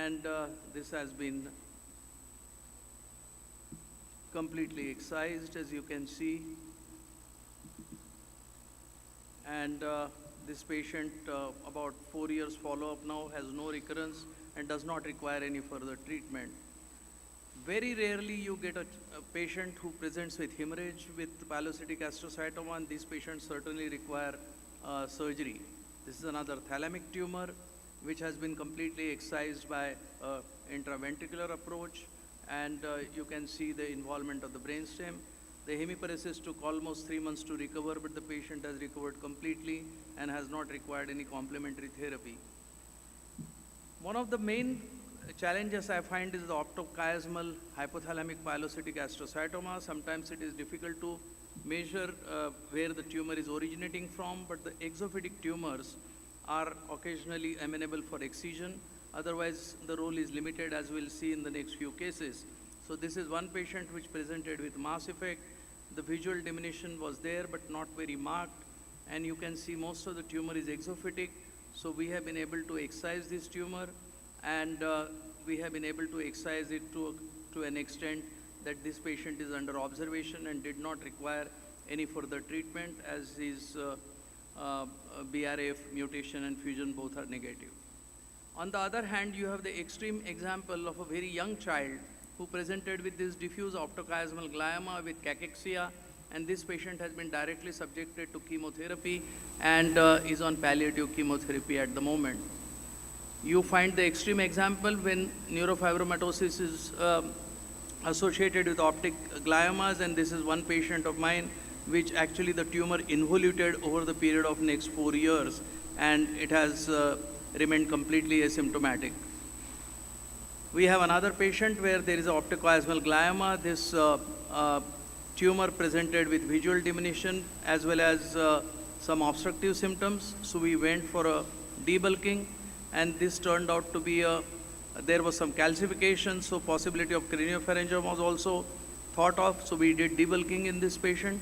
and this has been completely excised, as you can see. And this patient, about 4 years follow-up now, has no recurrence and does not require any further treatment. Very rarely you get a patient who presents with hemorrhage with pilocytic astrocytoma, and these patients certainly require surgery. This is another thalamic tumor which has been completely excised by intraventricular approach, and you can see the involvement of the brainstem. The hemiparesis took almost 3 months to recover, but the patient has recovered completely and has not required any complementary therapy. One of the main challenges I find is the optochiasmal hypothalamic pilocytic astrocytoma. Sometimes it is difficult to measure where the tumor is originating from, but the exophytic tumors are occasionally amenable for excision. Otherwise, the role is limited, as we'll see in the next few cases. So this is one patient which presented with mass effect. The visual diminution was there, but not very marked. And you can see most of the tumor is exophytic. So we have been able to excise this tumor, and we have been able to excise it to an extent that this patient is under observation and did not require any further treatment, as his BRAF mutation and fusion both are negative. On the other hand, you have the extreme example of a very young child who presented with this diffuse optochiasmal glioma with cachexia, and this patient has been directly subjected to chemotherapy and is on palliative chemotherapy at the moment. You find the extreme example when neurofibromatosis is associated with optic gliomas, and this is one patient of mine which actually the tumor involuted over the period of next 4 years, and it has remained completely asymptomatic. We have another patient where there is an optochiasmal glioma. This tumor presented with visual diminution as well as some obstructive symptoms. So we went for a debulking, and this turned out to be there was some calcification, so possibility of craniopharyngioma was also thought of. So we did debulking in this patient.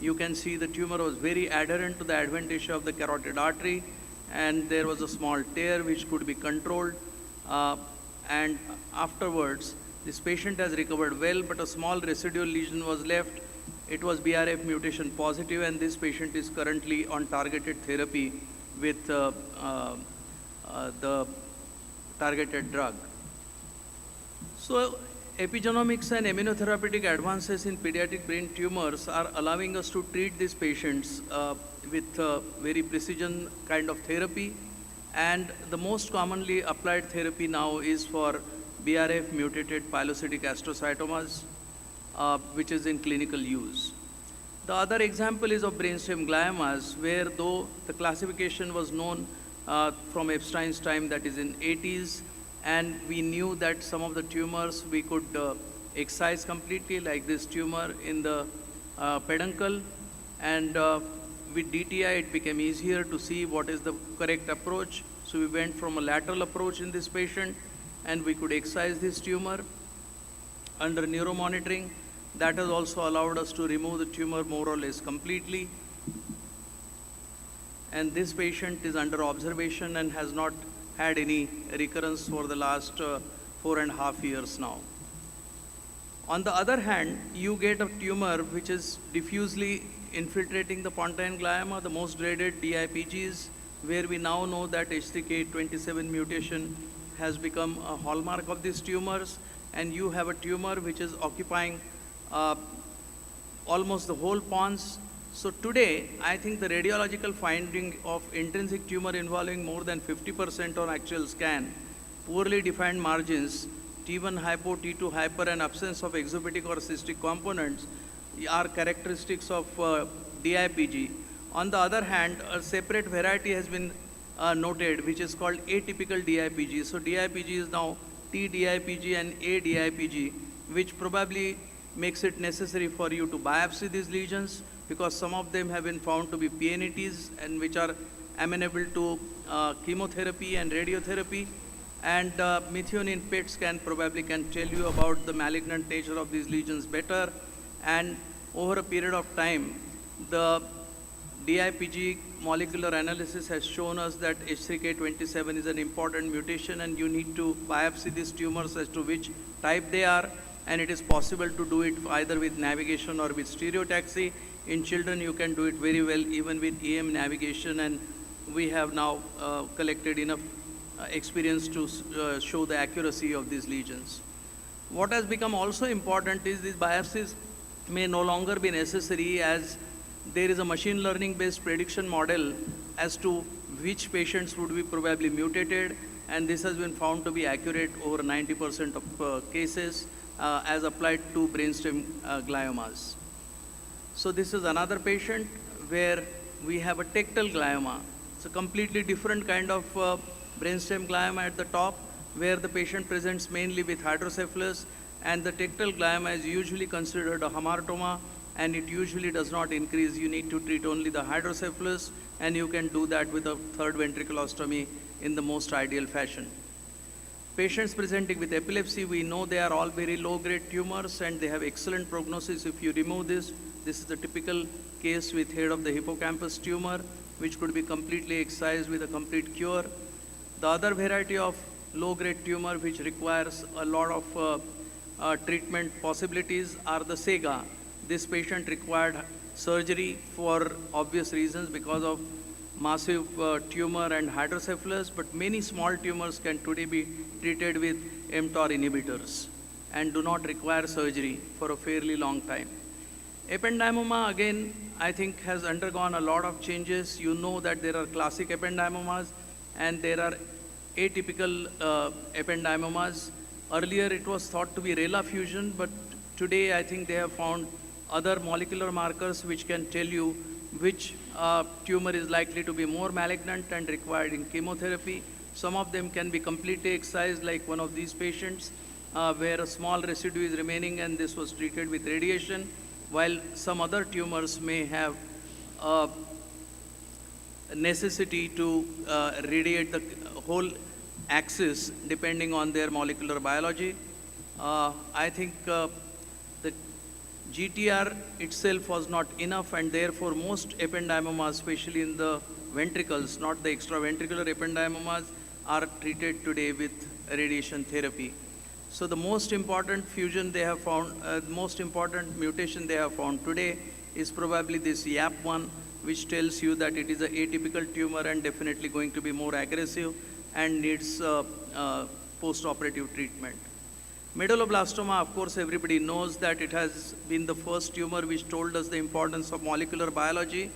You can see the tumor was very adherent to the adventitia of the carotid artery, and there was a small tear which could be controlled. And afterwards, this patient has recovered well, but a small residual lesion was left. It was BRAF mutation positive, and this patient is currently on targeted therapy with the targeted drug. So epigenomics and immunotherapeutic advances in pediatric brain tumors are allowing us to treat these patients with very precision kind of therapy. And the most commonly applied therapy now is for BRAF mutated pilocytic astrocytomas, which is in clinical use. The other example is of brainstem gliomas, where though the classification was known from Epstein's time, that is in 80s, and we knew that some of the tumors we could excise completely, like this tumor in the peduncle, and with DTI it became easier to see what is the correct approach. So we went from a lateral approach in this patient, and we could excise this tumor under neuromonitoring. That has also allowed us to remove the tumor more or less completely. And this patient is under observation and has not had any recurrence for the last 4.5 years now. On the other hand, you get a tumor which is diffusely infiltrating the pontine glioma, the most dreaded DIPGs, where we now know that H3K27 mutation has become a hallmark of these tumors, and you have a tumor which is occupying almost the whole pons. So today, I think the radiological finding of intrinsic tumor involving more than 50% on actual scan, poorly defined margins, T1 hypo, T2 hyper, and absence of exophytic or cystic components are characteristics of DIPG. On the other hand, a separate variety has been noted, which is called atypical DIPG. So DIPG is now T-DIPG and A-DIPG, which probably makes it necessary for you to biopsy these lesions, because some of them have been found to be PNETs and which are amenable to chemotherapy and radiotherapy. And methionine PET scan probably can tell you about the malignant nature of these lesions better. And over a period of time, the DIPG molecular analysis has shown us that H3K27 is an important mutation, and you need to biopsy these tumors as to which type they are, and it is possible to do it either with navigation or with stereotaxy. In children, you can do it very well even with EM navigation, and we have now collected enough experience to show the accuracy of these lesions. What has become also important is these biopsies may no longer be necessary, as there is a machine learning based prediction model as to which patients would be probably mutated, and this has been found to be accurate over 90% of cases as applied to brainstem gliomas. So this is another patient where we have a tectal glioma. It's a completely different kind of brainstem glioma at the top, where the patient presents mainly with hydrocephalus, and the tectal glioma is usually considered a hamartoma, and it usually does not increase. You need to treat only the hydrocephalus, and you can do that with a third ventriculostomy in the most ideal fashion. Patients presenting with epilepsy, we know they are all very low-grade tumors, and they have excellent prognosis if you remove this. This is a typical case with head of the hippocampus tumor, which could be completely excised with a complete cure. The other variety of low-grade tumor which requires a lot of treatment possibilities are the SEGA. This patient required surgery for obvious reasons because of massive tumor and hydrocephalus, but many small tumors can today be treated with mTOR inhibitors and do not require surgery for a fairly long time. Ependymoma, again, I think has undergone a lot of changes. You know that there are classic ependymomas and there are atypical ependymomas. Earlier it was thought to be RELA fusion, but today I think they have found other molecular markers which can tell you which tumor is likely to be more malignant and requiring chemotherapy. Some of them can be completely excised, like one of these patients, where a small residue is remaining and this was treated with radiation, while some other tumors may have necessity to radiate the whole axis depending on their molecular biology. I think the GTR itself was not enough, and therefore most ependymomas, especially in the ventricles, not the extraventricular ependymomas, are treated today with radiation therapy. So the most important fusion they have found, most important mutation they have found today is probably this YAP1, which tells you that it is an atypical tumor and definitely going to be more aggressive and needs post-operative treatment. Medulloblastoma, of course, everybody knows that it has been the first tumor which told us the importance of molecular biology.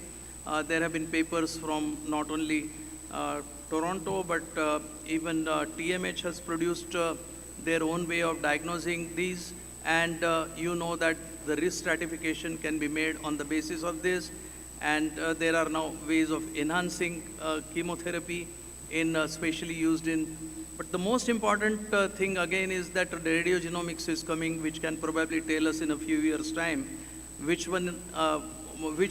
There have been papers from not only Toronto, but even TMH has produced their own way of diagnosing these, and you know that the risk stratification can be made on the basis of this, and there are now ways of enhancing chemotherapy especially used in. But the most important thing again is that the radiogenomics is coming, which can probably tell us in a few years' time which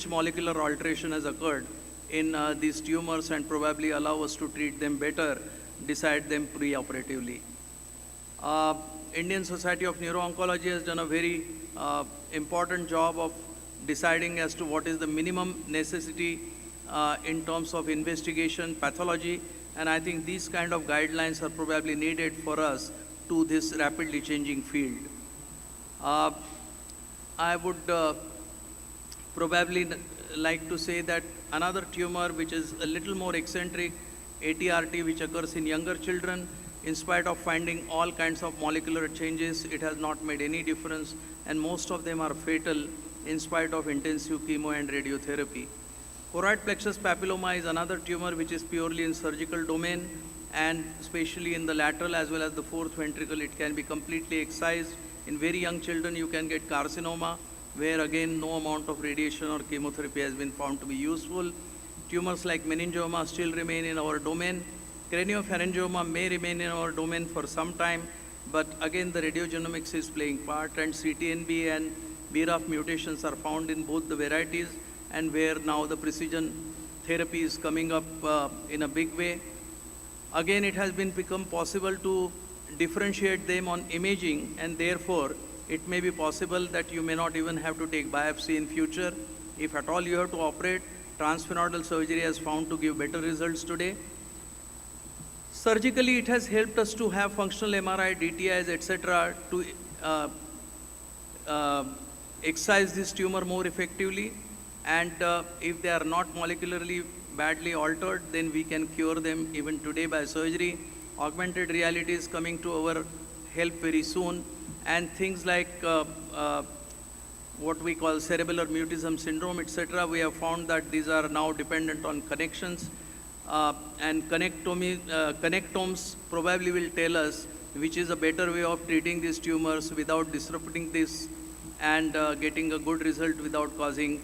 molecular alteration has occurred in these tumors, and probably allow us to treat them better, decide them pre-operatively. Indian Society of Neuro-Oncology has done a very important job of deciding as to what is the minimum necessity in terms of investigation, pathology, and I think these kind of guidelines are probably needed for us to this rapidly changing field. I would probably like to say that another tumor which is a little more eccentric, ATRT, which occurs in younger children, in spite of finding all kinds of molecular changes, it has not made any difference, and most of them are fatal in spite of intensive chemo and radiotherapy. Choroid plexus papilloma is another tumor which is purely in surgical domain, and especially in the lateral as well as the fourth ventricle, it can be completely excised. In very young children, you can get carcinoma, where again no amount of radiation or chemotherapy has been found to be useful. Tumors like meningioma still remain in our domain. Craniopharyngioma may remain in our domain for some time, but again the radiogenomics is playing part, and CTNB and BRAF mutations are found in both the varieties, and where now the precision therapy is coming up in a big way. Again, it has become possible to differentiate them on imaging, and therefore it may be possible that you may not even have to take biopsy in future. If at all you have to operate, Transfemoral surgery has found to give better results today. Surgically, it has helped us to have functional MRI, DTIs, etc. to uh, excise this tumor more effectively. And if they are not molecularly badly altered, then we can cure them even today by surgery. Augmented reality is coming to our help very soon. And things like what we call cerebellar mutism syndrome, etc., we have found that these are now dependent on connections. And connectomes probably will tell us which is a better way of treating these tumors without disrupting this and getting a good result without causing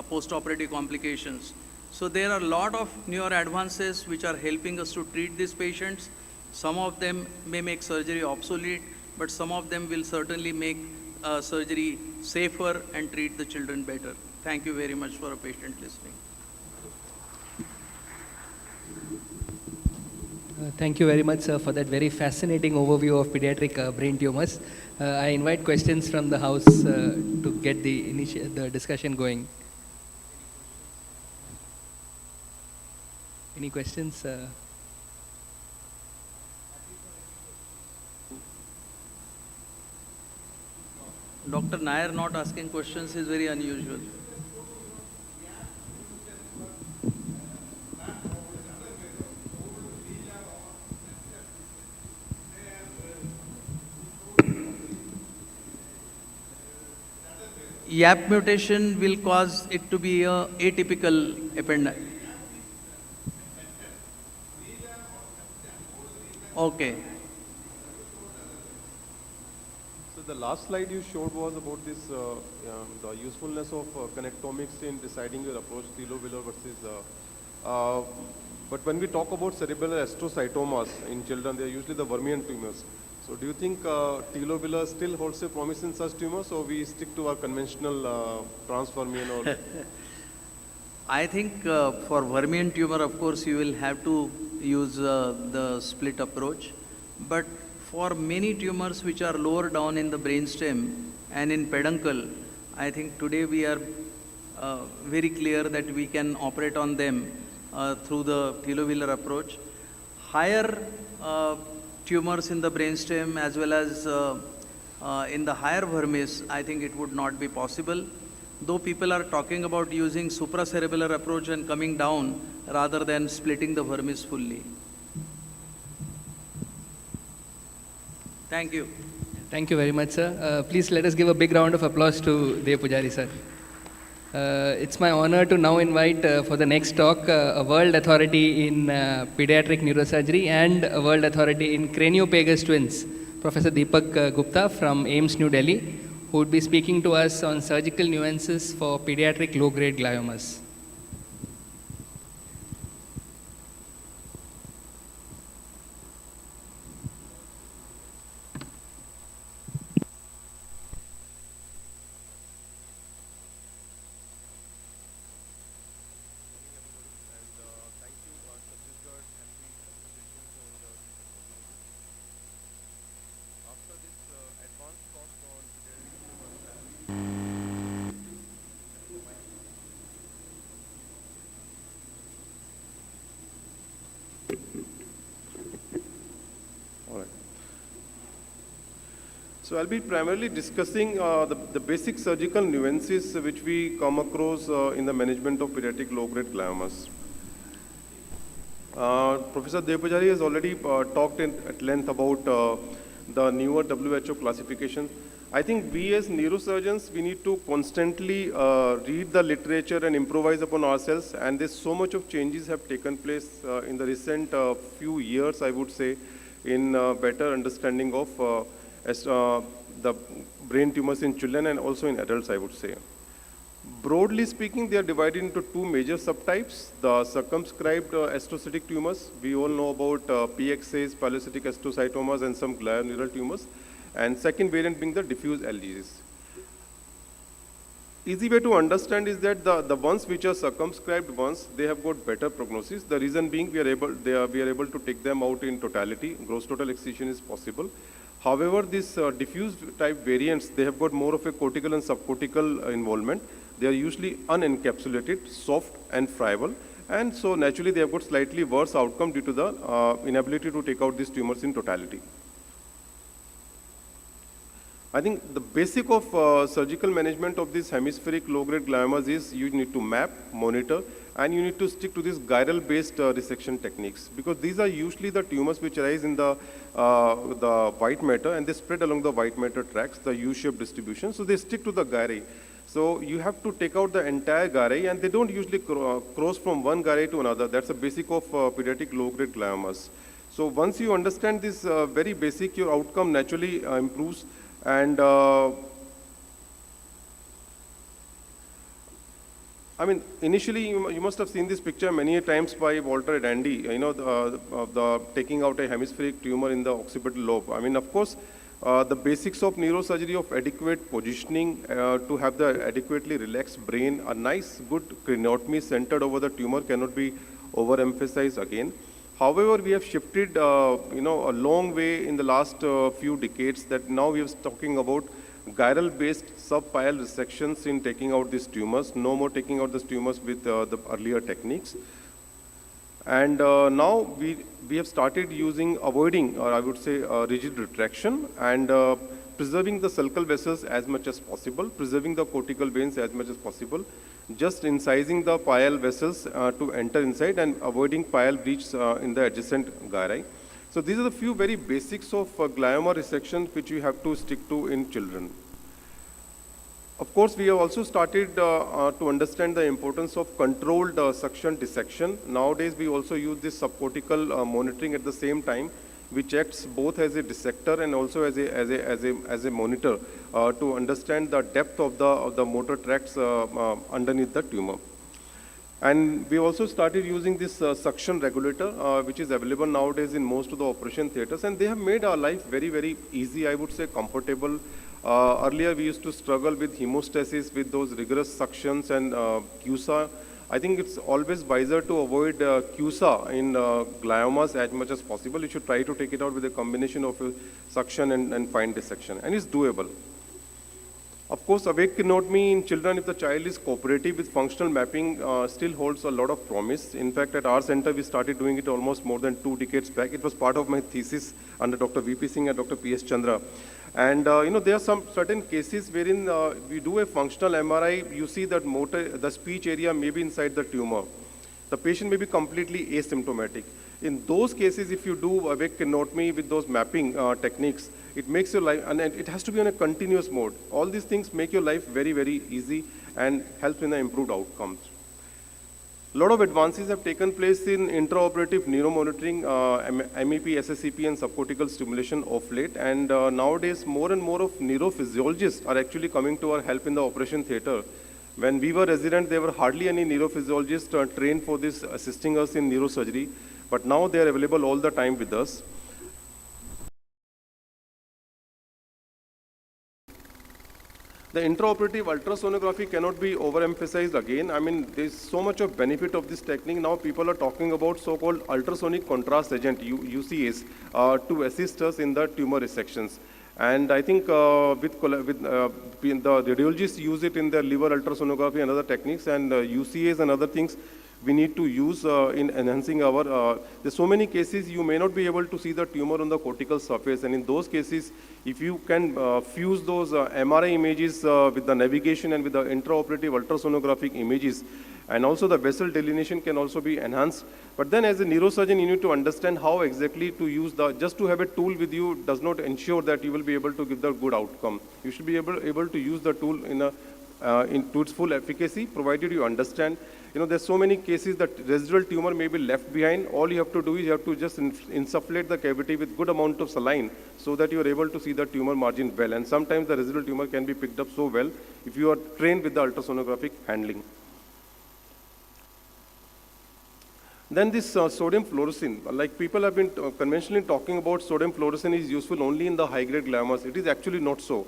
post-operative complications. So there are a lot of newer advances which are helping us to treat these patients. Some of them may make surgery obsolete, but some of them will certainly make surgery safer and treat the children better. Thank you very much for a patient listening. Thank you very much, sir, for that very fascinating overview of pediatric brain tumors. I invite questions from the house to get the discussion going. Any questions? Dr. Nair not asking questions is very unusual. YAP mutation will cause it to be a atypical appendix. Okay. So the last slide you showed was about this, the usefulness of connectomics in deciding your approach, telovelar versus, but when we talk about cerebellar astrocytomas in children, they are usually the Vermeer tumors. So do you think telovelar still holds a promise in such tumors, or we stick to our conventional transvermian or? I think for Vermeer tumor, of course, you will have to use the split approach. But for many tumors which are lower down in the brainstem and in peduncle, I think today we are very clear that we can operate on them through the telovelar approach. Higher tumors in the brainstem as well as in the higher vermis, I think it would not be possible. Though people are talking about using supracerebellar approach and coming down rather than splitting the vermis fully. Thank you. Thank you very much, sir. Please let us give a big round of applause to Dev Pujari, sir. It's my honor to now invite for the next talk a world authority in pediatric neurosurgery and a world authority in craniopagus twins, Professor Deepak Gupta from AIIMS New Delhi, who would be speaking to us on surgical nuances for pediatric low-grade gliomas. So I'll be primarily discussing the basic surgical nuances which we come across in the management of pediatric low-grade gliomas. Professor Devpujari has already talked at length about the newer WHO classification. I think we as neurosurgeons, we need to constantly read the literature and improvise upon ourselves, and there's so much of changes have taken place in the recent few years, I would say, in better understanding of the brain tumors in children and also in adults, I would say. Broadly speaking, they are divided into two major subtypes. The circumscribed astrocytic tumors, we all know about PXAs, pilocytic astrocytomas, and some glioneural tumors. And second variant being the diffuse LGs. Easy way to understand is that the ones which are circumscribed ones, they have got better prognosis. The reason being we are able to take them out in totality. Gross total excision is possible. However, these diffuse type variants, they have got more of a cortical and subcortical involvement. They are usually unencapsulated, soft and friable, and so naturally they have got slightly worse outcome due to the inability to take out these tumors in totality. I think the basic of surgical management of these hemispheric low-grade gliomas is you need to map, monitor, and you need to stick to these gyral-based resection techniques, because these are usually the tumors which arise in the white matter, and they spread along the white matter tracts, the U-shaped distribution, so they stick to the gyri. So you have to take out the entire gyri, and they don't usually cross from one gyri to another. That's the basic of pediatric low-grade gliomas. So once you understand this very basic, your outcome naturally improves. And I mean, initially you must have seen this picture many times by Walter and Andy, you know, the taking out a hemispheric tumor in the occipital lobe. I mean, of course, the basics of neurosurgery of adequate positioning to have the adequately relaxed brain, a nice good craniotomy centered over the tumor cannot be overemphasized again. However, we have shifted, you know, a long way in the last few decades that now we are talking about gyral-based subpial resections in taking out these tumors. No more taking out these tumors with the earlier techniques. And now we have started avoiding, or I would say, rigid retraction and preserving the sulcal vessels as much as possible, preserving the cortical veins as much as possible, just incising the pial vessels to enter inside and avoiding pial breach in the adjacent gyri. So these are the few very basics of glioma resection which we have to stick to in children. Of course, we have also started to understand the importance of controlled suction dissection. Nowadays, we also use this subcortical monitoring at the same time, which acts both as a dissector and also as a monitor to understand the depth of the motor tracts underneath the tumor. And we also started using this suction regulator, which is available nowadays in most of the operation theaters, and they have made our life very, very easy, I would say comfortable. Earlier, we used to struggle with hemostasis, with those rigorous suctions and KRSHNA. I think it's always wiser to avoid KRSHNA in gliomas as much as possible. You should try to take it out with a combination of suction and fine dissection, and it's doable. Of course, awake craniotomy in children, if the child is cooperative with functional mapping, still holds a lot of promise. In fact, at our center, we started doing it almost more than 2 decades back. It was part of my thesis under Dr. V.P. Singh and Dr. P.S. Chandra. And you know, there are some certain cases wherein we do a functional MRI, you see that the speech area may be inside the tumor. The patient may be completely asymptomatic. In those cases, if you do awake craniotomy with those mapping techniques, it makes your life, and it has to be on a continuous mode. All these things make your life very, very easy and help in the improved outcomes. A lot of advances have taken place in intraoperative neuromonitoring, MEP, SSCP, and subcortical stimulation of late. And nowadays, more and more of neurophysiologists are actually coming to our help in the operation theater. When we were resident, there were hardly any neurophysiologists trained for this, assisting us in neurosurgery. But now they are available all the time with us. The intraoperative ultrasonography cannot be overemphasized again. I mean, there's so much of benefit of this technique. Now people are talking about so-called ultrasonic contrast agent, UCAs, to assist us in the tumor resections. And I think the radiologists use it in their liver ultrasonography and other techniques, and UCAs and other things we need to use in enhancing our, there's so many cases you may not be able to see the tumor on the cortical surface, and in those cases, if you can fuse those MRI images with the navigation and with the intraoperative ultrasonographic images, and also the vessel delineation can also be enhanced. But then as a neurosurgeon, you need to understand how exactly to use just to have a tool with you does not ensure that you will be able to give the good outcome. You should be able to use the tool to its full efficacy, provided you understand. You know, there's so many cases that residual tumor may be left behind. All you have to do is you have to just insufflate the cavity with good amount of saline so that you are able to see the tumor margin well. And sometimes the residual tumor can be picked up so well if you are trained with the ultrasonographic handling. Then this sodium fluorescein, like people have been conventionally talking about sodium fluorescein is useful only in the high-grade gliomas. It is actually not so.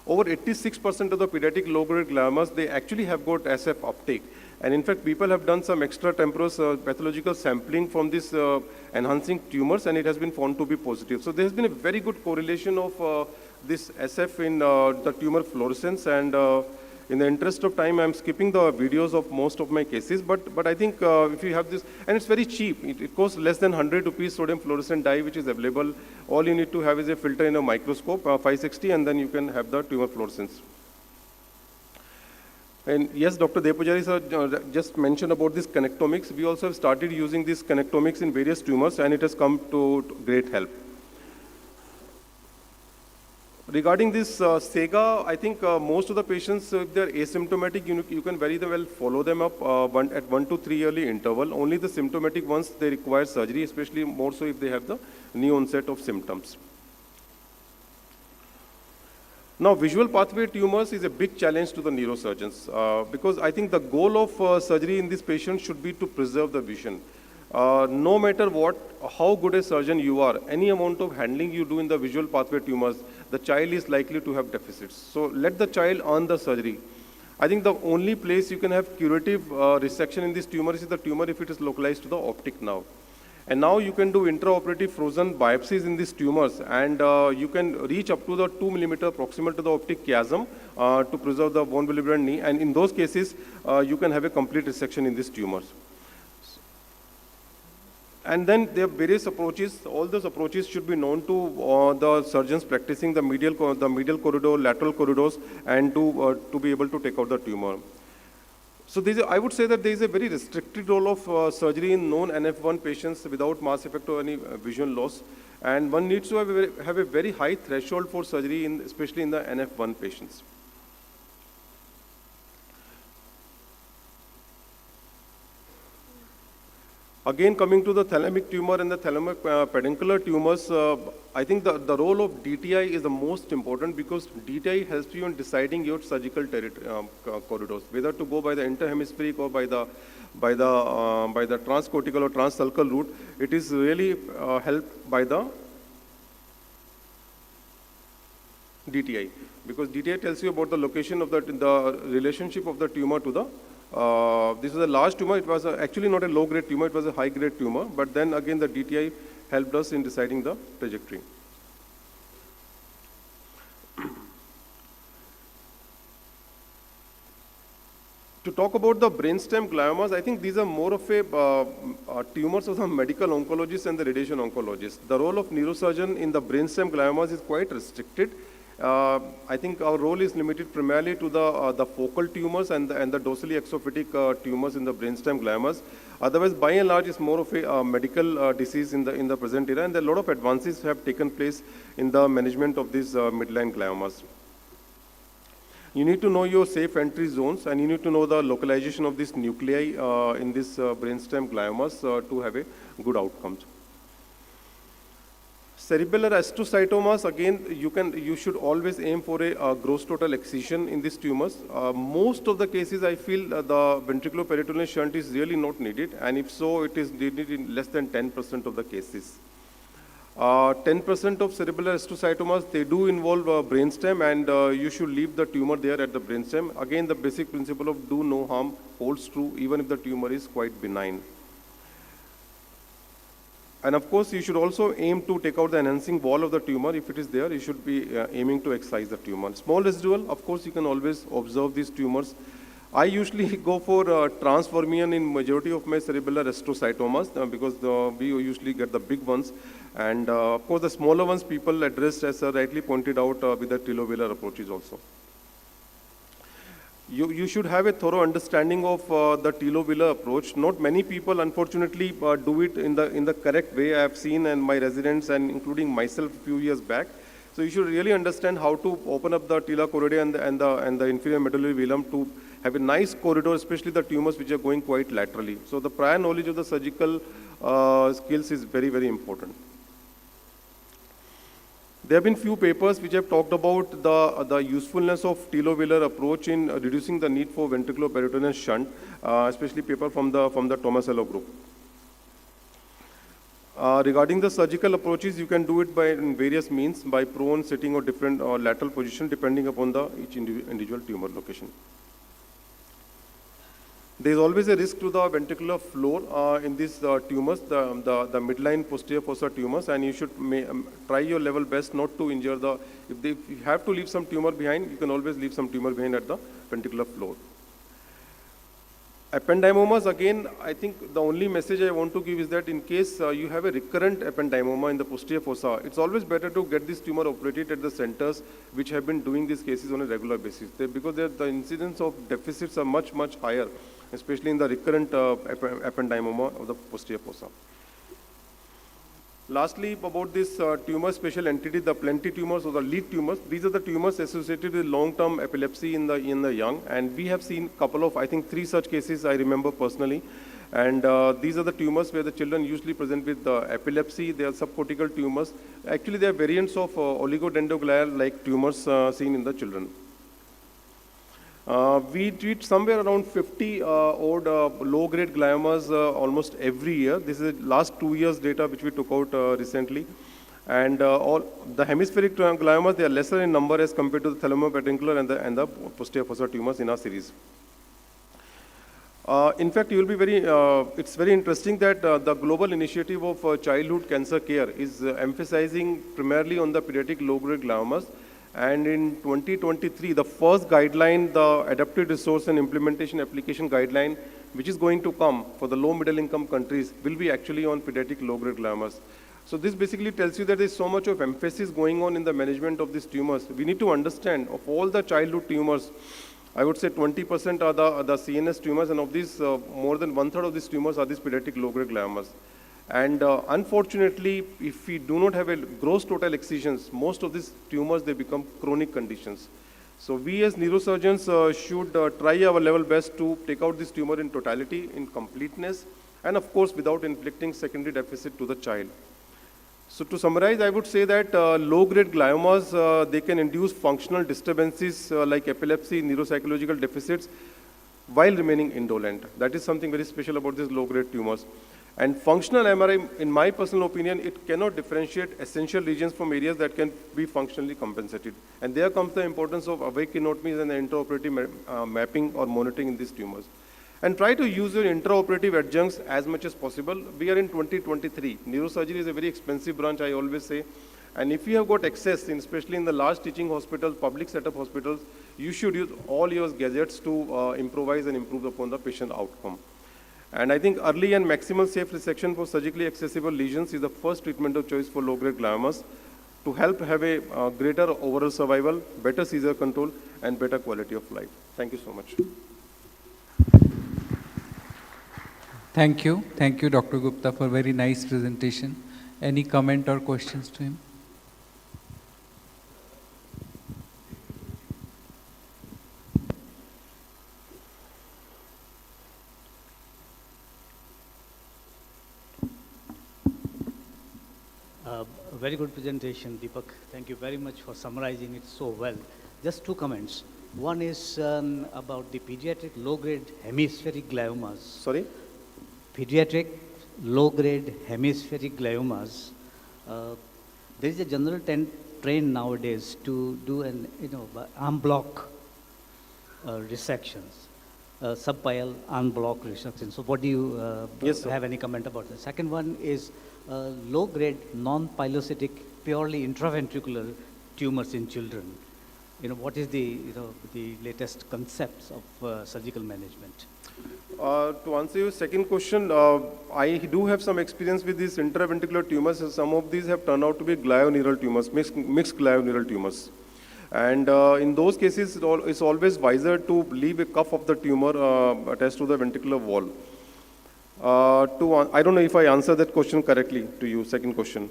Over 86% of the pediatric low-grade gliomas, they actually have got SF uptake. And in fact, people have done some extratemporous pathological sampling from this enhancing tumors, and it has been found to be positive. So there has been a very good correlation of this SF in the tumor fluorescence, and in the interest of time, I'm skipping the videos of most of my cases, but I think if you have this, and it's very cheap. It costs less than 100 rupees sodium fluorescent dye, which is available. All you need to have is a filter in a microscope, 560, and then you can have the tumor fluorescence. And yes, Dr. Depujari sir just mentioned about this connectomics. We also have started using this connectomics in various tumors, and it has come to great help. Regarding this SEGA, I think most of the patients, if they're asymptomatic, you can very well follow them up at 1 to 3 yearly interval. Only the symptomatic ones, they require surgery, especially more so if they have the new onset of symptoms. Now, visual pathway tumors is a big challenge to the neurosurgeons because I think the goal of surgery in this patient should be to preserve the vision. No matter how good a surgeon you are, any amount of handling you do in the visual pathway tumors, the child is likely to have deficits. So let the child earn the surgery. I think the only place you can have curative resection in this tumor is the tumor if it is localized to the optic nerve. And now you can do intraoperative frozen biopsies in these tumors, and you can reach up to the 2 millimeter proximal to the optic chiasm to preserve the von Willebrand knee. And in those cases, you can have a complete resection in these tumors. And then there are various approaches. All those approaches should be known to the surgeons practicing the medial corridor, lateral corridors, and to be able to take out the tumor. So I would say that there is a very restricted role of surgery in known NF1 patients without mass effect or any vision loss. And one needs to have a very high threshold for surgery, especially in the NF1 patients. Again, coming to the thalamic tumor and the thalamic peduncular tumors, I think the role of DTI is the most important because DTI helps you in deciding your surgical corridors, whether to go by the interhemispheric or by the transcortical or transsulcal route. It is really helped by the DTI because DTI tells you about the location of the relationship of the tumor to the this is a large tumor. It was actually not a low-grade tumor. It was a high-grade tumor. But then again, the DTI helped us in deciding the trajectory. To talk about the brainstem gliomas, I think these are more of a tumors of the medical oncologists and the radiation oncologists. The role of neurosurgeon in the brainstem gliomas is quite restricted. I think our role is limited primarily to the focal tumors and the dorsally exophytic tumors in the brainstem gliomas. Otherwise, by and large, it's more of a medical disease in the present era, and a lot of advances have taken place in the management of these midline gliomas. You need to know your safe entry zones, and you need to know the localization of these nuclei in these brainstem gliomas to have a good outcomes. Cerebellar astrocytomas, again, you should always aim for a gross total excision in these tumors. Most of the cases, I feel the ventriculoperitoneal shunt is really not needed, and if so, it is needed in less than 10% of the cases. 10% of cerebellar astrocytomas, they do involve brainstem, and you should leave the tumor there at the brainstem. Again, the basic principle of do no harm holds true, even if the tumor is quite benign. And of course, you should also aim to take out the enhancing wall of the tumor. If it is there, you should be aiming to excise the tumor. Small residual, of course, you can always observe these tumors. I usually go for transformion in majority of my cerebellar astrocytomas because we usually get the big ones. And of course, the smaller ones people addressed, as rightly pointed out, with the telovelar approaches also. You should have a thorough understanding of the telovelar approach. Not many people, unfortunately, do it in the correct way. I have seen, and my residents, and including myself, a few years back. So you should really understand how to open up the tela choroidea and the inferior medullary velum to have a nice corridor, especially the tumors which are going quite laterally. So the prior knowledge of the surgical skills is very, very important. There have been few papers which have talked about the usefulness of telovelar approach in reducing the need for ventriculoperitoneal shunt, especially paper from the Tomasello group. Regarding the surgical approaches, you can do it in various means, by prone, sitting, or different lateral position, depending upon each individual tumor location. There is always a risk to the ventricular floor in these tumors, the midline posterior fossa tumors, and you should try your level best not to injure if you have to leave some tumor behind, you can always leave some tumor behind at the appendicular floor. Ependymomas, again, I think the only message I want to give is that in case you have a recurrent ependymoma in the posterior fossa, it's always better to get this tumor operated at the centers which have been doing these cases on a regular basis. Because the incidence of deficits are much, much higher, especially in the recurrent ependymoma of the posterior fossa. Lastly, about this tumor special entity, the plenty tumors or the lead tumors, these are the tumors associated with long-term epilepsy in the young, and we have seen couple of, I think 3 such cases I remember personally, and these are the tumors where the children usually present with epilepsy. They are subcortical tumors. Actually, they are variants of oligodendroglial-like tumors seen in the children. We treat somewhere around 50 odd low-grade gliomas almost every year. This is the last 2 years data which we took out recently. And all the hemispheric gliomas, they are lesser in number as compared to the thalamopedunculaire and the posterior fossa tumors in our series. In fact, you will be it's very interesting that the global initiative of childhood cancer care is emphasizing primarily on the pediatric low-grade gliomas. And in 2023, the first guideline, the Adaptive Resource and Implementation Application Guideline, which is going to come for the low middle income countries, will be actually on pediatric low-grade gliomas. So this basically tells you that there is so much of emphasis going on in the management of these tumors. We need to understand, of all the childhood tumors, I would say 20% are the CNS tumors, and of these, more than 1/3 of these tumors are these pediatric low-grade gliomas. And unfortunately, if we do not have a gross total excisions, most of these tumors, they become chronic conditions. So we as neurosurgeons should try our level best to take out this tumor in totality, in completeness, and of course, without inflicting secondary deficit to the child. So to summarize, I would say that low-grade gliomas, they can induce functional disturbances like epilepsy, neuropsychological deficits, while remaining indolent. That is something very special about these low-grade tumors. And functional MRI, in my personal opinion, it cannot differentiate essential regions from areas that can be functionally compensated. And there comes the importance of awake kinectomies and the intraoperative mapping or monitoring in these tumors. And try to use your intraoperative adjuncts as much as possible. We are in 2023. Neurosurgery is a very expensive branch, I always say. And if you have got access, especially in the large teaching hospitals, public setup hospitals, you should use all your gadgets to improvise and improve upon the patient outcome. And I think early and maximal safe resection for surgically accessible lesions is the first treatment of choice for low-grade gliomas to help have a greater overall survival, better seizure control, and better quality of life. Thank you so much. Thank you. Thank you, Dr. Gupta, for a very nice presentation. Any comment or questions to him? Very good presentation, Deepak. Thank you very much for summarizing it so well. Just 2 comments. One is about the pediatric low-grade hemispheric gliomas. Sorry? Pediatric low-grade hemispheric gliomas. There is a general trend nowadays to do an en bloc resections, subpial en bloc resections. So what do you Yes, have any comment about that? Second one is low-grade non-pilocytic, purely intraventricular tumors in children. What is the latest concepts of surgical management? To answer your second question, I do have some experience with these intraventricular tumors. Some of these have turned out to be glioneural tumors, mixed glioneural tumors. And in those cases, it's always wiser to leave a cuff of the tumor attached to the ventricular wall. I don't know if I answered that question correctly to you, second question.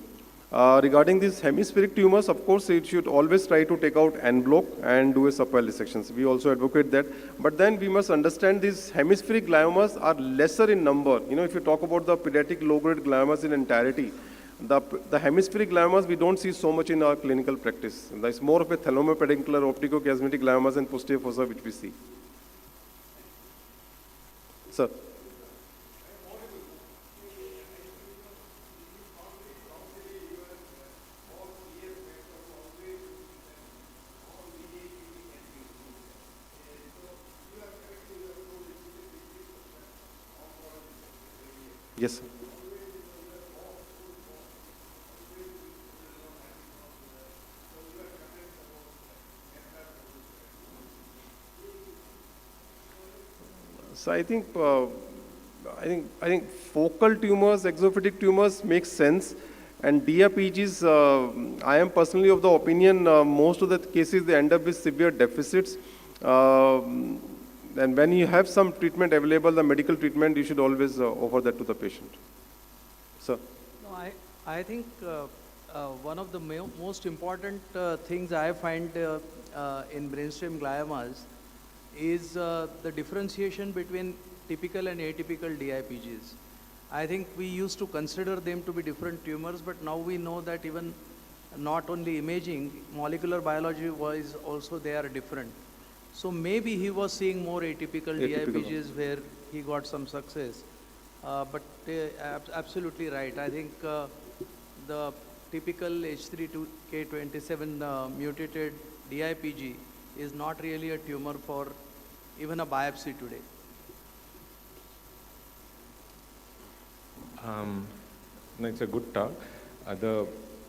Regarding these hemispheric tumors, of course, it should always try to take out en bloc and do a subpial dissections. We also advocate that. But then we must understand these hemispheric gliomas are lesser in number. If you talk about the pediatric low-grade gliomas in entirety, the hemispheric gliomas we don't see so much in our clinical practice. It's more of a thalamopedunculaire opticochiasmatic gliomas and posterior fossa which we see. Sir. Yes, sir. So I think focal tumors, exophytic tumors make sense, and DRPGs. I am personally of the opinion most of the cases they end up with severe deficits. And when you have some treatment available, the medical treatment, you should always offer that to the patient. So. No, I think one of the most important things I find in brainstem gliomas is the differentiation between typical and atypical DIPGs. I think we used to consider them to be different tumors, but now we know that even not only imaging, molecular biology wise also they are different. So maybe he was seeing more atypical DIPGs where he got some success. But absolutely right. I think the typical H3K27 mutated DIPG is not really a tumor for even a biopsy today. No, it's a good talk.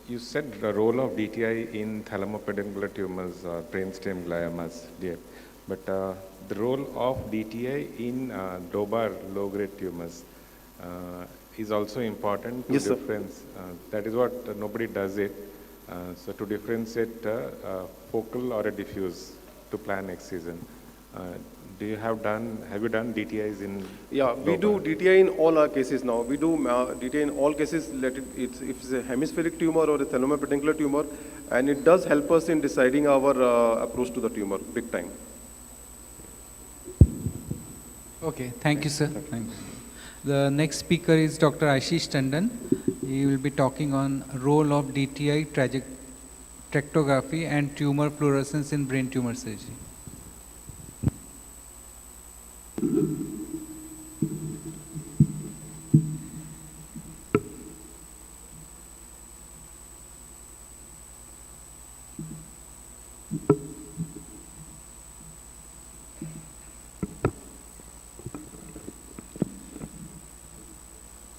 You said the role of DTI in thalamopedunculaar tumors, brainstem gliomas, but the role of DTI in DOBAR low-grade tumors is also important to Yes, sir. difference. That is what nobody does it. So to differentiate focal or a diffuse to plan excision. Have you done DTIs in? Yeah, we do DTI in all our cases now. We do DTI in all cases, if it's a hemispheric tumor or a thalamopedunculaar tumor, and it does help us in deciding our approach to the tumor big time. Okay, thank you, sir. Thank you. The next speaker is Dr. Ashish Tandon. He will be talking on role of DTI tractography and tumor fluorescence in brain tumor surgery.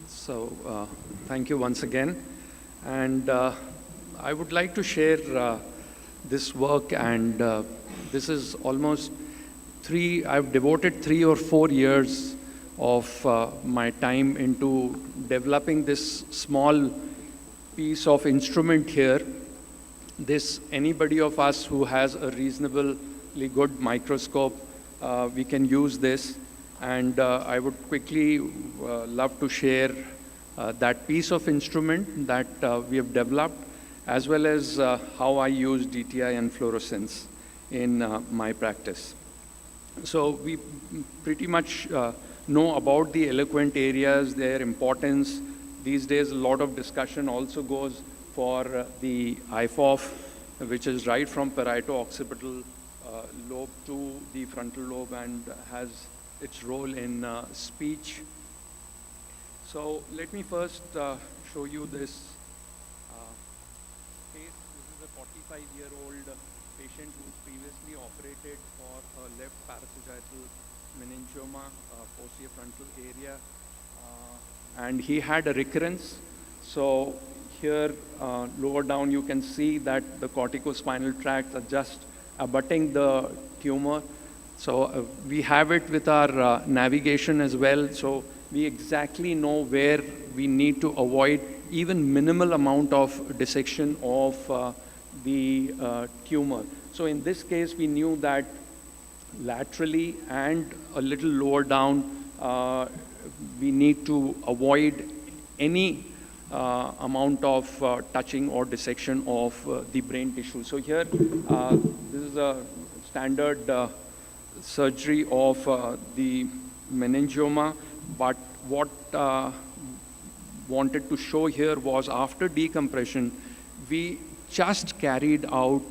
So, thank you once again. And I would like to share this work, and this is almost I've devoted 3 or 4 years of my time into developing this small piece of instrument here. Anybody of us who has a reasonably good microscope, we can use this. And I would quickly love to share that piece of instrument that we have developed, as well as how I use DTI and fluorescence in my practice. So we pretty much know about the eloquent areas, their importance. These days, a lot of discussion also goes for the IFOF, which is right from parieto-occipital lobe to the frontal lobe and has its role in speech. So let me first show you this case. This is a 45-year-old patient who's previously operated for a left parasagittal meningioma, posterior frontal area, and he had a recurrence. So here, lower down, you can see that the corticospinal tracts are just abutting the tumor. So we have it with our navigation as well. So we exactly know where we need to avoid even minimal amount of dissection of the tumor. So in this case, we knew that laterally and a little lower down, we need to avoid any amount of touching or dissection of the brain tissue. So here, this is a standard surgery of the meningioma, but what wanted to show here was after decompression, we just carried out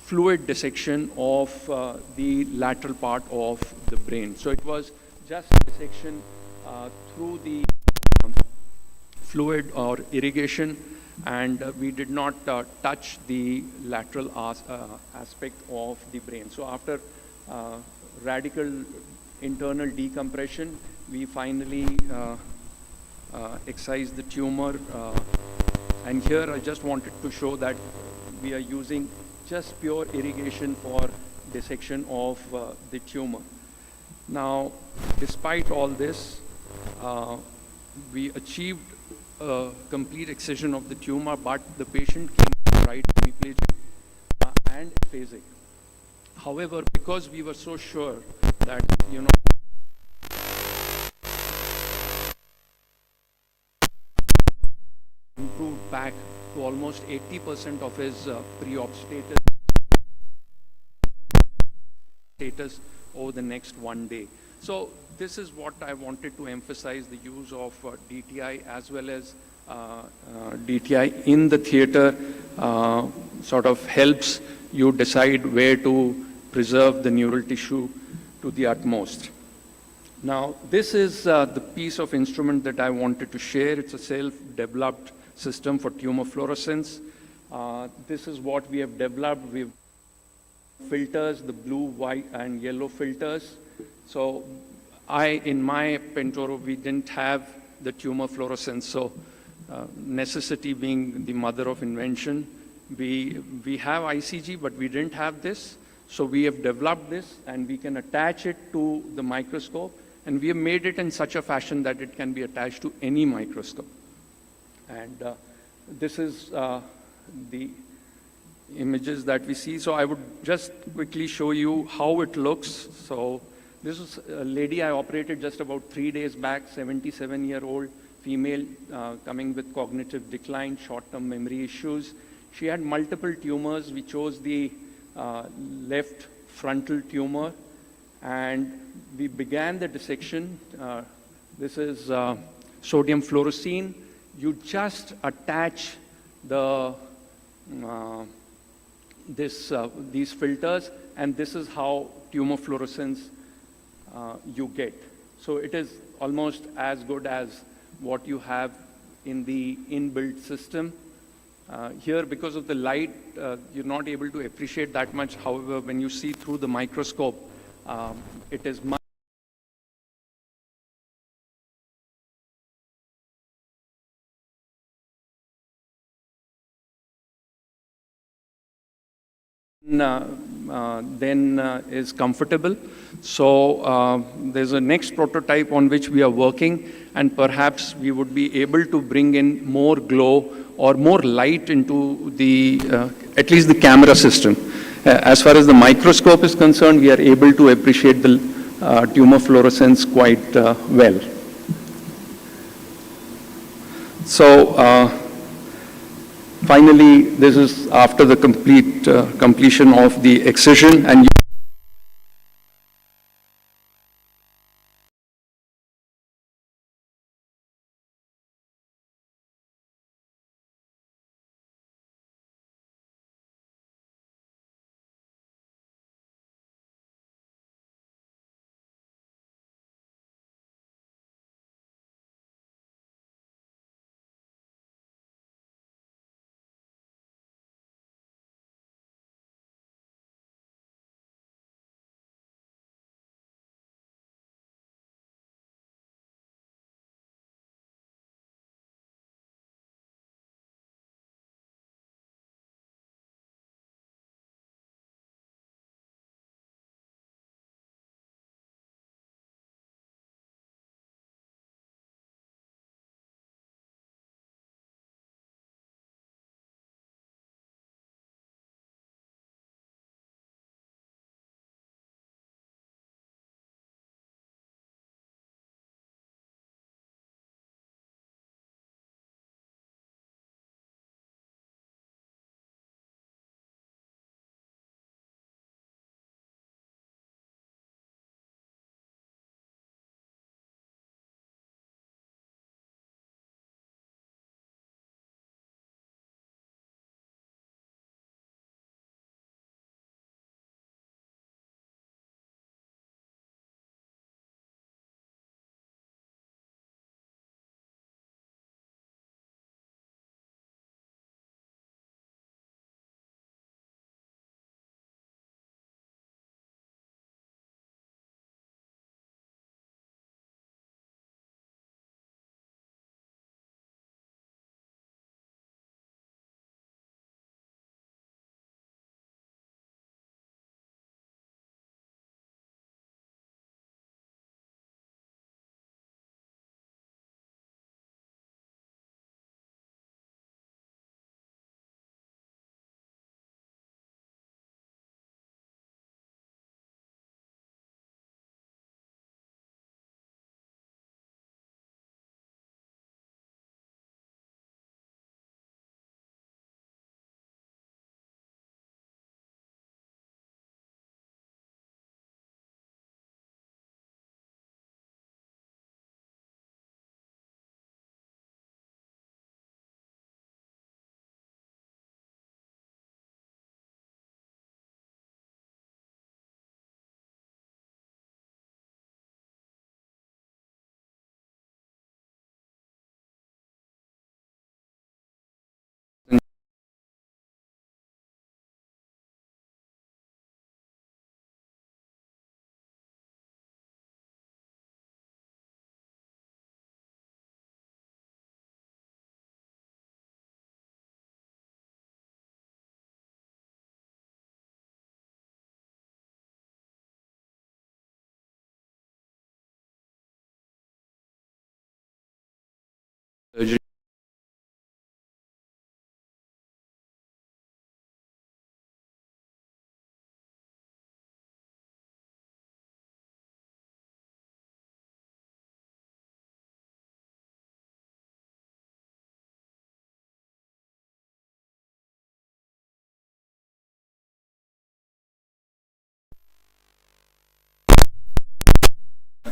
fluid dissection of the lateral part of the brain. So it was just dissection through the fluid or irrigation, and we did not touch the lateral aspect of the brain. So after radical internal decompression, we finally excised the tumor. And here I just wanted to show that we are using just pure irrigation for dissection of the tumor. Now, despite all this, we achieved a complete excision of the tumor, but the patient came to right hemiplegic and aphasic. However, because we were so sure that, improved back to almost 80% of his pre-op status over the next 1 day. So this is what I wanted to emphasize, the use of DTI as well as DTI in the theater sort of helps you decide where to preserve the neural tissue to the utmost. Now, this is the piece of instrument that I wanted to share. It's a self-developed system for tumor fluorescence. This is what we have developed. We've filters, the blue, white, and yellow filters. So in my Pentoro, we didn't have the tumor fluorescence. So necessity being the mother of invention. We have ICG, but we didn't have this. So we have developed this, and we can attach it to the microscope. And we have made it in such a fashion that it can be attached to any microscope. And this is the images that we see. So I would just quickly show you how it looks. So this is a lady I operated just about 3 days back, 77-year-old female coming with cognitive decline, short-term memory issues. She had multiple tumors. We chose the left frontal tumor, and we began the dissection. This is sodium fluorescein. You just attach the these filters, and this is how tumor fluorescence you get. So it is almost as good as what you have in the inbuilt system. Here, because of the light, you're not able to appreciate that much. However, when you see through the microscope, it is much then is comfortable. So there's a next prototype on which we are working, and perhaps we would be able to bring in more glow or more light into the, at least the camera system. As far as the microscope is concerned, we are able to appreciate the tumor fluorescence quite well. So finally, this is after the completion of the excision, and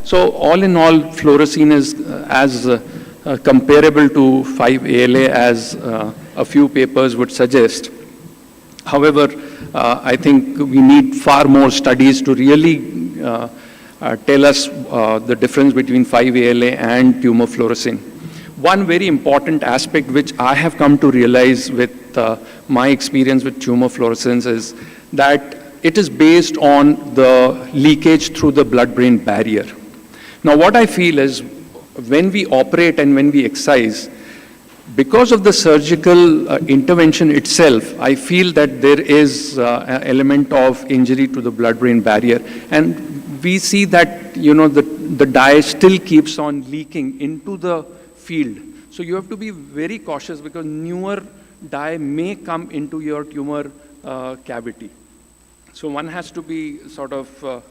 So all in all, fluorescein is as comparable to 5-ALA as a few papers would suggest. However, I think we need far more studies to really tell us the difference between 5-ALA and tumor fluorescein. One very important aspect which I have come to realize with my experience with tumor fluorescence is that it is based on the leakage through the blood-brain barrier. Now what I feel is when we operate and when we excise, because of the surgical intervention itself, I feel that there is an element of injury to the blood-brain barrier. And we see that, you know, the dye still keeps on leaking into the field. So you have to be very cautious because newer dye may come into your tumor cavity. So one has to be sort of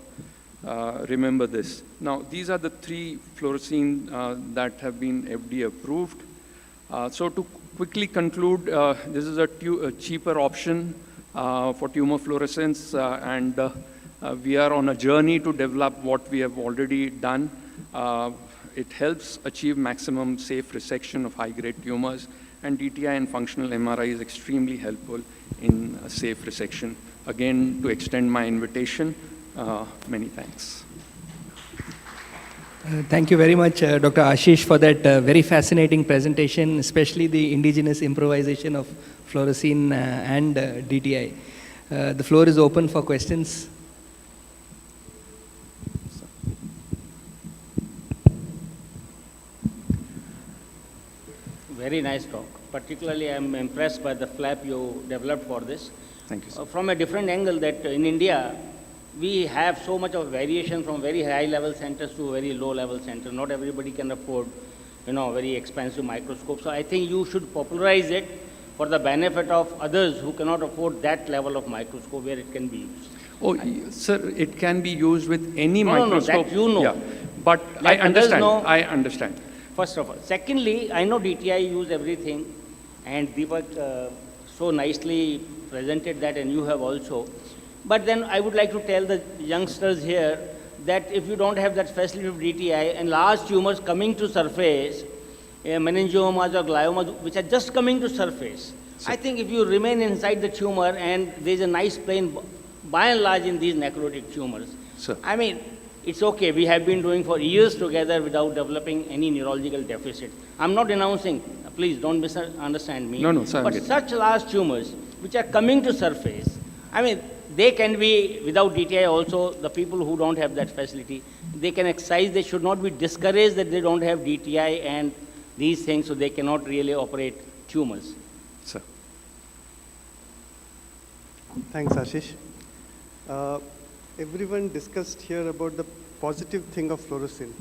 remember this. Now, these are the 3 fluorescein that have been FDA approved. So to quickly conclude, this is a cheaper option for tumor fluorescence, and we are on a journey to develop what we have already done. It helps achieve maximum safe resection of high-grade tumors, and DTI and functional MRI is extremely helpful in safe resection. Again, to extend my invitation, many thanks. Thank you very much, Dr. Ashish, for that very fascinating presentation, especially the indigenous improvisation of fluorescein and DTI. The floor is open for questions. Very nice talk. Particularly, I am impressed by the flap you developed for this. Thank you, sir. From a different angle, that in India, we have so much of variation from very high-level centers to very low-level centers. Not everybody can afford, you know, very expensive microscope. So I think you should popularize it for the benefit of others who cannot afford that level of microscope where it can be used. Oh, sir, it can be used with any microscope. No, that you know. Yeah, but Let I understand. know. I understand. First of all. Secondly, I know DTI use everything, and Deepak so nicely presented that, and you have also. But then I would like to tell the youngsters here that if you don't have that facility of DTI and large tumors coming to surface, meningiomas or gliomas which are just coming to surface, I think if you remain inside the tumor and there's a nice plane by and large in these necrotic tumors, Sir. I mean, it's okay. We have been doing for years together without developing any neurological deficit. I'm not denouncing, please don't misunderstand me. No, sir, I'm But getting such large tumors which are coming to surface, I mean, they can be, without DTI also, the people who don't have that facility, they can excise, they should not be discouraged that they don't have DTI and these things, so they cannot really operate tumors. Sir. Thanks, Ashish. Everyone discussed here about the positive thing of fluorescein.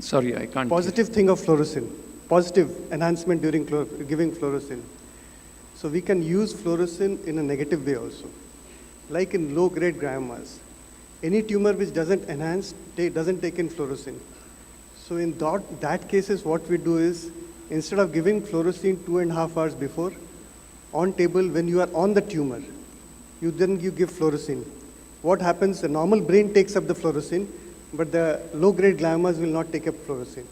Sorry, I can't. Positive thing of fluorescein. Positive enhancement during giving fluorescein. So we can use fluorescein in a negative way also. Like in low-grade gliomas. Any tumor which doesn't enhance, doesn't take in fluorescein. So in that cases, what we do is, instead of giving fluorescein 2.5 hours before, on table when you are on the tumor, you give fluorescein. What happens, the normal brain takes up the fluorescein, but the low-grade gliomas will not take up fluorescein.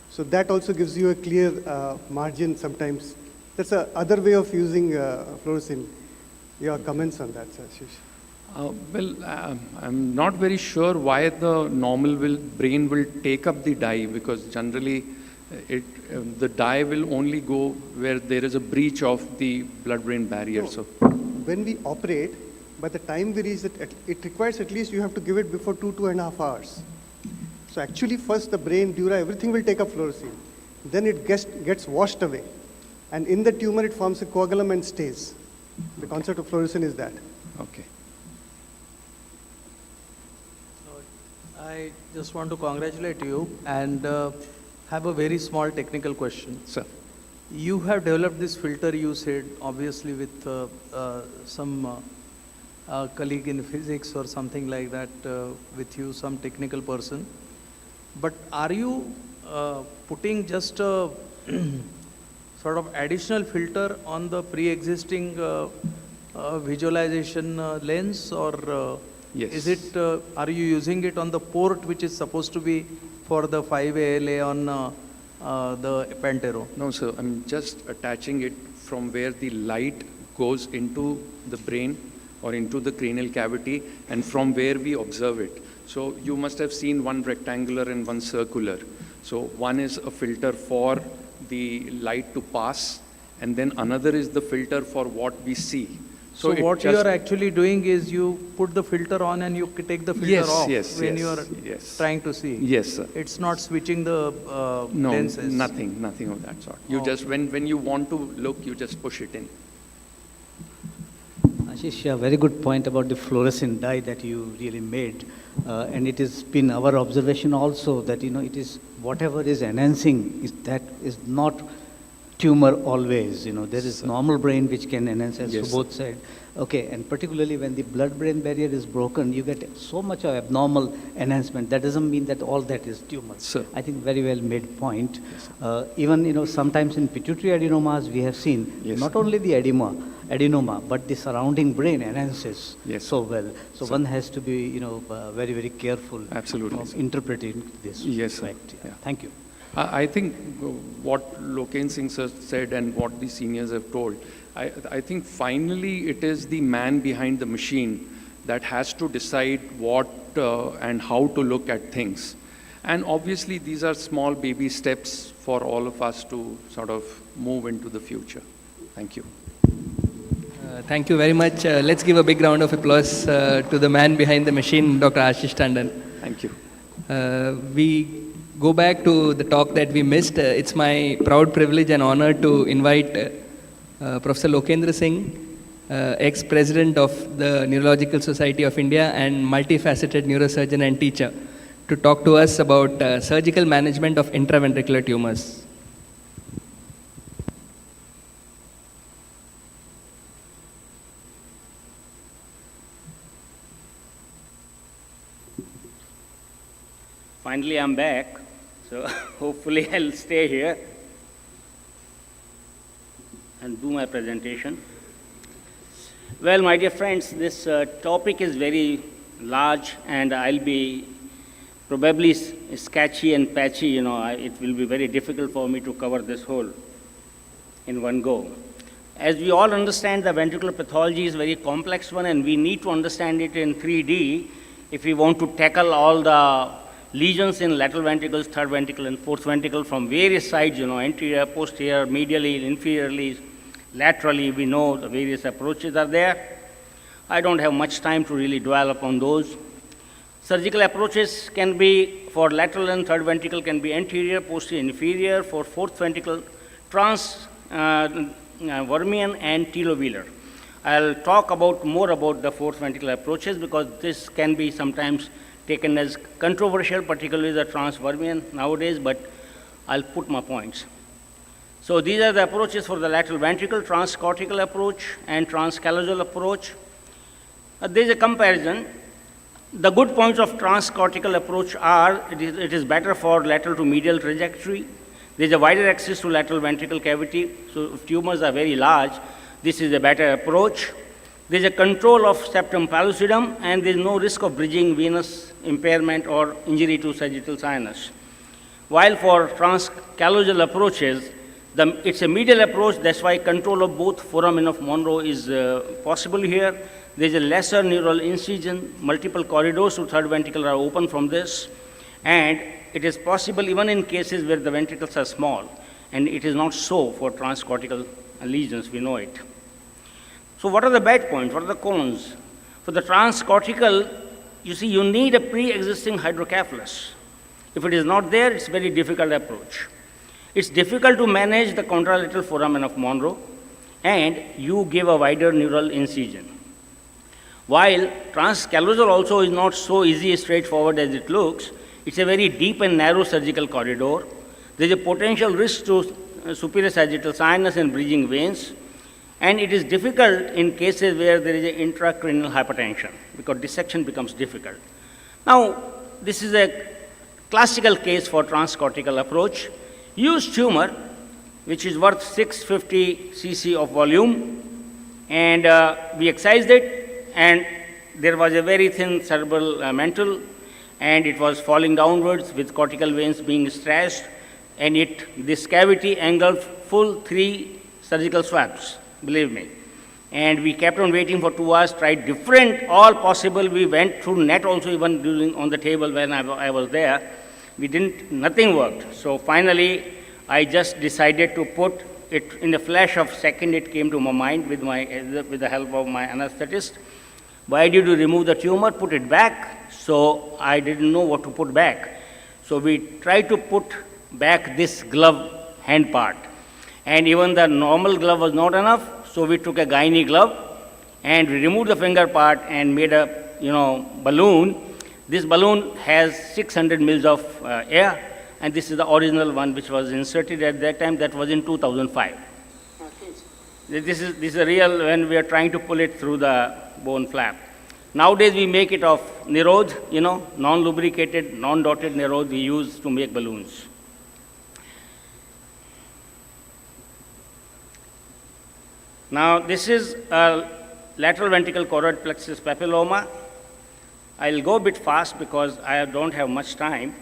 So that also gives you a clear margin sometimes. That's a other way of using fluorescein. Your comments on that, Ashish? I'm not very sure why the normal brain will take up the dye, because generally the dye will only go where there is a breach of the blood-brain barrier. No. So When we operate, by the time we reach it requires at least you have to give it before 2.5 hours. So actually first the brain, dura, everything will take up fluorescein. Then it gets washed away. And in the tumor it forms a coagulum and stays. The concept of fluorescein is that. okay. I just want to congratulate you and have a very small technical question. Sir. You have developed this filter, you said, obviously with some colleague in physics or something like that with you, some technical person. But are you putting just a sort of additional filter on the pre-existing visualization lens, or Yes. Is it, are you using it on the port which is supposed to be for the 5-ALA on the Pantero? No, sir. I'm just attaching it from where the light goes into the brain or into the cranial cavity and from where we observe it. So you must have seen one rectangular and one circular. So one is a filter for the light to pass, and then another is the filter for what we see. So what you are actually doing is you put the filter on and you take the filter off when you are trying to see. Yes, sir. It's not switching the No, lenses. nothing of that sort. You just, when you want to look, you just push it in. Ashish, a very good point about the fluorescent dye that you really made. And it has been our observation also that, it is whatever is enhancing, that is not tumor always. There is normal brain which can enhance, as Subodh said. Okay, and particularly when the blood-brain barrier is broken, you get so much of abnormal enhancement. That doesn't mean that all that is tumor. Sir. I think very well made point. Even, sometimes in pituitary adenomas, we have seen not only the adenoma, but the surrounding brain enhances so well. So one has to be, very, very careful of interpreting this fact. Yeah. Thank you. I think what Loken Singh sir said and what the seniors have told, I think finally it is the man behind the machine that has to decide what and how to look at things. And obviously these are small baby steps for all of us to sort of move into the future. Thank you. Thank you very much. Let's give a big round of applause to the man behind the machine, Dr. Ashish Tandon. Thank you. We go back to the talk that we missed. It's my proud privilege and honor to invite Professor Lokendra Singh, ex-president of the Neurological Society of India and multifaceted neurosurgeon and teacher, to talk to us about surgical management of intraventricular tumors. Finally, I'm back, so hopefully I'll stay here and do my presentation. Well, my dear friends, this topic is very large, and I'll be probably sketchy and patchy. It will be very difficult for me to cover this whole in one go. As we all understand, the ventricular pathology is a very complex one, and we need to understand it in 3D if we want to tackle all the lesions in lateral ventricles, third ventricle, and fourth ventricle from various sides, anterior, posterior, medially, inferiorly, laterally. We know the various approaches are there. I don't have much time to really dwell upon those. Surgical approaches can be, for lateral and third ventricle, can be anterior, posterior, inferior. For fourth ventricle, Vermian and telovelar. I'll talk more about the fourth ventricular approaches because this can be sometimes taken as controversial, particularly the transvermian nowadays, but I'll put my points. So these are the approaches for the lateral ventricle: transcortical approach and transcallosal approach. There is a comparison. The good points of transcortical approach are it is better for lateral to medial trajectory. There is a wider access to lateral ventricle cavity, so if tumors are very large, this is a better approach. There is a control of septum pellucidum, and there is no risk of bridging venous impairment or injury to sagittal sinus. While for transcallosal approaches, it's a medial approach, that's why control of both foramen of Monro is possible here. There is a lesser neural incision, multiple corridors to third ventricle are open from this, and it is possible even in cases where the ventricles are small, and it is not so for transcortical lesions, we know it. So what are the bad points? What are the cons? For the transcortical, you see, you need a pre-existing hydrocephalus. If it is not there, it's a very difficult approach. It's difficult to manage the contralateral foramen of Monro, and you give a wider neural incision. While transcallosal also is not so easy, straightforward as it looks, it's a very deep and narrow surgical corridor. There's a potential risk to superior sagittal sinus and bridging veins, and it is difficult in cases where there is an intracranial hypertension because dissection becomes difficult. Now, this is a classical case for transcortical approach. Use tumor, which is worth 650 cc of volume, and we excised it, and there was a very thin cerebral mantle, and it was falling downwards with cortical veins being stretched, and this cavity engulfed full 3 surgical swabs, believe me. And we kept on waiting for 2 hours, tried different, all possible. We went through net also, even on the table when I was there. Nothing worked. So finally, I just decided to put it in a flash of second. It came to my mind with the help of my anesthetist. Why did you remove the tumor? Put it back. So I didn't know what to put back. So we tried to put back this glove hand part. And even the normal glove was not enough. So we took a gynae glove and we removed the finger part and made a balloon. This balloon has 600 mils of air, and this is the original one which was inserted at that time. That was in 2005. This is a real when we are trying to pull it through the bone flap. Nowadays we make it of Neurode, non-lubricated, non-dotted Neurode we use to make balloons. Now, this is a lateral ventricle choroid plexus papilloma. I'll go a bit fast because I don't have much time.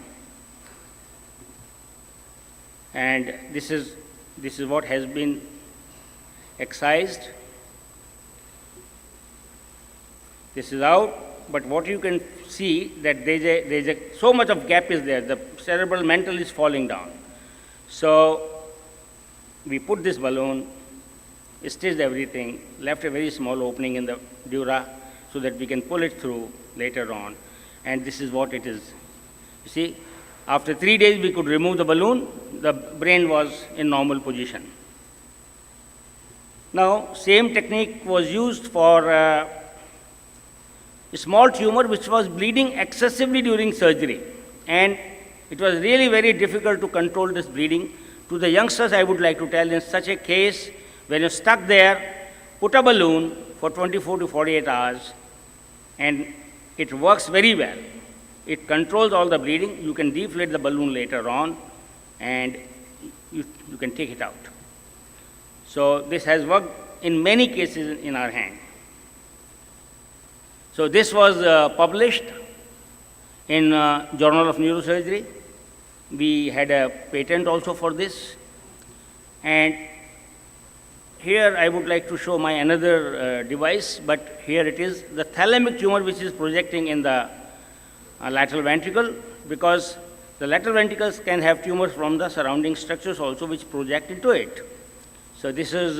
And this is what has been excised. This is out, but what you can see that there's so much of gap is there. The cerebral mantle is falling down. So we put this balloon, stitched everything, left a very small opening in the dura so that we can pull it through later on. And this is what it is. You see, after 3 days we could remove the balloon. The brain was in normal position. Now, same technique was used for a small tumor which was bleeding excessively during surgery. And it was really very difficult to control this bleeding. To the youngsters, I would like to tell, in such a case, when you're stuck there, put a balloon for 24 to 48 hours, and it works very well. It controls all the bleeding. You can deflate the balloon later on, and you can take it out. So this has worked in many cases in our hand. So this was published in Journal of Neurosurgery. We had a patent also for this. And here I would like to show my another device, but here it is, the thalamic tumor which is projecting in the lateral ventricle, because the lateral ventricles can have tumors from the surrounding structures also which project into it. So this is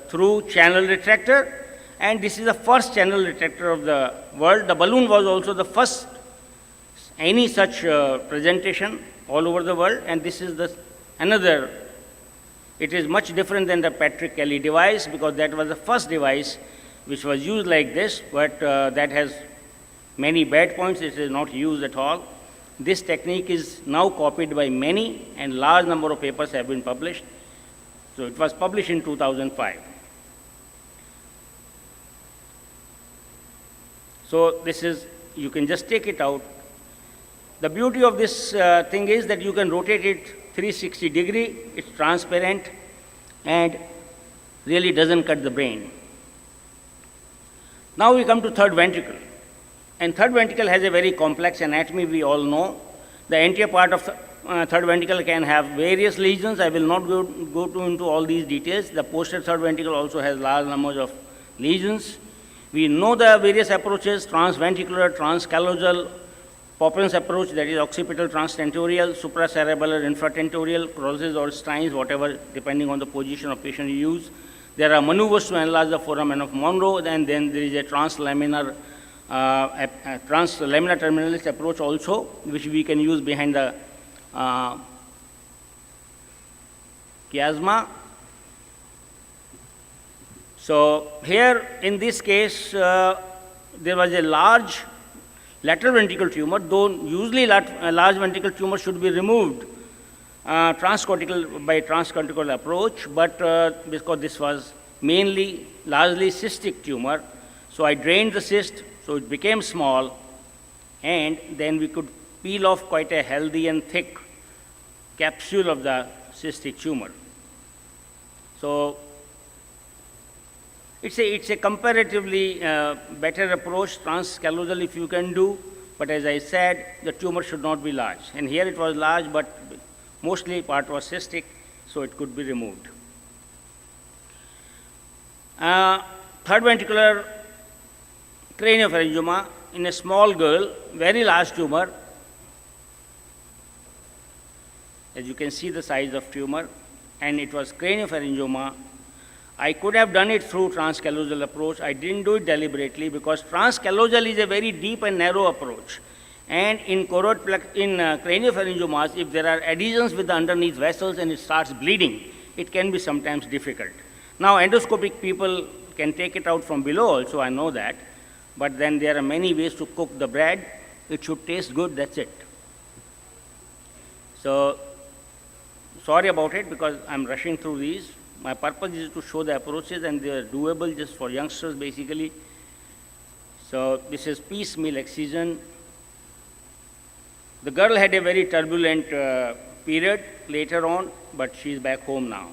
through channel retractor, and this is the first channel retractor of the world. The balloon was also the first any such presentation all over the world, and this is another. It is much different than the Patrick Kelly device because that was the first device which was used like this, but that has many bad points. It is not used at all. This technique is now copied by many, and large number of papers have been published. So it was published in 2005. So this is, you can just take it out. The beauty of this thing is that you can rotate it 360 degree, it's transparent, and really doesn't cut the brain. Now we come to third ventricle. And third ventricle has a very complex anatomy, we all know. The anterior part of third ventricle can have various lesions. I will not go into all these details. The posterior third ventricle also has large numbers of lesions. We know the various approaches: transventricular, transcallosal, Poppins approach, that is occipital transtentorial, supracerebellar, infratentorial, crosses or Steins, whatever, depending on the position of patient you use. There are maneuvers to enlarge the foramen of Monro, and then there is a translaminar terminalis approach also, which we can use behind the chiasma. So here in this case, there was a large lateral ventricle tumor, though usually large ventricle tumor should be removed by transcortical approach, but because this was largely cystic tumor, so I drained the cyst, so it became small, and then we could peel off quite a healthy and thick capsule of the cystic tumor. So It's a comparatively better approach, transcallosal if you can do, but as I said, the tumor should not be large. And here it was large, but mostly part was cystic, so it could be removed. Third ventricular craniopharyngioma in a small girl, very large tumor. As you can see the size of tumor, and it was craniopharyngioma. I could have done it through transcallosal approach. I didn't do it deliberately because transcallosal is a very deep and narrow approach. And in craniopharyngiomas, if there are adhesions with the underneath vessels and it starts bleeding, it can be sometimes difficult. Now, endoscopic people can take it out from below also, I know that. But then there are many ways to cook the bread. It should taste good, that's it. So, sorry about it because I'm rushing through these. My purpose is to show the approaches and they are doable just for youngsters basically. So this is piecemeal excision. The girl had a very turbulent period later on, but she's back home now.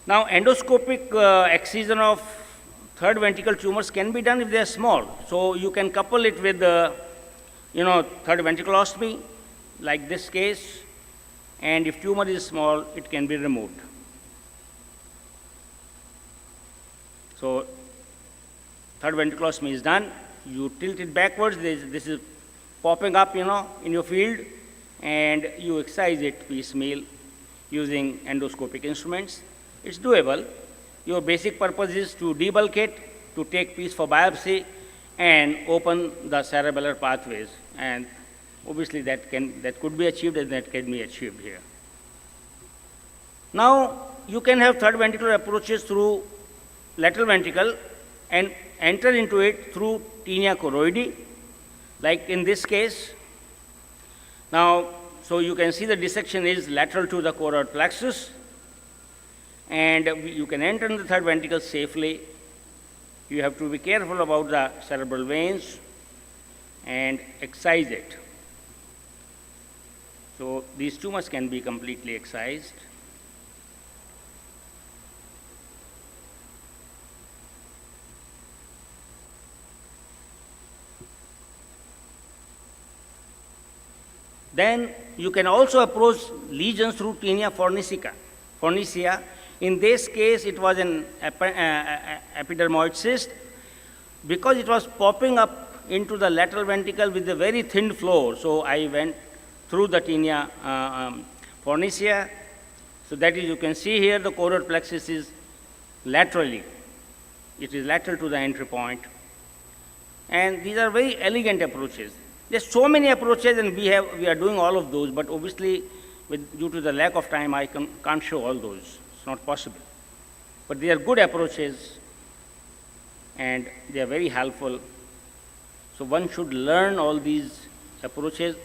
Now endoscopic excision of third ventricle tumors can be done if they are small. So you can couple it with third ventriculostomy, like this case. And if tumor is small, it can be removed. So, third ventriculostomy is done. You tilt it backwards. This is popping up, in your field, and you excise it piecemeal using endoscopic instruments. It's doable. Your basic purpose is to debulk it, to take piece for biopsy, and open the cerebellar pathways. And obviously, that could be achieved and that can be achieved here. Now, you can have third ventricular approaches through lateral ventricle and enter into it through tinea choroidi, like in this case. Now, so you can see the dissection is lateral to the choroid plexus, and you can enter in the third ventricle safely. You have to be careful about the cerebral veins and excise it. So these tumors can be completely excised. Then you can also approach lesions through tinea fornicea. In this case, it was an epidermoid cyst. Because it was popping up into the lateral ventricle with a very thin floor, so I went through the tinea fornicea. So that is, you can see here the choroid plexus is laterally. It is lateral to the entry point. And these are very elegant approaches. There's so many approaches and we are doing all of those, but obviously due to the lack of time, I can't show all those. It's not possible. But they are good approaches and they are very helpful. So one should learn all these approaches.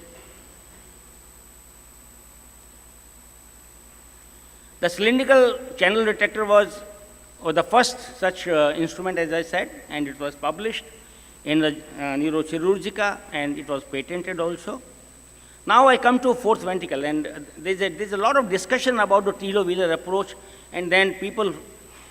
The cylindrical channel detector was the first such instrument, as I said, and it was published in the Neurochirurgica, and it was patented also. Now I come to fourth ventricle, and there's a lot of discussion about the Tilo-Wheeler approach, and then people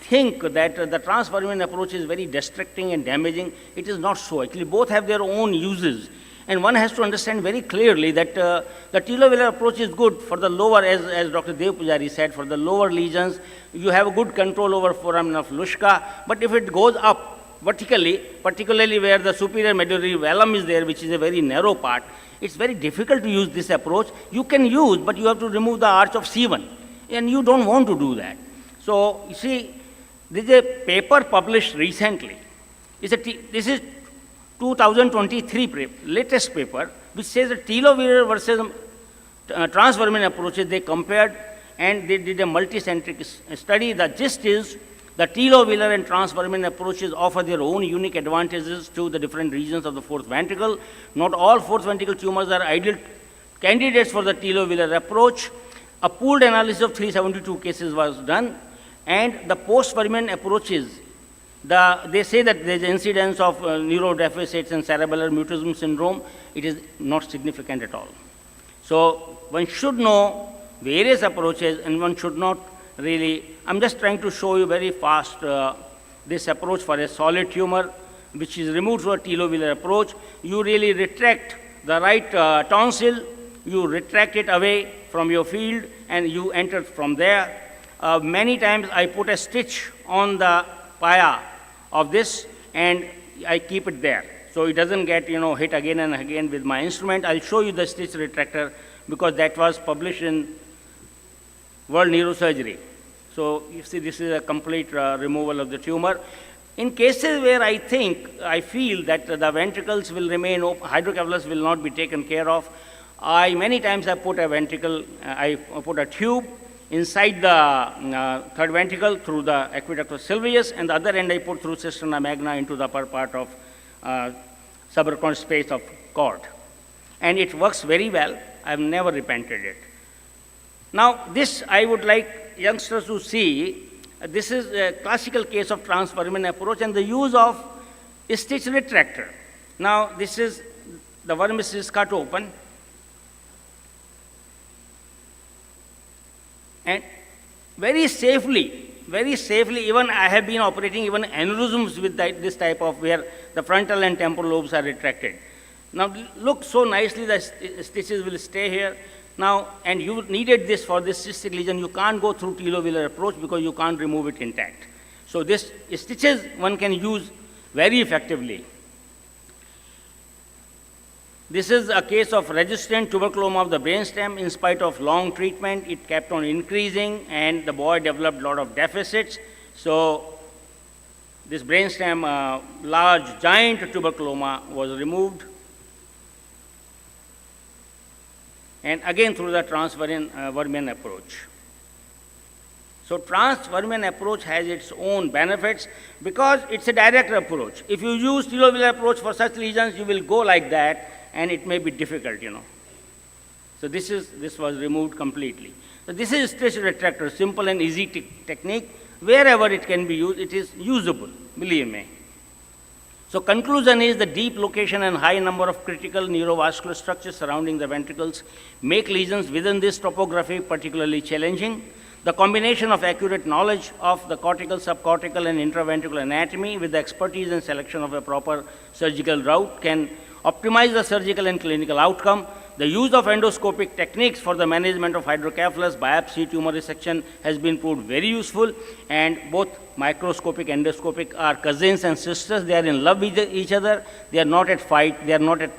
think that the transforamen approach is very destructing and damaging. It is not so. Actually, both have their own uses. And one has to understand very clearly that the Tilo-Wheeler approach is good for the lower, as Dr. Dev Pujari said, for the lower lesions. You have a good control over foramen of Luschka. But if it goes up vertically, particularly where the superior medullary velum is there, which is a very narrow part, it's very difficult to use this approach. You can use, but you have to remove the arch of C1. And you don't want to do that. So, you see, there is a paper published recently. This is 2023 latest paper, which says that Tilo-Wheeler versus transforamen approaches, they compared and they did a multicentric study. The gist is the Tilo-Wheeler and transforamen approaches offer their own unique advantages to the different regions of the fourth ventricle. Not all fourth ventricle tumors are ideal candidates for the Tilo-Wheeler approach. A pooled analysis of 372 cases was done, and the post-Foramen approaches, they say that there is incidence of neurodeficits and cerebellar mutism syndrome. It is not significant at all. So one should know various approaches, and one should not really I'm just trying to show you very fast this approach for a solid tumor, which is removed through a telovelar approach. You really retract the right tonsil, you retract it away from your field, and you enter from there. Many times I put a stitch on the pia of this, and I keep it there. So it doesn't get, hit again and again with my instrument. I'll show you the stitch retractor because that was published in World Neurosurgery. So you see, this is a complete removal of the tumor. In cases where I feel that the ventricles will remain open, hydrocephalus will not be taken care of, many times I put a ventricle, I put a tube inside the third ventricle through the aqueductus sylvius, and the other end I put through cisterna magna into the upper part of subarachnoid space of cord. And it works very well. I've never repented it. Now, this I would like youngsters to see. This is a classical case of transvermin approach and the use of a stitch retractor. Now, this is, the vermis is cut open. And very safely, even I have been operating even aneurysms with this type of, where the frontal and temporal lobes are retracted. Now, look so nicely, the stitches will stay here. Now, and you needed this for this cystic lesion. You can't go through telovelar approach because you can't remove it intact. So this stitches one can use very effectively. This is a case of resistant tuberculoma of the brainstem. In spite of long treatment, it kept on increasing, and the boy developed a lot of deficits. So this brainstem, large, giant tuberculoma was removed. And again through the transvermin approach. So transvermin approach has its own benefits because it's a direct approach. If you use telovelar approach for such lesions, you will go like that, and it may be difficult, So this was removed completely. So this is stitch retractor, simple and easy technique. Wherever it can be used, it is usable, believe me. So conclusion is the deep location and high number of critical neurovascular structures surrounding the ventricles make lesions within this topography particularly challenging. The combination of accurate knowledge of the cortical, subcortical, and intraventricular anatomy with the expertise and selection of a proper surgical route can optimize the surgical and clinical outcome. The use of endoscopic techniques for the management of hydrocephalus biopsy tumor resection has been proved very useful, and both microscopic and endoscopic are cousins and sisters. They are in love with each other. They are not at fight. They are not at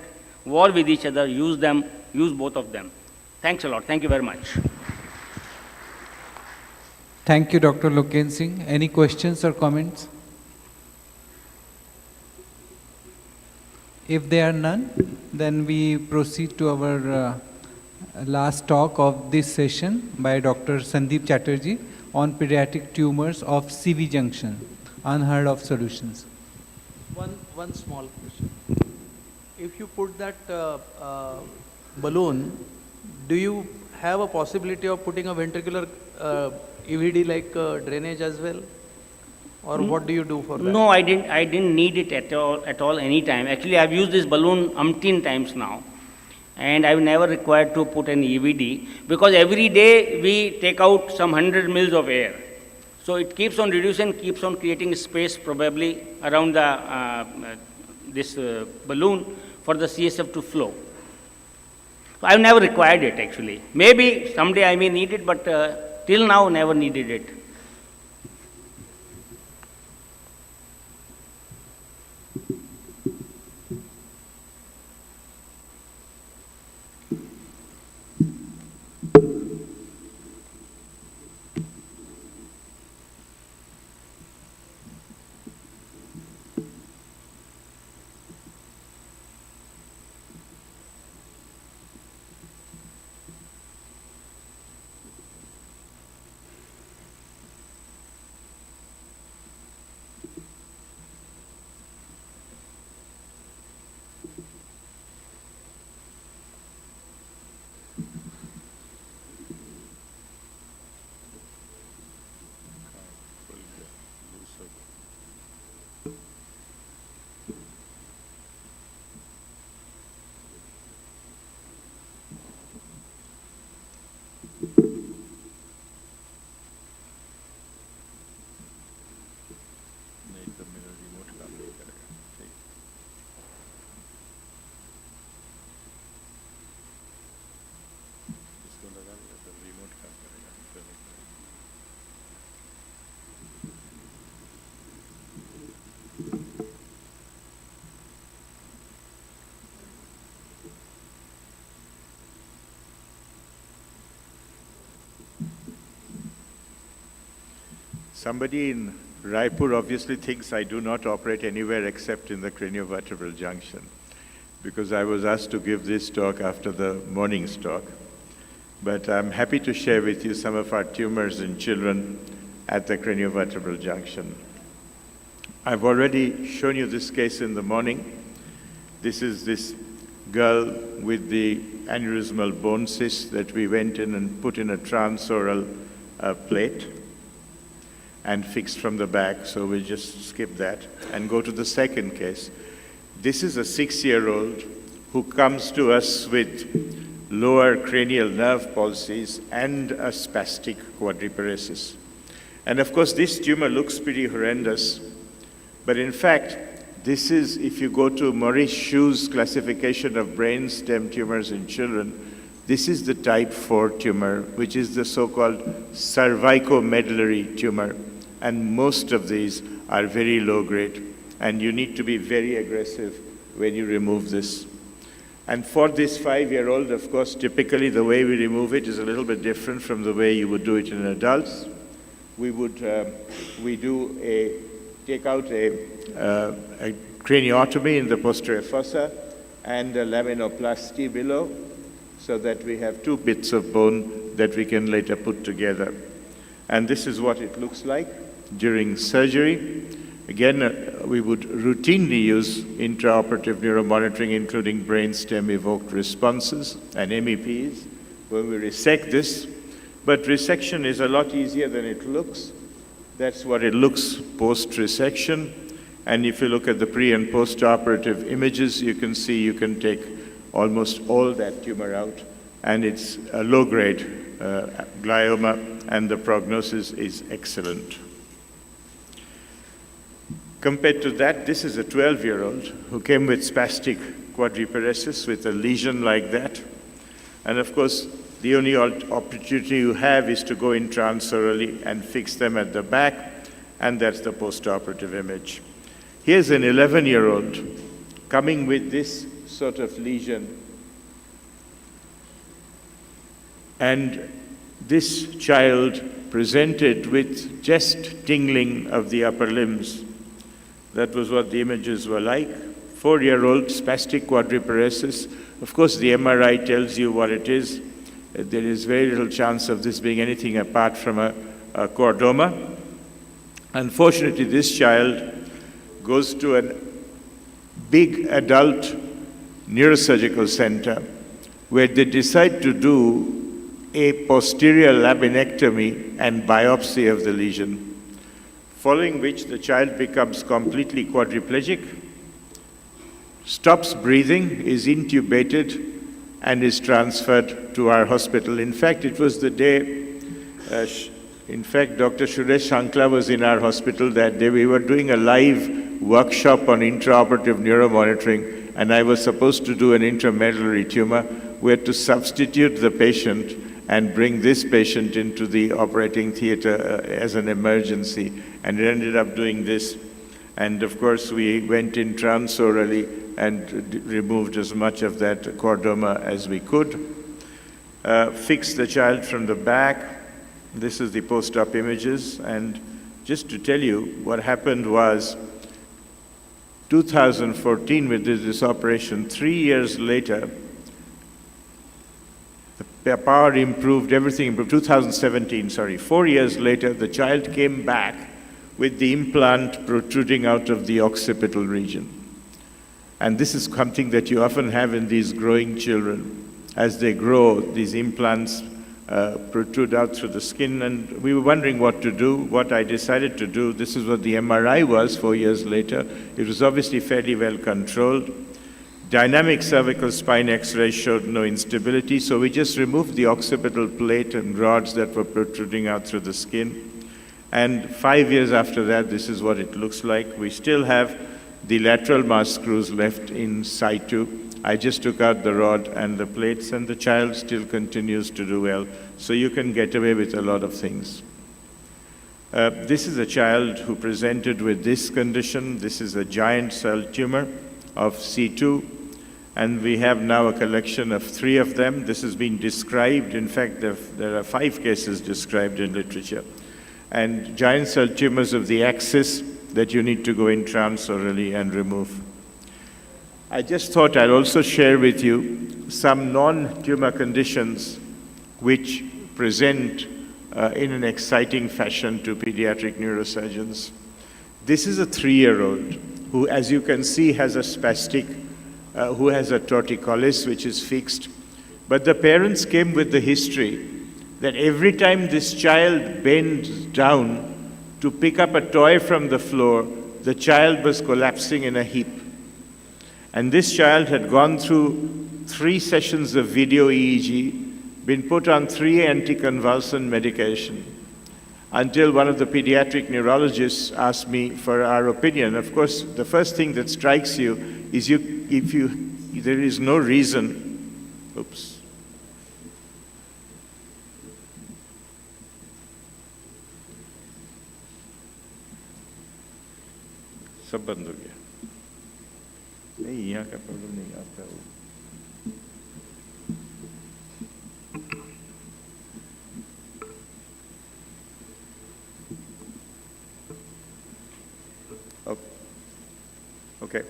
war with each other. Use them. Use both of them. Thanks a lot. Thank you very much. Thank you, Dr. Loken Singh. Any questions or comments? If there are none, then we proceed to our last talk of this session by Dr. Sandeep Chatterjee on pediatric tumors of CV junction, unheard of solutions. One small question. If you put that balloon, do you have a possibility of putting a ventricular EVD like drainage as well? Or what do you do for that? No, I didn't need it at all any time. Actually, I've used this balloon umpteen times now, and I've never required to put an EVD because every day we take out some 100 mils of air. So it keeps on reducing, keeps on creating space probably around the this balloon for the CSF to flow. So I've never required it actually. Maybe someday I may need it, but till now never needed it. Somebody in Raipur obviously thinks I do not operate anywhere except in the craniovertebral junction, because I was asked to give this talk after the morning's talk. But I'm happy to share with you some of our tumors in children at the craniovertebral junction. I've already shown you this case in the morning. This is this girl with the aneurysmal bone cyst that we went in and put in a transoral plate and fixed from the back, so we'll just skip that and go to the second case. This is a 6-year-old who comes to us with lower cranial nerve palsies and a spastic quadriparesis. And of course, this tumor looks pretty horrendous, but in fact, this is, if you go to Maurice Schu's classification of brainstem tumors in children, this is the type 4 tumor, which is the so-called cervicomedullary tumor. And most of these are very low grade, and you need to be very aggressive when you remove this. And for this 5-year-old, of course, typically the way we remove it is a little bit different from the way you would do it in adults. We take out a craniotomy in the posterior fossa and a laminoplasty below, so that we have 2 bits of bone that we can later put together. And this is what it looks like during surgery. Again, we would routinely use intraoperative neuromonitoring, including brainstem evoked responses and MEPs when we resect this. But resection is a lot easier than it looks. That's what it looks post-resection. And if you look at the pre- and post-operative images, you can see you can take almost all that tumor out. And it's a low-grade glioma, and the prognosis is excellent. Compared to that, this is a 12-year-old who came with spastic quadriparesis with a lesion like that. And of course, the only opportunity you have is to go in transorally and fix them at the back, and that's the post-operative image. Here's an 11-year-old coming with this sort of lesion. And this child presented with just tingling of the upper limbs. That was what the images were like. 4-year-old spastic quadriparesis. Of course, the MRI tells you what it is. There is very little chance of this being anything apart from a chordoma. Unfortunately, this child goes to a big adult neurosurgical center where they decide to do a posterior laminectomy and biopsy of the lesion, following which the child becomes completely quadriplegic, stops breathing, is intubated, and is transferred to our hospital. In fact, it was the day, Dr. KRSHNA was in our hospital that day. We were doing a live workshop on intraoperative neuromonitoring, and I was supposed to do an intramedullary tumor. We had to substitute the patient and bring this patient into the operating theater as an emergency, and it ended up doing this. And of course, we went in transorally and removed as much of that chordoma as we could. Fixed the child from the back. This is the post-op images. And just to tell you, what happened was 2014, we did this operation. 3 years later, the power improved, everything improved. 2017, 4 years later, the child came back with the implant protruding out of the occipital region. And this is something that you often have in these growing children. As they grow, these implants protrude out through the skin, and we were wondering what to do. What I decided to do, this is what the MRI was 4 years later. It was obviously fairly well controlled. Dynamic cervical spine X-ray showed no instability, so we just removed the occipital plate and rods that were protruding out through the skin. And 5 years after that, this is what it looks like. We still have the lateral mass screws left in situ. I just took out the rod and the plates, and the child still continues to do well. So you can get away with a lot of things. This is a child who presented with this condition. This is a giant cell tumor of C2. And we have now a collection of 3 of them. This has been described. In fact, there are 5 cases described in literature. and giant cell tumors of the axis that you need to go in transorally and remove. I just thought I'd also share with you some non-tumor conditions which present in an exciting fashion to pediatric neurosurgeons. This is a 3-year-old who, as you can see, has a spastic, who has a torticollis which is fixed. But the parents came with the history that every time this child bends down to pick up a toy from the floor, the child was collapsing in a heap. And this child had gone through 3 sessions of video EEG, been put on 3 anticonvulsant medication, until one of the pediatric neurologists asked me for our opinion. Of course, the first thing that strikes you is there is no reason, oops. सब बंद हो गया नहीं यहाँ का problem नहीं आपका Okay.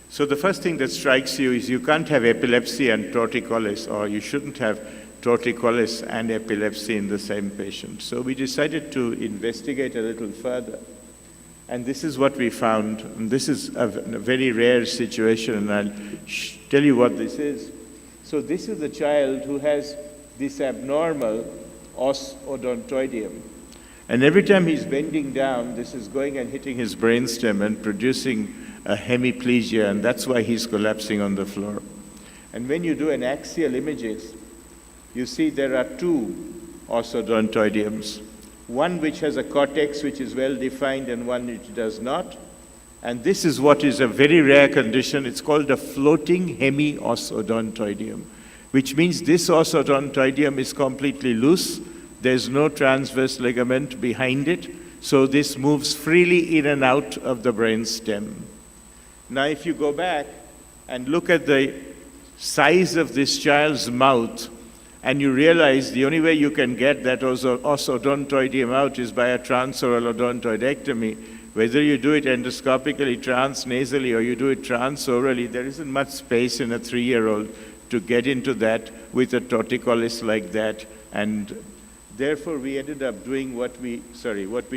So the first thing that strikes you is you can't have epilepsy and torticollis, or you shouldn't have torticollis and epilepsy in the same patient. So we decided to investigate a little further. And this is what we found. And this is a very rare situation, and I'll tell you what this is. So this is a child who has this abnormal os odontoideum. And every time he's bending down, this is going and hitting his brainstem and producing a hemiplegia, and that's why he's collapsing on the floor. And when you do an axial images, you see there are 2 os-odontoideums. One which has a cortex which is well defined and one which does not. And this is what is a very rare condition. It's called a floating hemi-os-odontoideum, which means this os-odontoideum is completely loose. There's no transverse ligament behind it, so this moves freely in and out of the brainstem. Now, if you go back and look at the size of this child's mouth, and you realize the only way you can get that os-odontoideum out is by a transoral odontoidectomy. Whether you do it endoscopically, transnasally, or you do it transorally, there isn't much space in a 3-year-old to get into that with a torticollis like that. And therefore, we ended up doing what we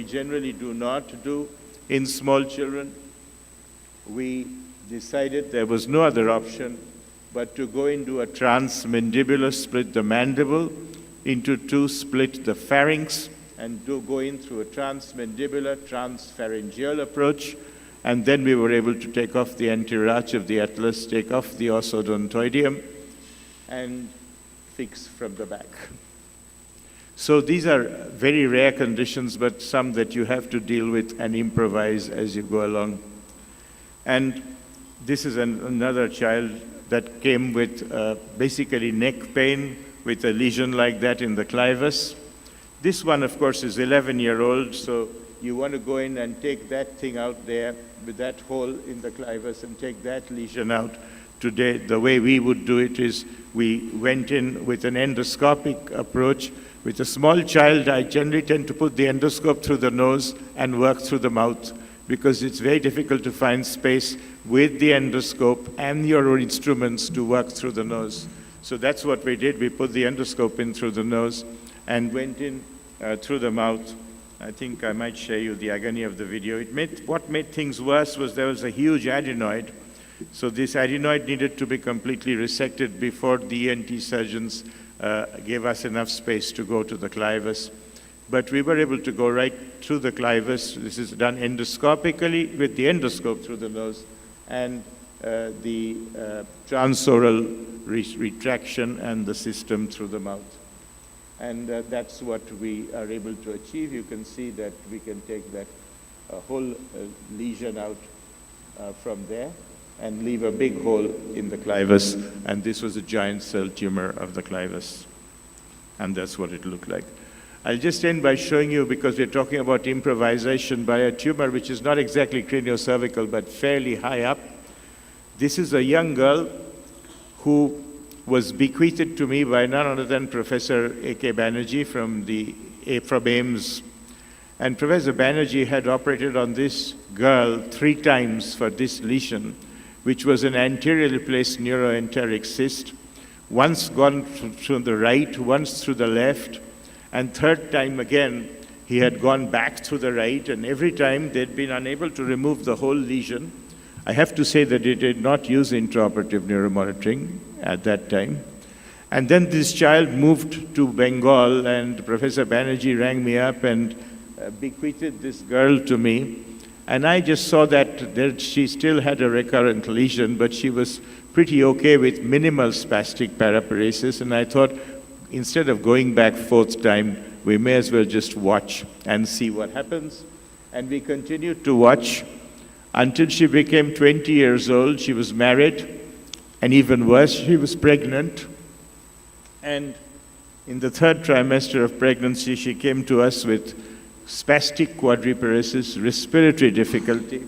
generally do not do in small children. We decided there was no other option but to go into a transmandibular, split the mandible into 2, split the pharynx, and go in through a transmandibular, transpharyngeal approach. And then we were able to take off the anterior arch of the atlas, take off the os-odontoideum, and fix from the back. So these are very rare conditions, but some that you have to deal with and improvise as you go along. And this is another child that came with basically neck pain with a lesion like that in the clivus. This one, of course, is 11-year-old, so you want to go in and take that thing out there with that hole in the clivus and take that lesion out. Today, the way we would do it is we went in with an endoscopic approach. With a small child, I generally tend to put the endoscope through the nose and work through the mouth, because it's very difficult to find space with the endoscope and your instruments to work through the nose. So that's what we did. We put the endoscope in through the nose and went in through the mouth. I think I might show you the agony of the video. What made things worse was there was a huge adenoid. So this adenoid needed to be completely resected before the ENT surgeons gave us enough space to go to the clivus. But we were able to go right through the clivus. This is done endoscopically with the endoscope through the nose, and the transoral retraction and the system through the mouth. And that's what we are able to achieve. You can see that we can take that whole lesion out from there and leave a big hole in the clivus. And this was a giant cell tumor of the clivus. And that's what it looked like. I'll just end by showing you, because we're talking about improvisation by a tumor which is not exactly craniocervical but fairly high up. This is a young girl who was bequeathed to me by none other than Professor A.K. Banerjee from AIIMS. And Professor Banerjee had operated on this girl 3 times for this lesion, which was an anteriorly placed neuroenteric cyst, once gone through the right, once through the left, and 3rd time again, he had gone back through the right, and every time they'd been unable to remove the whole lesion. I have to say that they did not use intraoperative neuromonitoring at that time. And then this child moved to Bengal, and Professor Banerjee rang me up and bequeathed this girl to me. And I just saw that she still had a recurrent lesion, but she was pretty okay with minimal spastic paraparesis. And I thought, instead of going back 4th time, we may as well just watch and see what happens. And we continued to watch until she became 20 years old. She was married, and even worse, she was pregnant. And in the 3rd trimester of pregnancy, she came to us with spastic quadriparesis, respiratory difficulty.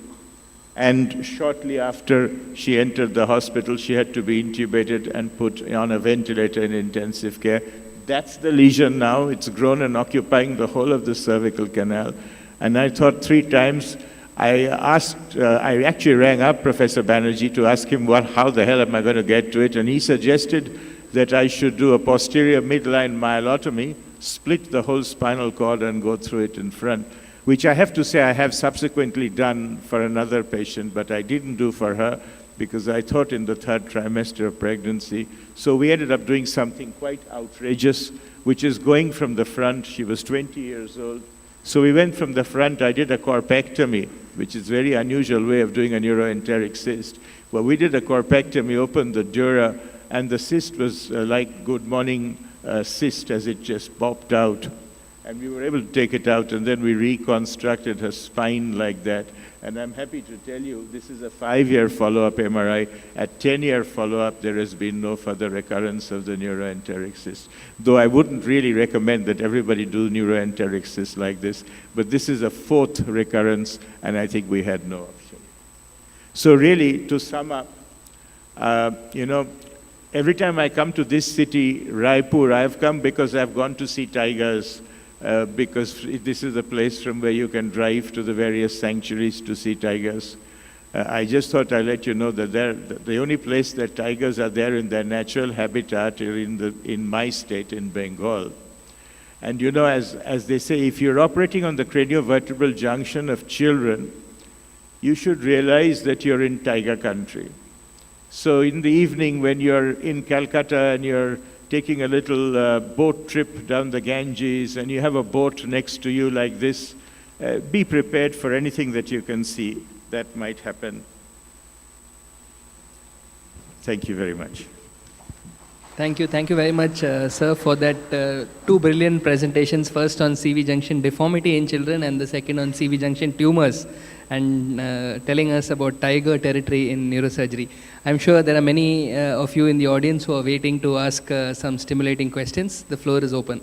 And shortly after she entered the hospital, she had to be intubated and put on a ventilator in intensive care. That's the lesion now. It's grown and occupying the whole of the cervical canal. And I thought 3 times, I actually rang up Professor Banerjee to ask him, how the hell am I going to get to it? And he suggested that I should do a posterior midline myelotomy, split the whole spinal cord and go through it in front, which I have to say I have subsequently done for another patient, but I didn't do for her because I thought in the 3rd trimester of pregnancy. So we ended up doing something quite outrageous, which is going from the front. She was 20 years old. So we went from the front. I did a corpectomy, which is a very unusual way of doing a neuroenteric cyst. Well, we did a corpectomy, opened the dura, and the cyst was like good morning cyst as it just popped out. And we were able to take it out, and then we reconstructed her spine like that. And I'm happy to tell you, this is a 5-year follow-up MRI. At 10-year follow-up, there has been no further recurrence of the neuroenteric cyst. Though I wouldn't really recommend that everybody do neuroenteric cysts like this, but this is a 4th recurrence, and I think we had no option. So really, to sum up, every time I come to this city, Raipur, I've come because I've gone to see tigers, because this is a place from where you can drive to the various sanctuaries to see tigers. I just thought I'd let you know that the only place that tigers are there in their natural habitat are in my state, in Bengal. And as they say, if you're operating on the craniovertebral junction of children, you should realize that you're in tiger country. So in the evening when you're in Calcutta and you're taking a little boat trip down the Ganges and you have a boat next to you like this, be prepared for anything that you can see that might happen. Thank you very much. Thank you very much, sir, for that 2 brilliant presentations, first on CV junction deformity in children and the second on CV junction tumors, and telling us about tiger territory in neurosurgery. I'm sure there are many of you in the audience who are waiting to ask some stimulating questions. The floor is open.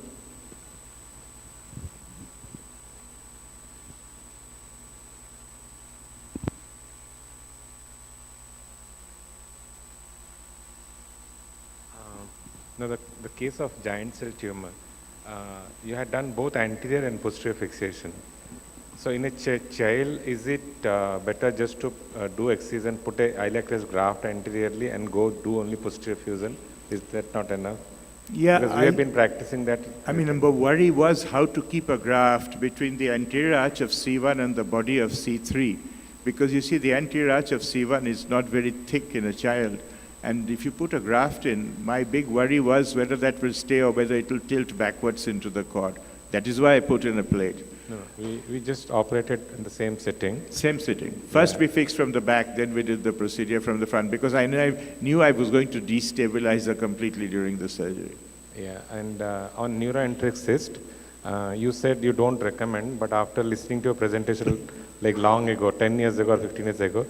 Now, the case of giant cell tumor, you had done both anterior and posterior fixation. So in a child, is it better just to do excision, put a iliacus graft anteriorly and go do only posterior fusion? Is that not enough? Yeah, because we have been practicing that. I mean, number worry was how to keep a graft between the anterior arch of C1 and the body of C3. Because you see, the anterior arch of C1 is not very thick in a child. And if you put a graft in, my big worry was whether that will stay or whether it will tilt backwards into the cord. That is why I put in a plate. No, we just operated in the same setting. Same sitting. First we fixed from the back, then we did the procedure from the front, because I knew I was going to destabilize her completely during the surgery. Yeah, and on neuroenteric cyst, you said you don't recommend, but after listening to your presentation like long ago, 10 years ago or 15 years ago,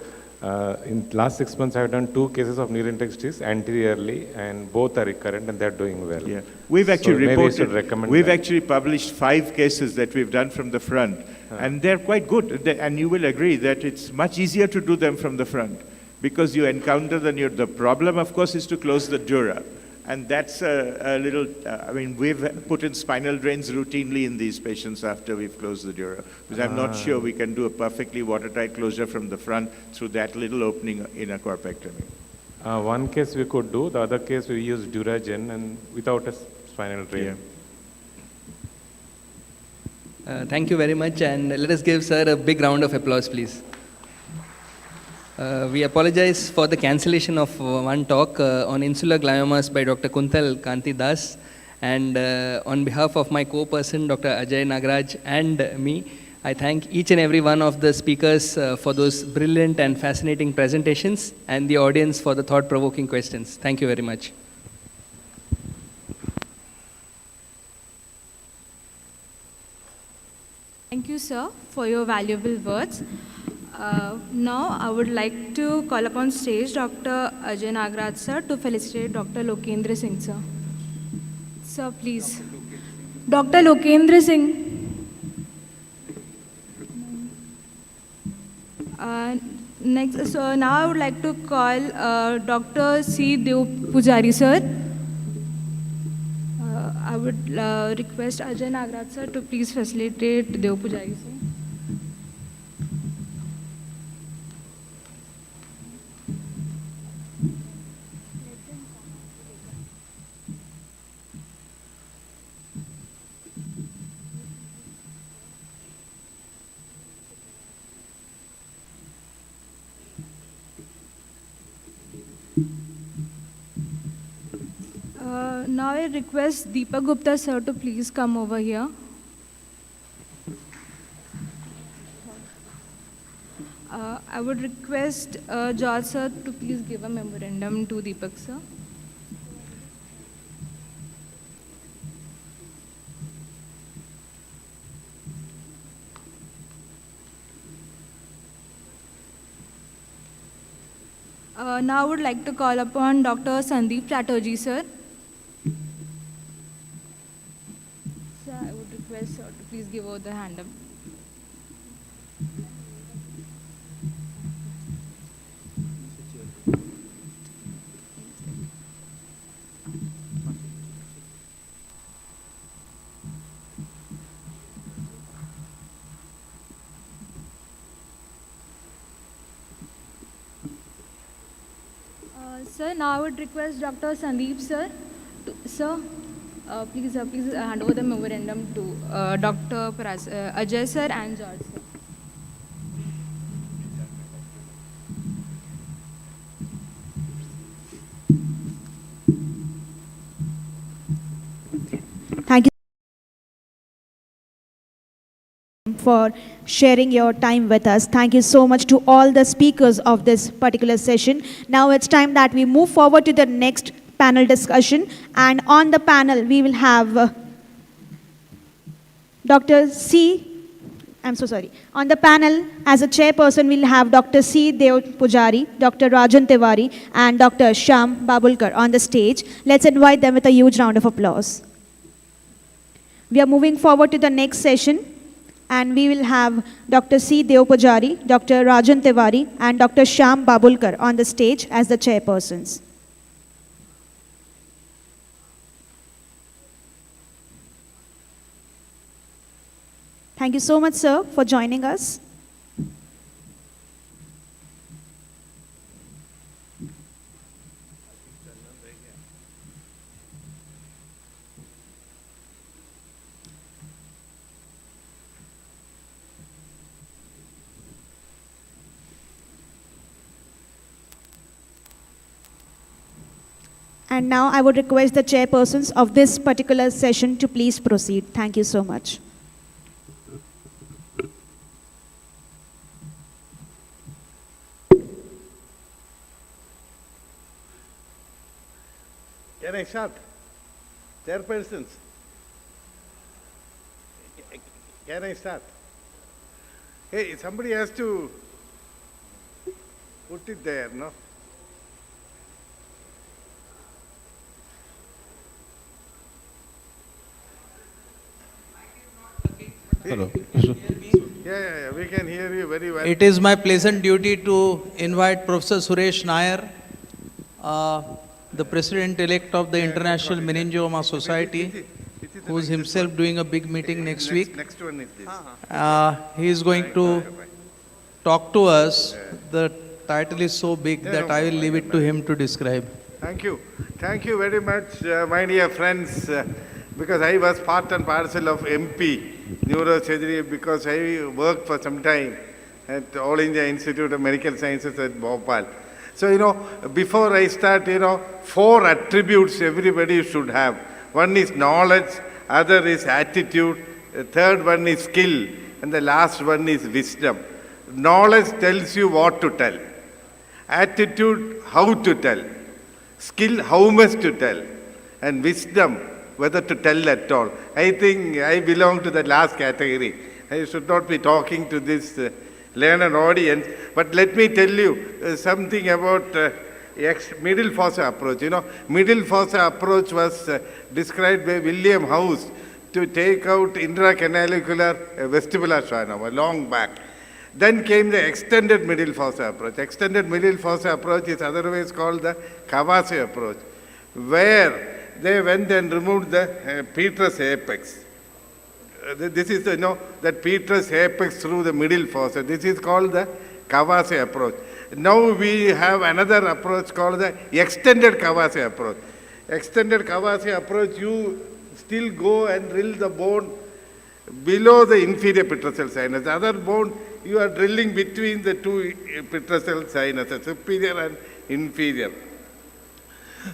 in last 6 months I have done 2 cases of neuroenteric cyst anteriorly, and both are recurrent and they're doing well. Yeah, we've actually reported, actually published 5 cases that we've done from the front, and they're quite good. And you will agree that it's much easier to do them from the front because you encounter the problem, of course, is to close the dura. And that's a little, I mean, we've put in spinal drains routinely in these patients after we've closed the dura, because I'm not sure we can do a perfectly watertight closure from the front through that little opening in a corpectomy. One case we could do, the other case we use Duragen and without a spinal drain. Yeah. Thank you very much, and let us give sir a big round of applause, please. We apologize for the cancellation of one talk on insular gliomas by Dr. Kuntal Kanti Das, and on behalf of my co-person, Dr. Ajay Nagraj, and me, I thank each and every one of the speakers for those brilliant and fascinating presentations, and the audience for the thought-provoking questions. Thank you very much. Thank you, sir, for your valuable words. Now, I would like to call upon stage Dr. Ajay Nagraj, sir, to felicitate Dr. Lokendra Singh, sir. Sir, please. Dr. Lokendra Singh. Next, so now I would like to call Dr. C. Dev Pujari, sir. I would request Ajay Nagraj, sir, to please facilitate Dev Pujari, sir. Now I request Deepak Gupta sir to please come over here. I would request George sir to please give a memorandum to Deepak sir. Now I would like to call upon Dr. Sandeep Chatterjee sir. Sir, I would request sir to please give over the hand up. Sir, now I would request Dr. Sandeep sir, please hand over the memorandum to Dr. Ajay sir and George sir. Thank you for sharing your time with us. Thank you so much to all the speakers of this particular session. Now it's time that we move forward to the next panel discussion, and on the panel we will have Dr. C. On the panel, as a chairperson, we'll have Dr. C. Dev Pujari, Dr. Rajan Tiwari, and Dr. Shyam Babulkar on the stage. Let's invite them with a huge round of applause. We are moving forward to the next session, and we will have Dr. C. Dev Pujari, Dr. Rajan Tiwari, and Dr. Shyam Babulkar on the stage as the chairpersons. Thank you so much, sir, for joining us. And now I would request the chairpersons of this particular session to please proceed. Thank you so much. Can I start? Chairpersons. Can I start? Hey, somebody has to put it there, no? Hello. Yeah, we can hear you very well. It is my pleasant duty to invite Professor Suresh Nair, the president-elect of the International Meningioma Society, who is himself doing a big meeting next week. Next one is this. He is going to talk to us. The title is so big that I will leave it to him to describe. Thank you. Thank you very much, my dear friends, because I was part and parcel of MP, Neuro Surgery, because I worked for some time at All India Institute of Medical Sciences at Bhopal. So, before I start, 4 attributes everybody should have. One is knowledge, other is attitude, the third one is skill, and the last one is wisdom. Knowledge tells you what to tell. Attitude, how to tell. Skill, how much to tell. And wisdom, whether to tell at all. I think I belong to the last category. I should not be talking to this learned audience. But let me tell you something about middle fossa approach. Middle fossa approach was described by William House to take out intracanalicular vestibular schwannoma long back. Then came the extended middle fossa approach. Extended middle fossa approach is otherwise called the Kawase approach, where they went and removed the petrous apex. This is, that petrous apex through the middle fossa. This is called the Kawase approach. Now we have another approach called the extended Kawase approach. Extended Kawase approach, you still go and drill the bone below the inferior petrosal sinus. The other bone, you are drilling between the two petrosal sinuses, superior and inferior.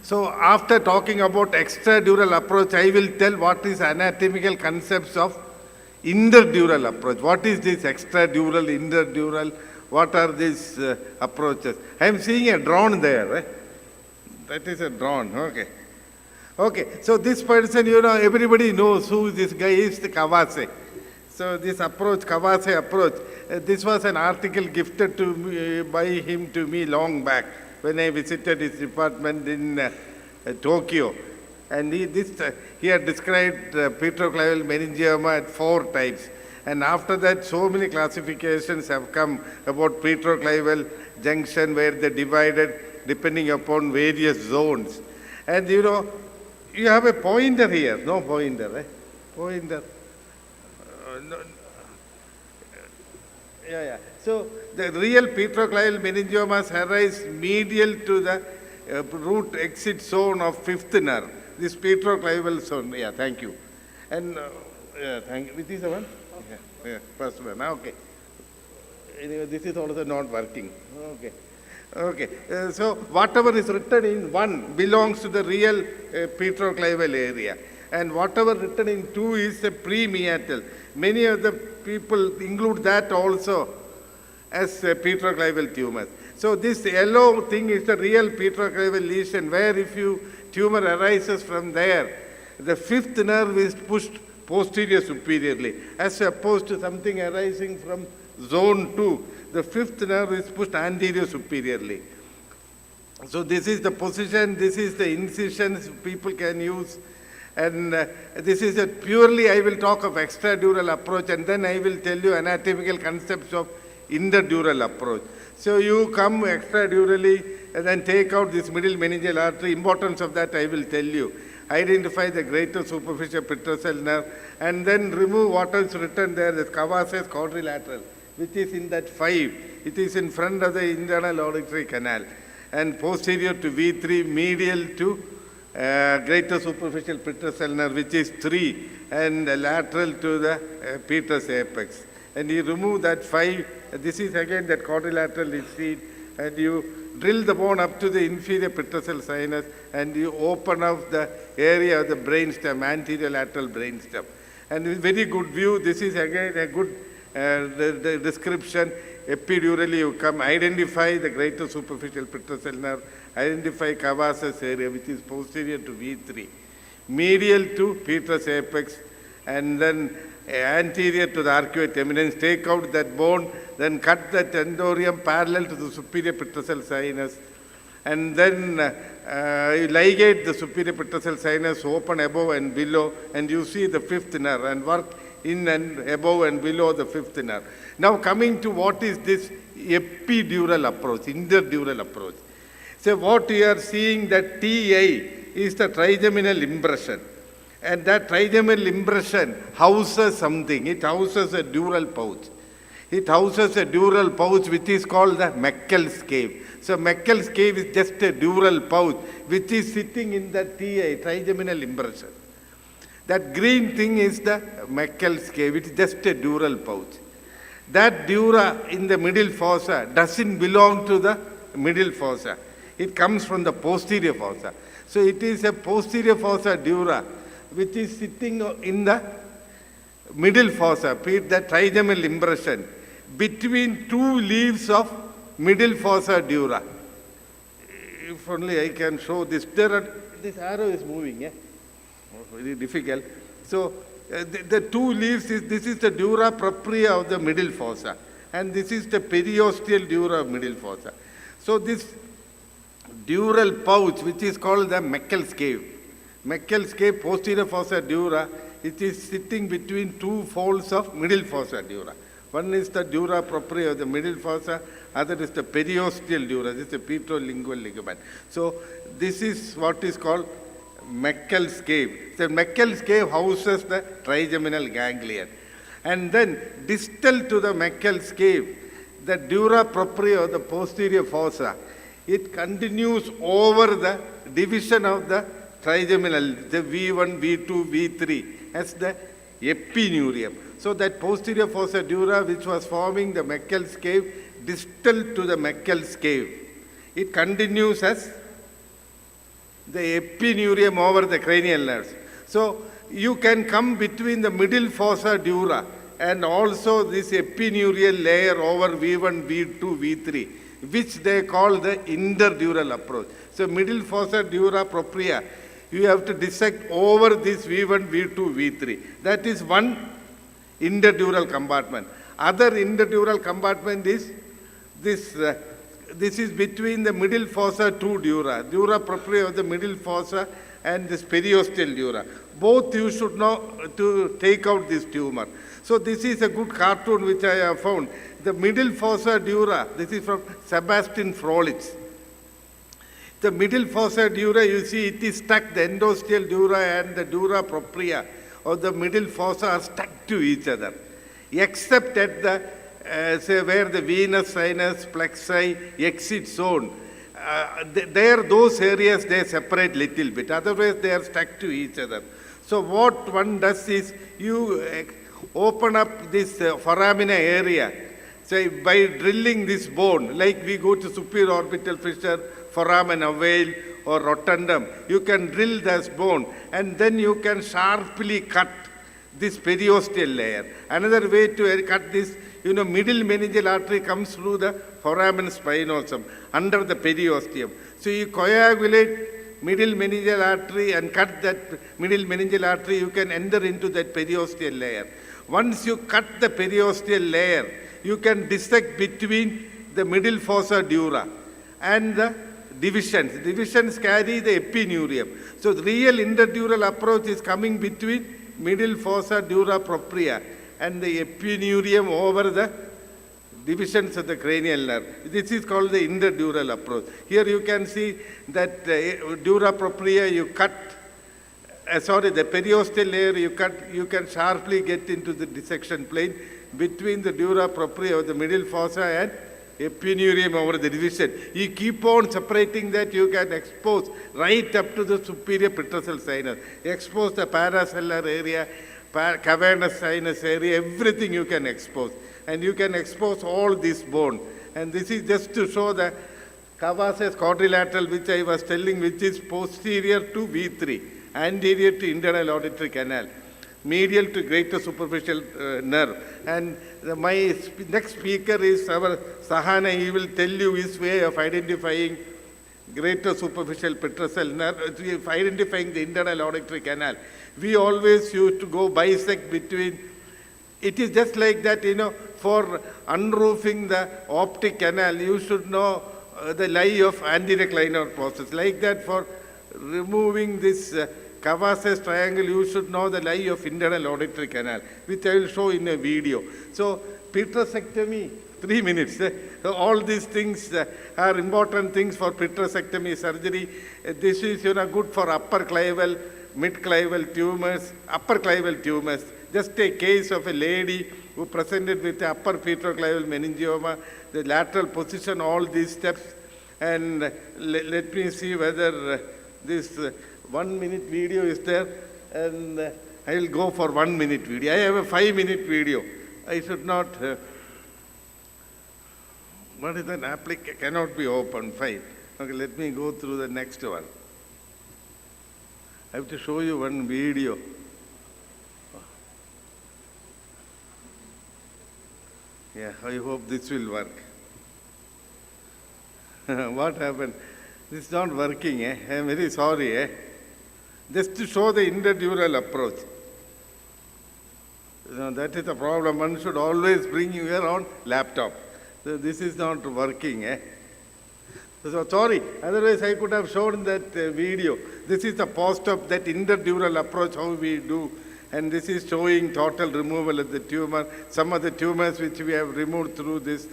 So after talking about extradural approach, I will tell what is anatomical concepts of interdural approach. What is this extradural, interdural? What are these approaches? I am seeing a drone there. Right? That is a drone. Okay. Okay. So this person, everybody knows who this guy is, the Kawase. So this approach, Kawase approach, this was an article gifted to me, by him to me long back when I visited his department in Tokyo. And he had described petroclival meningioma at 4 types. And after that, so many classifications have come about petroclival junction where they divided depending upon various zones. And you have a pointer here. No pointer, right? Pointer. No. Yeah. So the real petroclival meningiomas arise medial to the root exit zone of 5th nerve. This petroclival zone. Yeah, thank you. And thank you. Which is the one? Yeah, first one. Okay. Anyway, this is also not working. Okay. Okay. So whatever is written in 1 belongs to the real petroclival area. And whatever written in 2 is a premeatal. Many of the people include that also as petroclival tumors. So this yellow thing is the real petroclival lesion, where if tumor arises from there, the 5th nerve is pushed posterior superiorly, as opposed to something arising from zone 2. The 5th nerve is pushed anterior superiorly. So this is the position, this is the incisions people can use. And this is a purely, I will talk of extradural approach, and then I will tell you anatomical concepts of interdural approach. So you come extradurally and then take out this middle meningeal artery. Importance of that I will tell you. Identify the greater superficial petrosal nerve and then remove what is written there, the Kawase's quadrilateral, which is in that 5. It is in front of the internal auditory canal and posterior to V3, medial to greater superficial petrosal nerve, which is 3, and lateral to the petrous apex. And you remove that 5. This is again that quadrilateral is seen, and you drill the bone up to the inferior petrosal sinus, and you open up the area of the brainstem, anterior lateral brainstem. And with very good view, this is again a good the description. Epidurally, you come, identify the greater superficial petrosal nerve, identify Kawase's area, which is posterior to V3, medial to petrous apex, and then anterior to the arcuate eminence. Take out that bone, then cut the tendorium parallel to the superior petrosal sinus, and then you ligate the superior petrosal sinus, open above and below, and you see the 5th nerve, and work in and above and below the 5th nerve. Now coming to what is this epidural approach, interdural approach. So what you are seeing, that TA is the trigeminal impression. And that trigeminal impression houses something. It houses a dural pouch. It houses a dural pouch which is called the Meckel's cave. So Meckel's cave is just a dural pouch which is sitting in the TA, trigeminal impression. That green thing is the Meckel's cave. It's just a dural pouch. That dura in the middle fossa doesn't belong to the middle fossa. It comes from the posterior fossa. So it is a posterior fossa dura which is sitting in the middle fossa, the trigeminal impression, between two leaves of middle fossa dura. If only I can show this. This arrow is moving, very difficult. So the two leaves, this is the dura propria of the middle fossa, and this is the periosteal dura of middle fossa. So this dural pouch, which is called the Meckel's cave. Meckel's cave, posterior fossa dura, it is sitting between two folds of middle fossa dura. One is the dura propria of the middle fossa, other is the periosteal dura. This is the petrolingual ligament. So this is what is called Meckel's cave. The Meckel's cave houses the trigeminal ganglion. And then distal to the Meckel's cave, the dura propria of the posterior fossa, it continues over the division of the trigeminal, the V1, V2, V3, as the epineurium. So that posterior fossa dura which was forming the Meckel's cave, distal to the Meckel's cave, it continues as the epineurium over the cranial nerves. So you can come between the middle fossa dura and also this epineurial layer over V1, V2, V3, which they call the interdural approach. So middle fossa dura propria, you have to dissect over this V1, V2, V3. That is one interdural compartment. Other interdural compartment is this. This is between the middle fossa two dura, dura propria of the middle fossa and this periosteal dura. Both you should know to take out this tumor. So this is a good cartoon which I have found. The middle fossa dura, this is from Sebastian Froelich. The middle fossa dura, you see it is stuck, the endosteal dura and the dura propria of the middle fossa are stuck to each other, except at the, say where the venous sinus plexi exit zone. There, those areas, they separate little bit, otherwise they are stuck to each other. So what one does is, you open up this foramina area, say by drilling this bone, like we go to superior orbital fissure, foramen veil or rotundum, you can drill this bone and then you can sharply cut this periosteal layer. Another way to cut this, middle meningeal artery comes through the foramen spinosum under the periosteum. So you coagulate middle meningeal artery and cut that middle meningeal artery, you can enter into that periosteal layer. Once you cut the periosteal layer, you can dissect between the middle fossa dura and the divisions. Divisions carry the epineurium. So the real interdural approach is coming between middle fossa dura propria and the epineurium over the divisions of the cranial nerve. This is called the interdural approach. Here you can see that dura propria you cut, the periosteal layer you cut, you can sharply get into the dissection plane between the dura propria of the middle fossa and epineurium over the division. You keep on separating that, you can expose right up to the superior petrosal sinus, expose the paracellular area, cavernous sinus area, everything you can expose. And you can expose all this bone. And this is just to show the Cavaz's quadrilateral, which I was telling, which is posterior to V3, anterior to internal auditory canal, medial to greater superficial nerve. And my next speaker is our Sahana. He will tell you his way of identifying greater superficial petrosal nerve, identifying the internal auditory canal. We always used to go bisect between, it is just like that, for unroofing the optic canal, you should know the lie of anterior clinoid process. Like that, for removing this Cavaz's triangle, you should know the lie of internal auditory canal, which I will show in a video. So petrosectomy 3 minutes. So all these things are important things for petrosectomy surgery. This is good for upper clival, mid-clival tumors, upper clival tumors. Just a case of a lady who presented with upper petroclival meningioma, the lateral position, all these steps. And let me see whether this 1 minute video is there. And I will go for 1 minute video. I have a 5-minute video. I should not. What is an application? Cannot be opened. Fine. Okay, let me go through the next one. I have to show you one video. Yeah, I hope this will work. What happened? This is not working. I am very sorry. Just to show the interdural approach. That is the problem. One should always bring your own laptop. So this is not working. So sorry, otherwise I could have shown that video. This is the post-op, that interdural approach, how we do. And this is showing total removal of the tumor. Some of the tumors which we have removed through this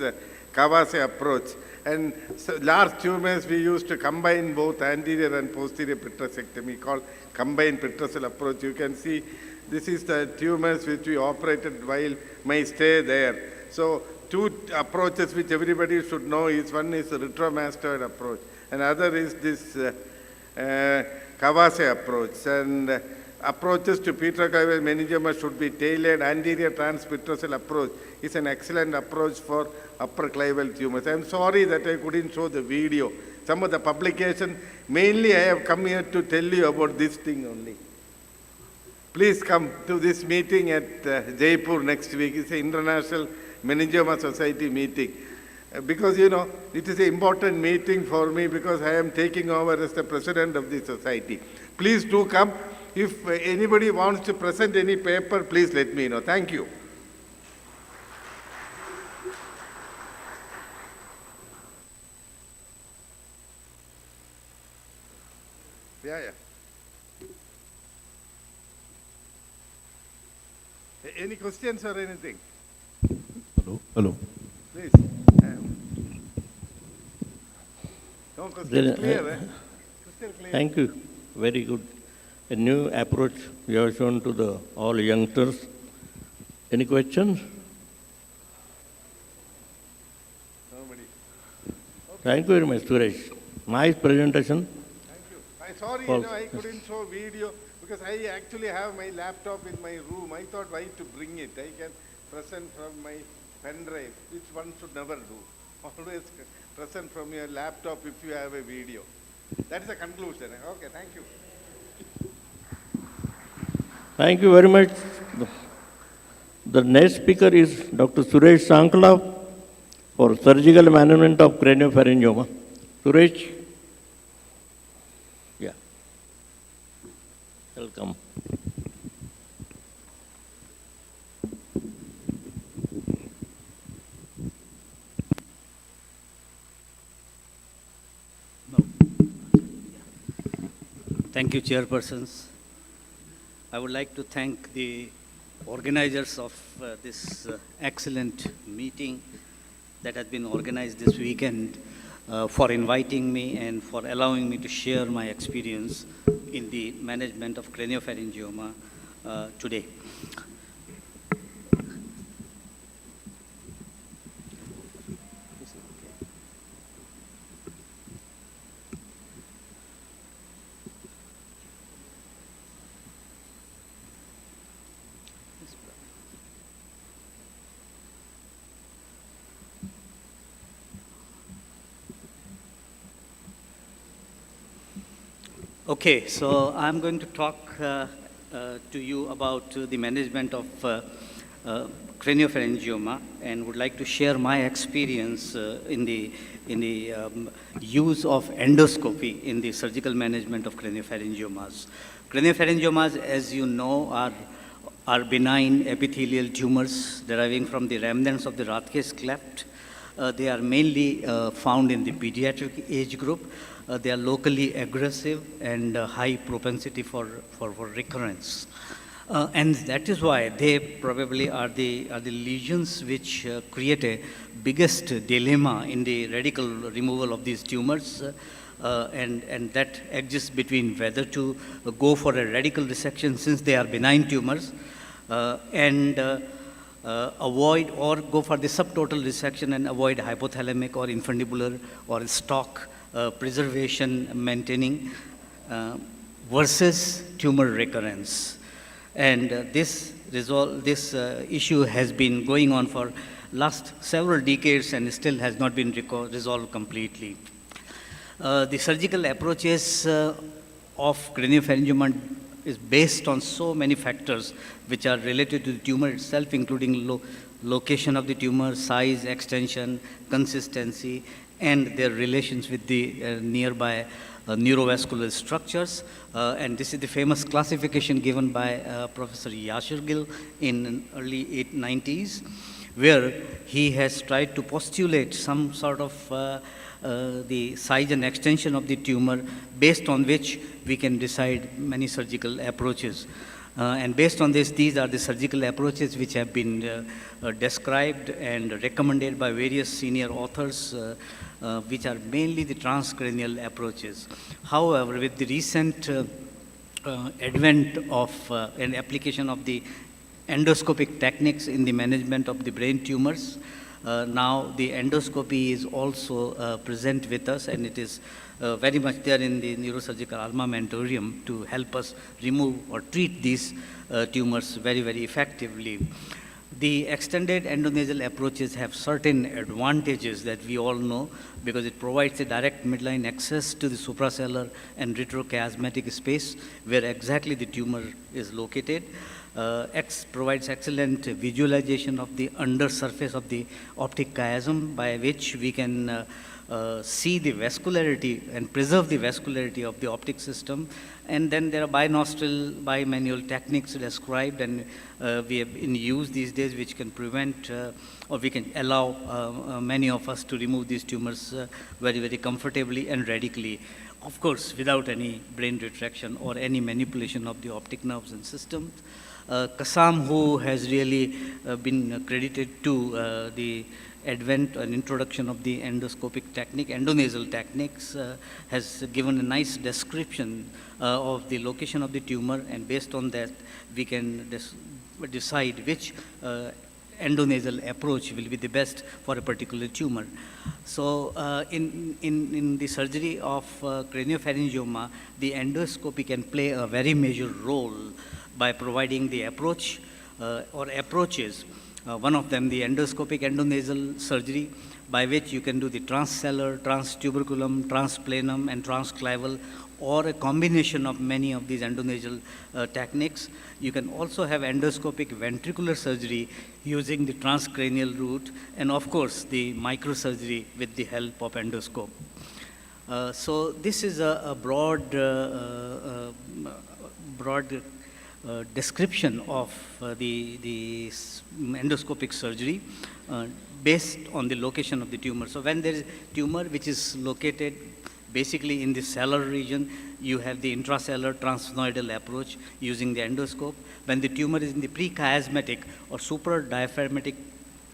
Kawase approach. And so large tumors we used to combine both anterior and posterior petrosectomy, called combined petrocell approach. You can see this is the tumors which we operated while my stay there. So two approaches which everybody should know is, one is the retromastoid approach, and other is this Kawase approach. And approaches to petroclival meningioma should be tailored. Anterior transpetrocell approach is an excellent approach for upper clival tumors. I am sorry that I couldn't show the video. Some of the publication, mainly I have come here to tell you about this thing only. Please come to this meeting at Jaipur next week. It's an International Meningioma Society meeting. Because, it is an important meeting for me because I am taking over as the president of the society. Please do come. If anybody wants to present any paper, please let me know. Thank you. Yeah. Any questions or anything? Hello. Please. No questions. Clear, Crystal clear. Thank you. Very good. A new approach you have shown to all youngsters. Any questions? Nobody. Okay. Thank you very much, Suresh. Nice presentation. Thank you. I'm sorry, I couldn't show video because I actually have my laptop in my room. I thought why to bring it. I can present from my pen drive, which one should never do. Always present from your laptop if you have a video. That is the conclusion. Okay, thank you. Thank you very much. The next speaker is Dr. Suresh Sankla for surgical management of craniopharyngioma. Suresh? Yeah. Welcome. Thank you, chairpersons. I would like to thank the organizers of this excellent meeting that has been organized this weekend for inviting me and for allowing me to share my experience in the management of craniopharyngioma today. Okay, so I'm going to talk to you about the management of craniopharyngioma and would like to share my experience in the use of endoscopy in the surgical management of craniopharyngiomas. Craniopharyngiomas, as you know, are benign epithelial tumors deriving from the remnants of the Rathke's cleft. They are mainly found in the pediatric age group. They are locally aggressive and high propensity for recurrence. And that is why they probably are the lesions which create a biggest dilemma in the radical removal of these tumors. And that exists between whether to go for a radical resection since they are benign tumors and avoid or go for the subtotal resection and avoid hypothalamic or infundibular or stalk preservation maintaining versus tumor recurrence. And this issue has been going on for last several decades and still has not been resolved completely. The surgical approaches of craniopharyngioma is based on so many factors which are related to the tumor itself, including location of the tumor, size, extension, consistency, and their relations with the nearby neurovascular structures. And this is the famous classification given by Professor Yashirgil in early 90s, where he has tried to postulate some sort of the size and extension of the tumor based on which we can decide many surgical approaches. And based on this, these are the surgical approaches which have been described and recommended by various senior authors, which are mainly the transcranial approaches. However, with the recent advent of an application of the endoscopic techniques in the management of the brain tumors, now the endoscopy is also present with us, and it is very much there in the neurosurgical armamentarium to help us remove or treat these tumors very, very effectively. The extended endonasal approaches have certain advantages that we all know, because it provides a direct midline access to the suprasellar and retrochiasmatic space where exactly the tumor is located. Provides excellent visualization of the undersurface of the optic chiasm, by which we can see the vascularity and preserve the vascularity of the optic system. And then there are binostril, bimanual techniques described, and we have in use these days, which can prevent or we can allow many of us to remove these tumors very, very comfortably and radically. Of course, without any brain retraction or any manipulation of the optic nerves and systems. Kassam, who has really been credited to the advent and introduction of the endoscopic technique, endonasal techniques, has given a nice description of the location of the tumor, and based on that, we can decide which endonasal approach will be the best for a particular tumor. So in the surgery of craniopharyngioma, the endoscopy can play a very major role by providing the approach or approaches. One of them, the endoscopic endonasal surgery, by which you can do the transcellular, transtuberculum, transplanum, and transclaval, or a combination of many of these endonasal techniques. You can also have endoscopic ventricular surgery using the transcranial route, and of course the microsurgery with the help of endoscope. So this is a broad description of the endoscopic surgery based on the location of the tumor. So when there is tumor which is located basically in the sellar region, you have the intracellular transsphenoidal approach using the endoscope. When the tumor is in the prechiasmatic or supradiaphragmatic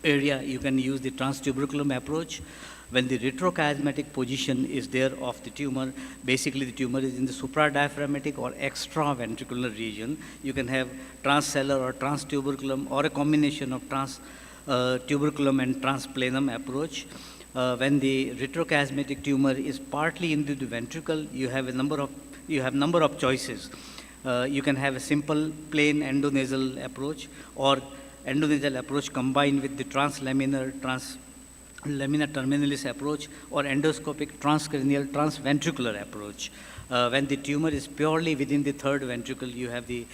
area, you can use the transtuberculum approach. When the retrochiasmatic position is there of the tumor, basically the tumor is in the supradiaphragmatic or extraventricular region, you can have transcellular or transtuberculum or a combination of tuberculum and transplanum approach. When the retrochiasmatic tumor is partly into the ventricle, you have number of choices. You can have a simple plain endonasal approach, or endonasal approach combined with the translaminar terminalis approach, or endoscopic transcranial transventricular approach. When the tumor is purely within the third ventricle, you have the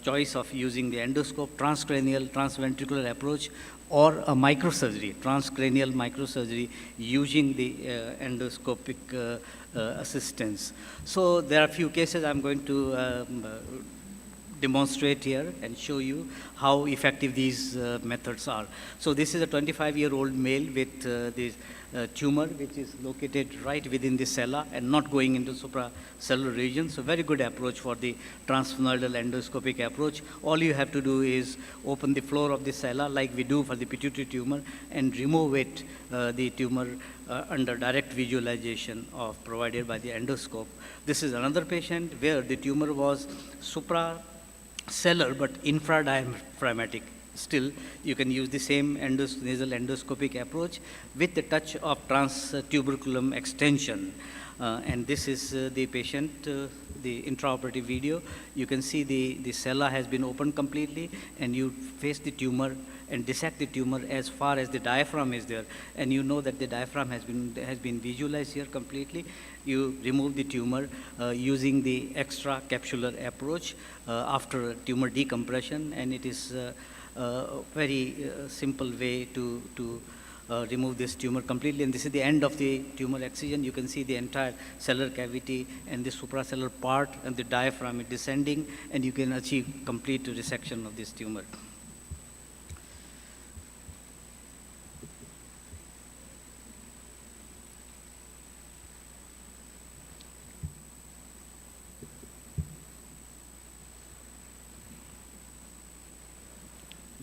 choice of using the endoscope, transcranial transventricular approach, or a microsurgery, transcranial microsurgery using the endoscopic assistance. So there are a few cases I'm going to demonstrate here and show you how effective these methods are. So this is a 25-year-old male with this tumor which is located right within the sella and not going into supracellular region. So very good approach for the transsphenoidal endoscopic approach. All you have to do is open the floor of the sella like we do for the pituitary tumor and remove it, the tumor under direct visualization of provided by the endoscope. This is another patient where the tumor was supracellular but infradiaphragmatic. Still, you can use the same nasal endoscopic approach with the touch of transtuberculum extension. And this is the patient, the intraoperative video. You can see the sella has been opened completely, and you face the tumor and dissect the tumor as far as the diaphragm is there. And you know that the diaphragm has been visualized here completely. You remove the tumor using the extracapsular approach after tumor decompression, and it is very simple way to remove this tumor completely. And this is the end of the tumor excision. You can see the entire cellular cavity and the supracellular part and the diaphragm is descending, and you can achieve complete resection of this tumor.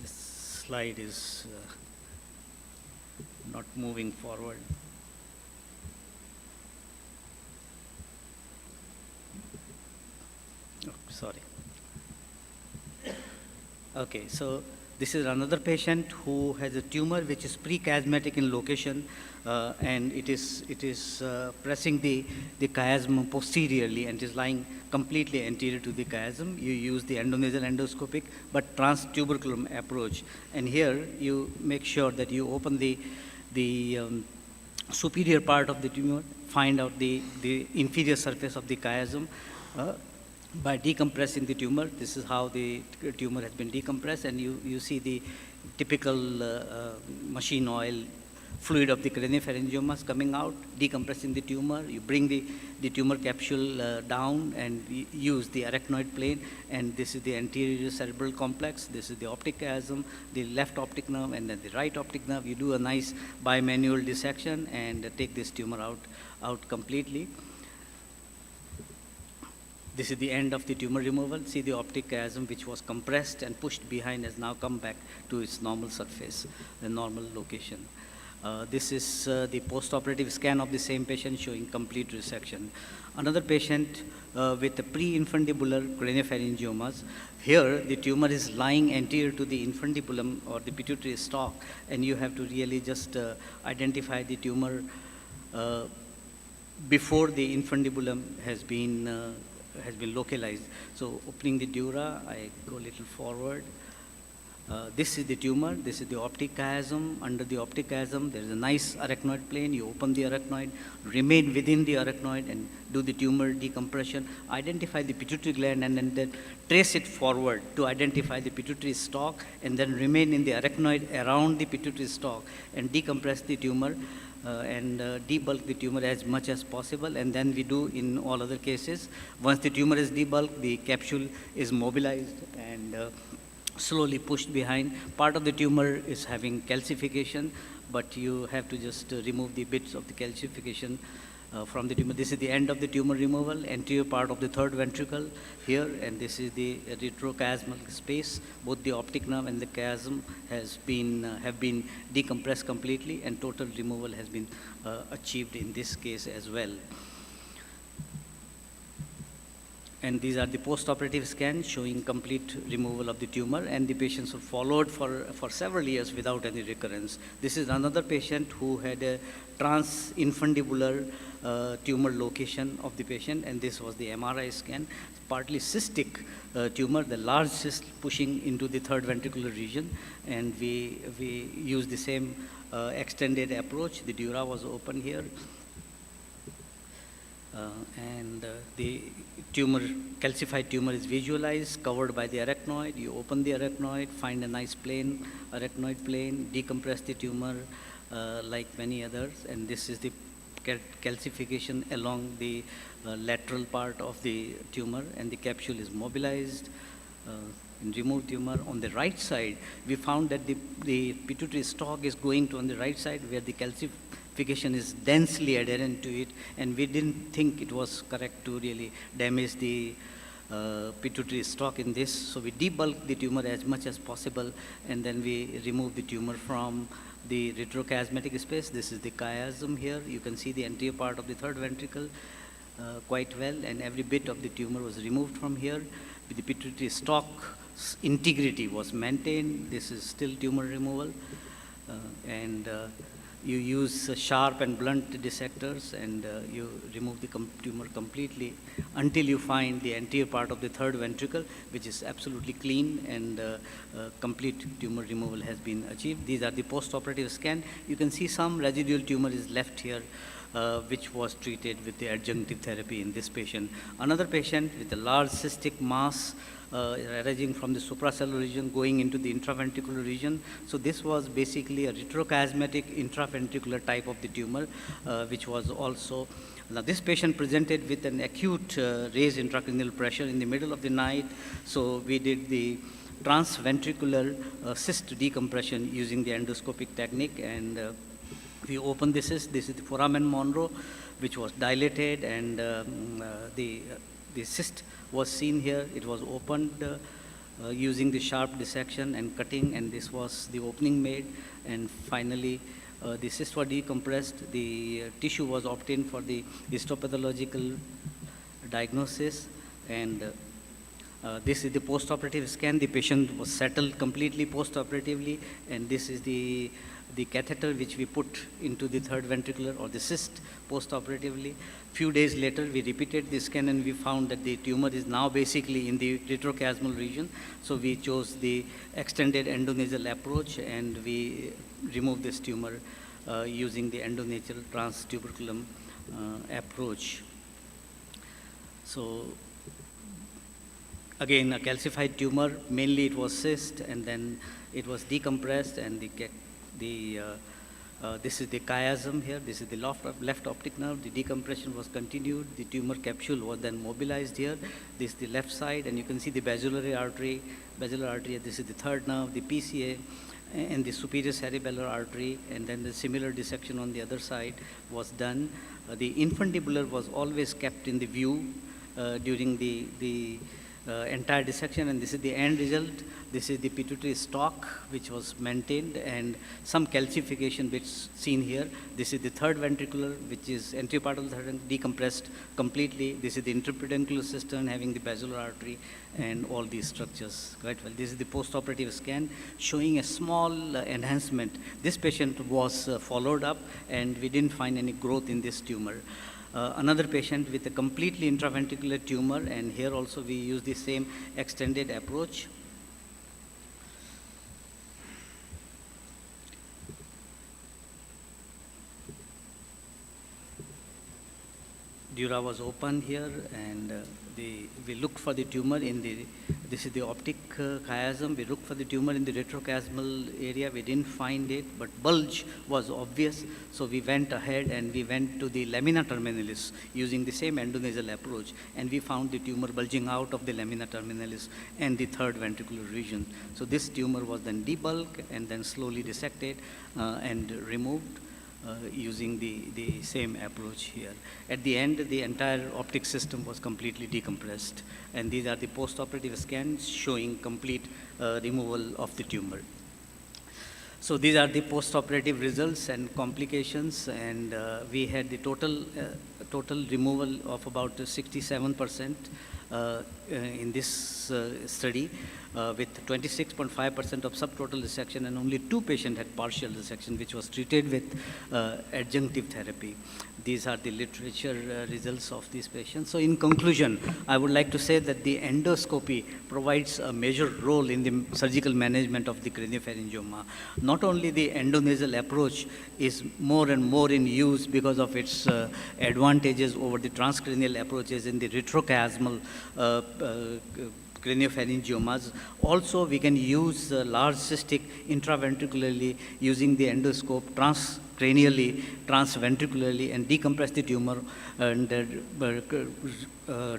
Slide is not moving forward. Oh, sorry. Okay, so this is another patient who has a tumor which is pre-chiasmatic in location, and it is pressing the chiasm posteriorly and is lying completely anterior to the chiasm. You use the endonasal endoscopic but transtuberculum approach, and here you make sure that you open the superior part of the tumor, find out the inferior surface of the chiasm by decompressing the tumor. This is how the tumor has been decompressed, and you see the typical machine oil fluid of the craniopharyngiomas coming out, decompressing the tumor. You bring the tumor capsule down and use the arachnoid plane, and this is the anterior cerebral complex. This is the optic chiasm, the left optic nerve, and then the right optic nerve. You do a nice bimanual dissection and take this tumor out completely. This is the end of the tumor removal. See the optic chiasm, which was compressed and pushed behind, has now come back to its normal surface, the normal location. This is the post-operative scan of the same patient showing complete resection. Another patient with a pre-infundibular craniopharyngiomas. Here, the tumor is lying anterior to the infundibulum or the pituitary stalk, and you have to really just identify the tumor before the infundibulum has been localized. So opening the dura, I go a little forward. This is the tumor, this is the optic chiasm. Under the optic chiasm, there is a nice arachnoid plane. You open the arachnoid, remain within the arachnoid and do the tumor decompression. Identify the pituitary gland and then trace it forward to identify the pituitary stalk, and then remain in the arachnoid around the pituitary stalk and decompress the tumor and debulk the tumor as much as possible. And then we do in all other cases. Once the tumor is debulked, the capsule is mobilized and slowly pushed behind. Part of the tumor is having calcification, but you have to just remove the bits of the calcification from the tumor. This is the end of the tumor removal, anterior part of the third ventricle here, and this is the retrochiasmal space. Both the optic nerve and the chiasm have been decompressed completely, and total removal has been achieved in this case as well. And these are the post-operative scans showing complete removal of the tumor, and the patients were followed for several years without any recurrence. This is another patient who had a transinfundibular tumor location of the patient, and this was the MRI scan. Partly cystic tumor, the large cyst pushing into the third ventricular region, and we used the same extended approach. The dura was open here. And the calcified tumor is visualized, covered by the arachnoid. You open the arachnoid, find a nice plane, arachnoid plane, decompress the tumor like many others, and this is the calcification along the lateral part of the tumor, and the capsule is mobilized. in removed tumor on the right side, we found that the pituitary stalk is going to on the right side where the calcification is densely adherent to it, and we didn't think it was correct to really damage the pituitary stalk in this. So we debulk the tumor as much as possible, and then we remove the tumor from the retrochiasmatic space. This is the chiasm here. You can see the anterior part of the third ventricle quite well, and every bit of the tumor was removed from here. The pituitary stalk's integrity was maintained. This is still tumor removal. And you use sharp and blunt dissectors, and you remove the tumor completely until you find the anterior part of the third ventricle, which is absolutely clean, and complete tumor removal has been achieved. These are the post-operative scan. You can see some residual tumor is left here, which was treated with the adjunctive therapy in this patient. Another patient with a large cystic mass arising from the supracellular region going into the intraventricular region. So this was basically a retrochiasmatic intraventricular type of the tumor, which was also. Now this patient presented with an acute raised intracranial pressure in the middle of the night. So we did the transventricular cyst decompression using the endoscopic technique, and we opened the cyst. This is the foramen Monro, which was dilated, and the cyst was seen here. It was opened using the sharp dissection and cutting, and this was the opening made. And finally, the cyst was decompressed. The tissue was obtained for the histopathological diagnosis, and this is the post-operative scan. The patient was settled completely post-operatively, and this is the catheter which we put into the third ventricular or the cyst post-operatively. Few days later, we repeated the scan, and we found that the tumor is now basically in the retrochiasmal region. So we chose the extended endonasal approach, and we removed this tumor using the endonasal transtuberculum approach. So again, a calcified tumor. Mainly it was cyst, and then it was decompressed, and this is the chiasm here. This is the left optic nerve. The decompression was continued. The tumor capsule was then mobilized here. This is the left side, and you can see the basilar artery. This is the third nerve, the PCA, and the superior cerebellar artery, and then the similar dissection on the other side was done. The infundibular was always kept in the view during the entire dissection, and this is the end result. This is the pituitary stalk, which was maintained, and some calcification which is seen here. This is the third ventricular, which is anterior part of the third decompressed completely. This is the interpeduncular cistern having the basilar artery and all these structures quite well. This is the post-operative scan showing a small enhancement. This patient was followed up, and we didn't find any growth in this tumor. Another patient with a completely intraventricular tumor, and here also we use the same extended approach. Dura was open here, and we looked for the tumor in this is the optic chiasm. We looked for the tumor in the retrochiasmal area. We didn't find it, but bulge was obvious. So we went ahead and we went to the lamina terminalis using the same endonasal approach, and we found the tumor bulging out of the lamina terminalis and the third ventricular region. So this tumor was then debulked and then slowly dissected and removed. Using the same approach here. At the end, the entire optic system was completely decompressed, and these are the post-operative scans showing complete removal of the tumor. So these are the post-operative results and complications, and we had the total removal of about 67% in this study, with 26.5% of subtotal resection, and only 2 patients had partial resection, which was treated with adjunctive therapy. These are the literature results of these patients. So in conclusion, I would like to say that the endoscopy provides a major role in the surgical management of the craniopharyngioma. Not only the endonasal approach is more and more in use because of its advantages over the transcranial approaches in the retrochiasmal craniopharyngiomas. Also, we can use large cystic intraventricularly using the endoscope cranially, transventricularly, and decompress the tumor and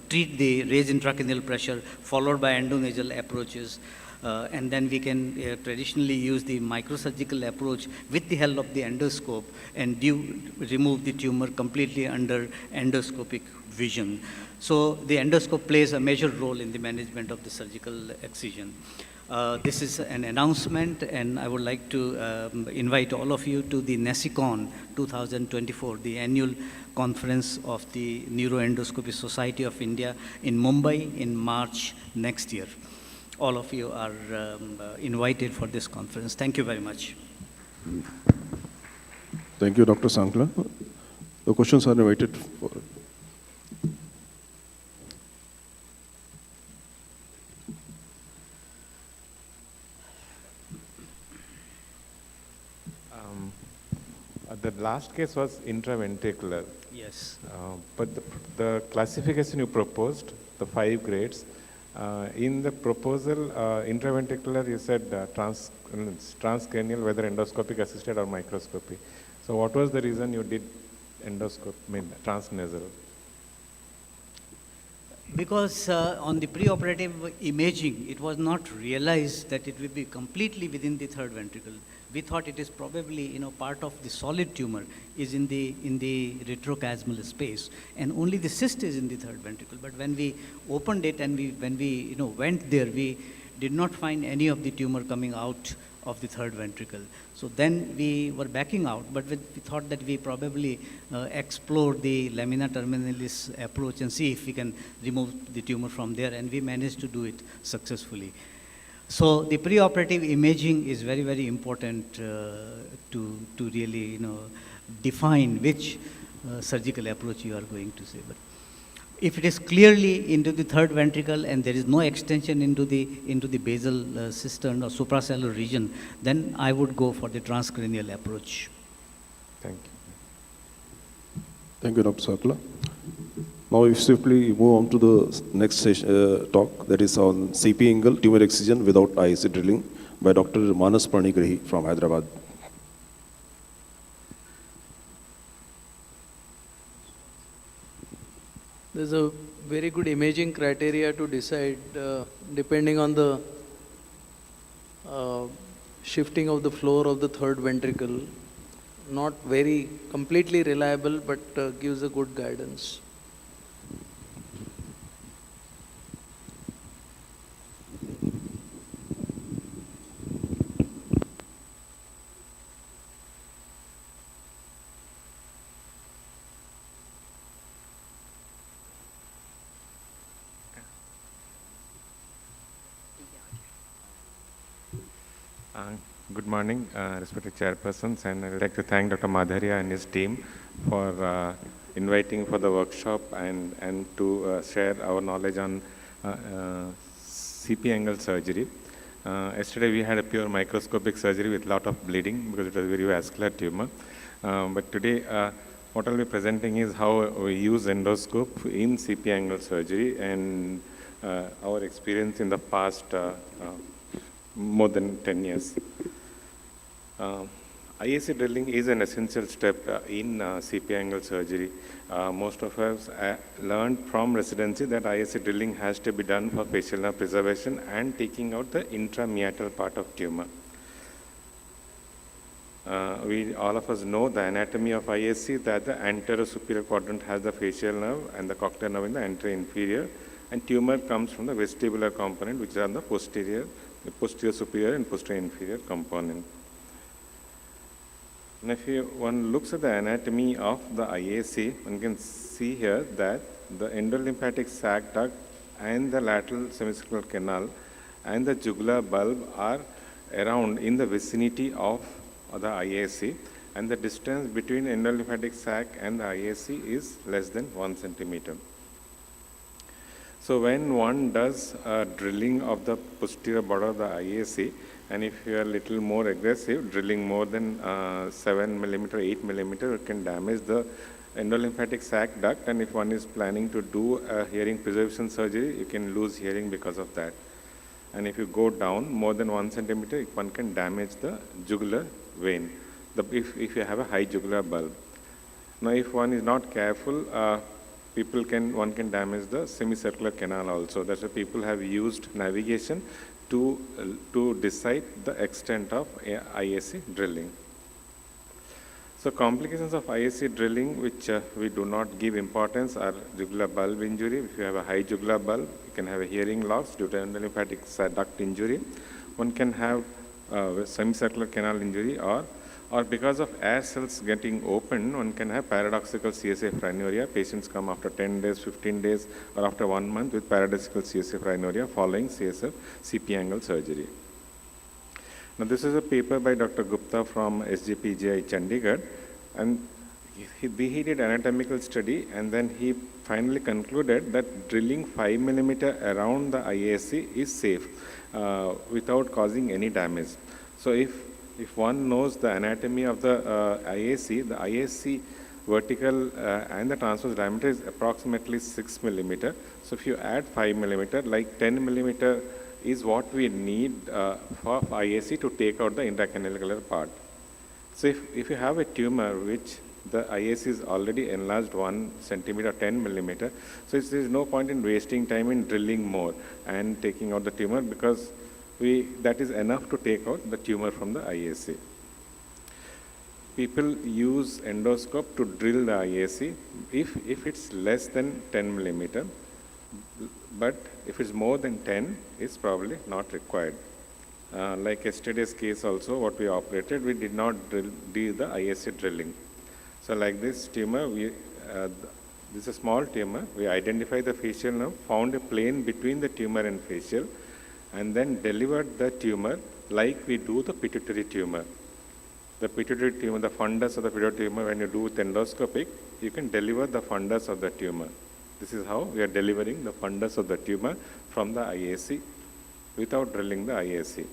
treat the raised intracranial pressure, followed by endonasal approaches. And then we can traditionally use the microsurgical approach with the help of the endoscope and remove the tumor completely under endoscopic vision. So the endoscope plays a major role in the management of the surgical excision. This is an announcement, and I would like to invite all of you to the Neurocon 2024, the annual conference of the Neuroendoscopy Society of India in Mumbai in March next year. All of you are invited for this conference. Thank you very much. Thank you, Dr. Sankla. The questions are invited for. The last case was intraventricular. Yes. But the classification you proposed, the 5 grades, in the proposal, intraventricular, you said transcranial, whether endoscopic assisted or microscopy. So what was the reason you did transnasal? Because on the preoperative imaging, it was not realized that it will be completely within the third ventricle. We thought it is probably, part of the solid tumor is in the retrochiasmal space, and only the cyst is in the third ventricle. But when we opened it and when we went there, we did not find any of the tumor coming out of the third ventricle. So then we were backing out, but we thought that we probably explore the lamina terminalis approach and see if we can remove the tumor from there, and we managed to do it successfully. So the preoperative imaging is very, very important to really define which surgical approach you are going to say. But if it is clearly into the third ventricle and there is no extension into the basal cistern or supracellular region, then I would go for the transcranial approach. Thank you. Thank you, Dr. Sakla. Now we swiftly move on to the next session, talk, that is on CP angle tumor excision without IAC drilling by Dr. Manas Pranigrihi from Hyderabad. There's a very good imaging criteria to decide depending on the shifting of the floor of the third ventricle. Not very completely reliable, but gives a good guidance. Good morning, respected chairpersons, and I would like to thank Dr. Madharia and his team for inviting for the workshop and to share our knowledge on CP angle surgery. Yesterday we had a pure microscopic surgery with a lot of bleeding because it was a very vascular tumor. But today what I'll be presenting is how we use endoscope in CP angle surgery and our experience in the past more than 10 years. IAC drilling is an essential step in CP angle surgery. Most of us learned from residency that IAC drilling has to be done for facial nerve preservation and taking out the intrameatal part of tumor. All of us know the anatomy of IAC, that the anterior superior quadrant has the facial nerve and the cochlear nerve in the anterior inferior, and tumor comes from the vestibular component, which are the posterior superior and posterior inferior component. And if one looks at the anatomy of the IAC, one can see here that the endolymphatic sac duct and the lateral semicircular canal and the jugular bulb are around in the vicinity of the IAC, and the distance between endolymphatic sac and the IAC is less than 1 centimeter. So when one does drilling of the posterior border of the IAC, and if you are a little more aggressive, drilling more than 7 millimeter, 8 millimeter, it can damage the endolymphatic sac duct, and if one is planning to do a hearing preservation surgery, you can lose hearing because of that. And if you go down more than 1 centimeter, one can damage the jugular vein. if you have a high jugular bulb. Now, if one is not careful, one can damage the semicircular canal also. That's why people have used navigation to decide the extent of IAC drilling. So complications of IAC drilling, which we do not give importance, are jugular bulb injury. If you have a high jugular bulb, you can have a hearing loss due to endolymphatic duct injury. One can have semicircular canal injury, or because of air cells getting open, one can have paradoxical CSF rhinorrhea. Patients come after 10 days, 15 days, or after 1 month with paradoxical CSF rhinorrhea following CP angle surgery. Now, this is a paper by Dr. Gupta from SJPGI Chandigarh, and he did anatomical study, and then he finally concluded that drilling 5 mm around the IAC is safe without causing any damage. So if one knows the anatomy of the IAC vertical and the transverse diameter is approximately 6 mm. So if you add 5 mm, like 10 mm is what we need for IAC to take out the intracanalicular part. So if you have a tumor which the IAC is already enlarged 1 centimeter, 10 mm, so there is no point in wasting time in drilling more and taking out the tumor, because that is enough to take out the tumor from the IAC. People use endoscope to drill the IAC if it's less than 10 mm, but if it's more than 10, it's probably not required. Like yesterday's case also, what we operated, we did not do the IAC drilling. So like this tumor, this is a small tumor. We identified the facial nerve, found a plane between the tumor and facial, and then delivered the tumor like we do the pituitary tumor. The pituitary tumor, the fundus of the pituitary tumor, when you do with endoscopic, you can deliver the fundus of the tumor. This is how we are delivering the fundus of the tumor from the IAC without drilling the IAC.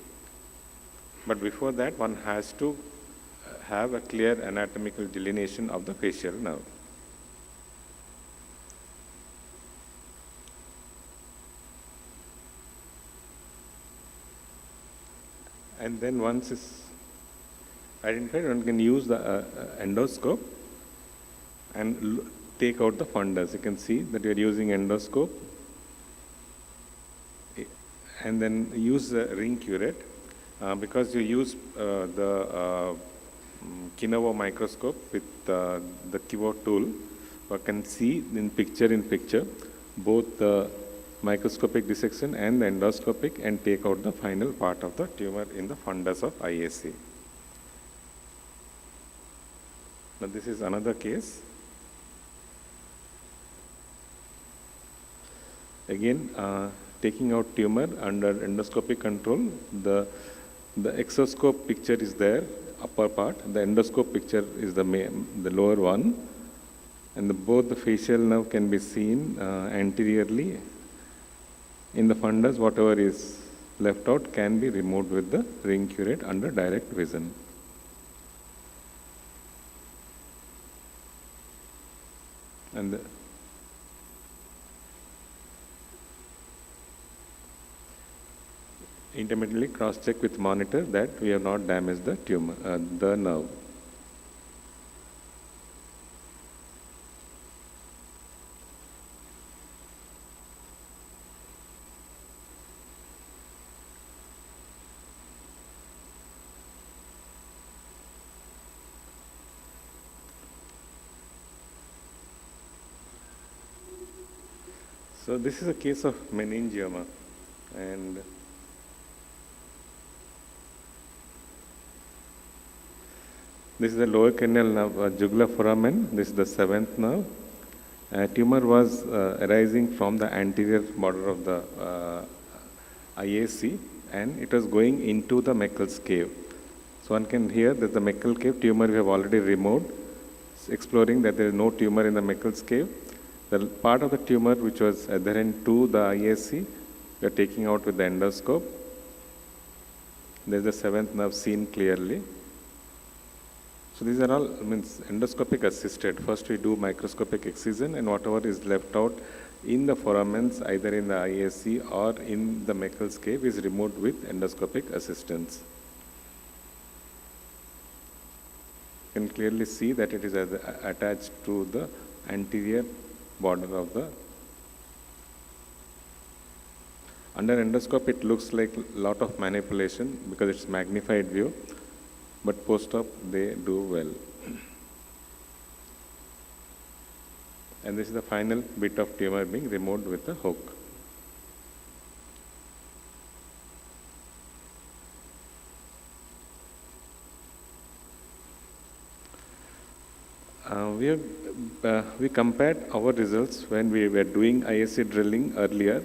But before that, one has to have a clear anatomical delineation of the facial nerve. And then once it's identified, one can use the endoscope and take out the fundus. You can see that we are using endoscope, and then use the ring curette. Because you use the Kinovo microscope with the Kivo tool, one can see in picture both the microscopic dissection and the endoscopic, and take out the final part of the tumor in the fundus of IAC. Now this is another case. Again, taking out tumor under endoscopic control. The exoscope picture is there, upper part. The endoscope picture is the lower one. And both the facial nerve can be seen anteriorly. In the fundus, whatever is left out can be removed with the ring curette under direct vision. And intermittently cross-check with monitor that we have not damaged the tumor, the nerve. So this is a case of meningioma, and this is the lower cranial nerve, jugular foramen. This is the 7th nerve. Tumor was arising from the anterior border of the IAC, and it was going into the Meckel's cave. So one can hear that the Meckel cave tumor we have already removed, exploring that there is no tumor in the Meckel's cave. The part of the tumor which was adherent to the IAC, we are taking out with the endoscope. There is the 7th nerve seen clearly. So these are all endoscopic assisted. First we do microscopic excision, and whatever is left out in the foramens, either in the IAC or in the Meckel's cave, is removed with endoscopic assistance. can clearly see that it is attached to the anterior border of the. Under endoscope, it looks like a lot of manipulation because it's magnified view, but post-op, they do well. And this is the final bit of tumor being removed with the hook. We compared our results when we were doing ISC drilling earlier.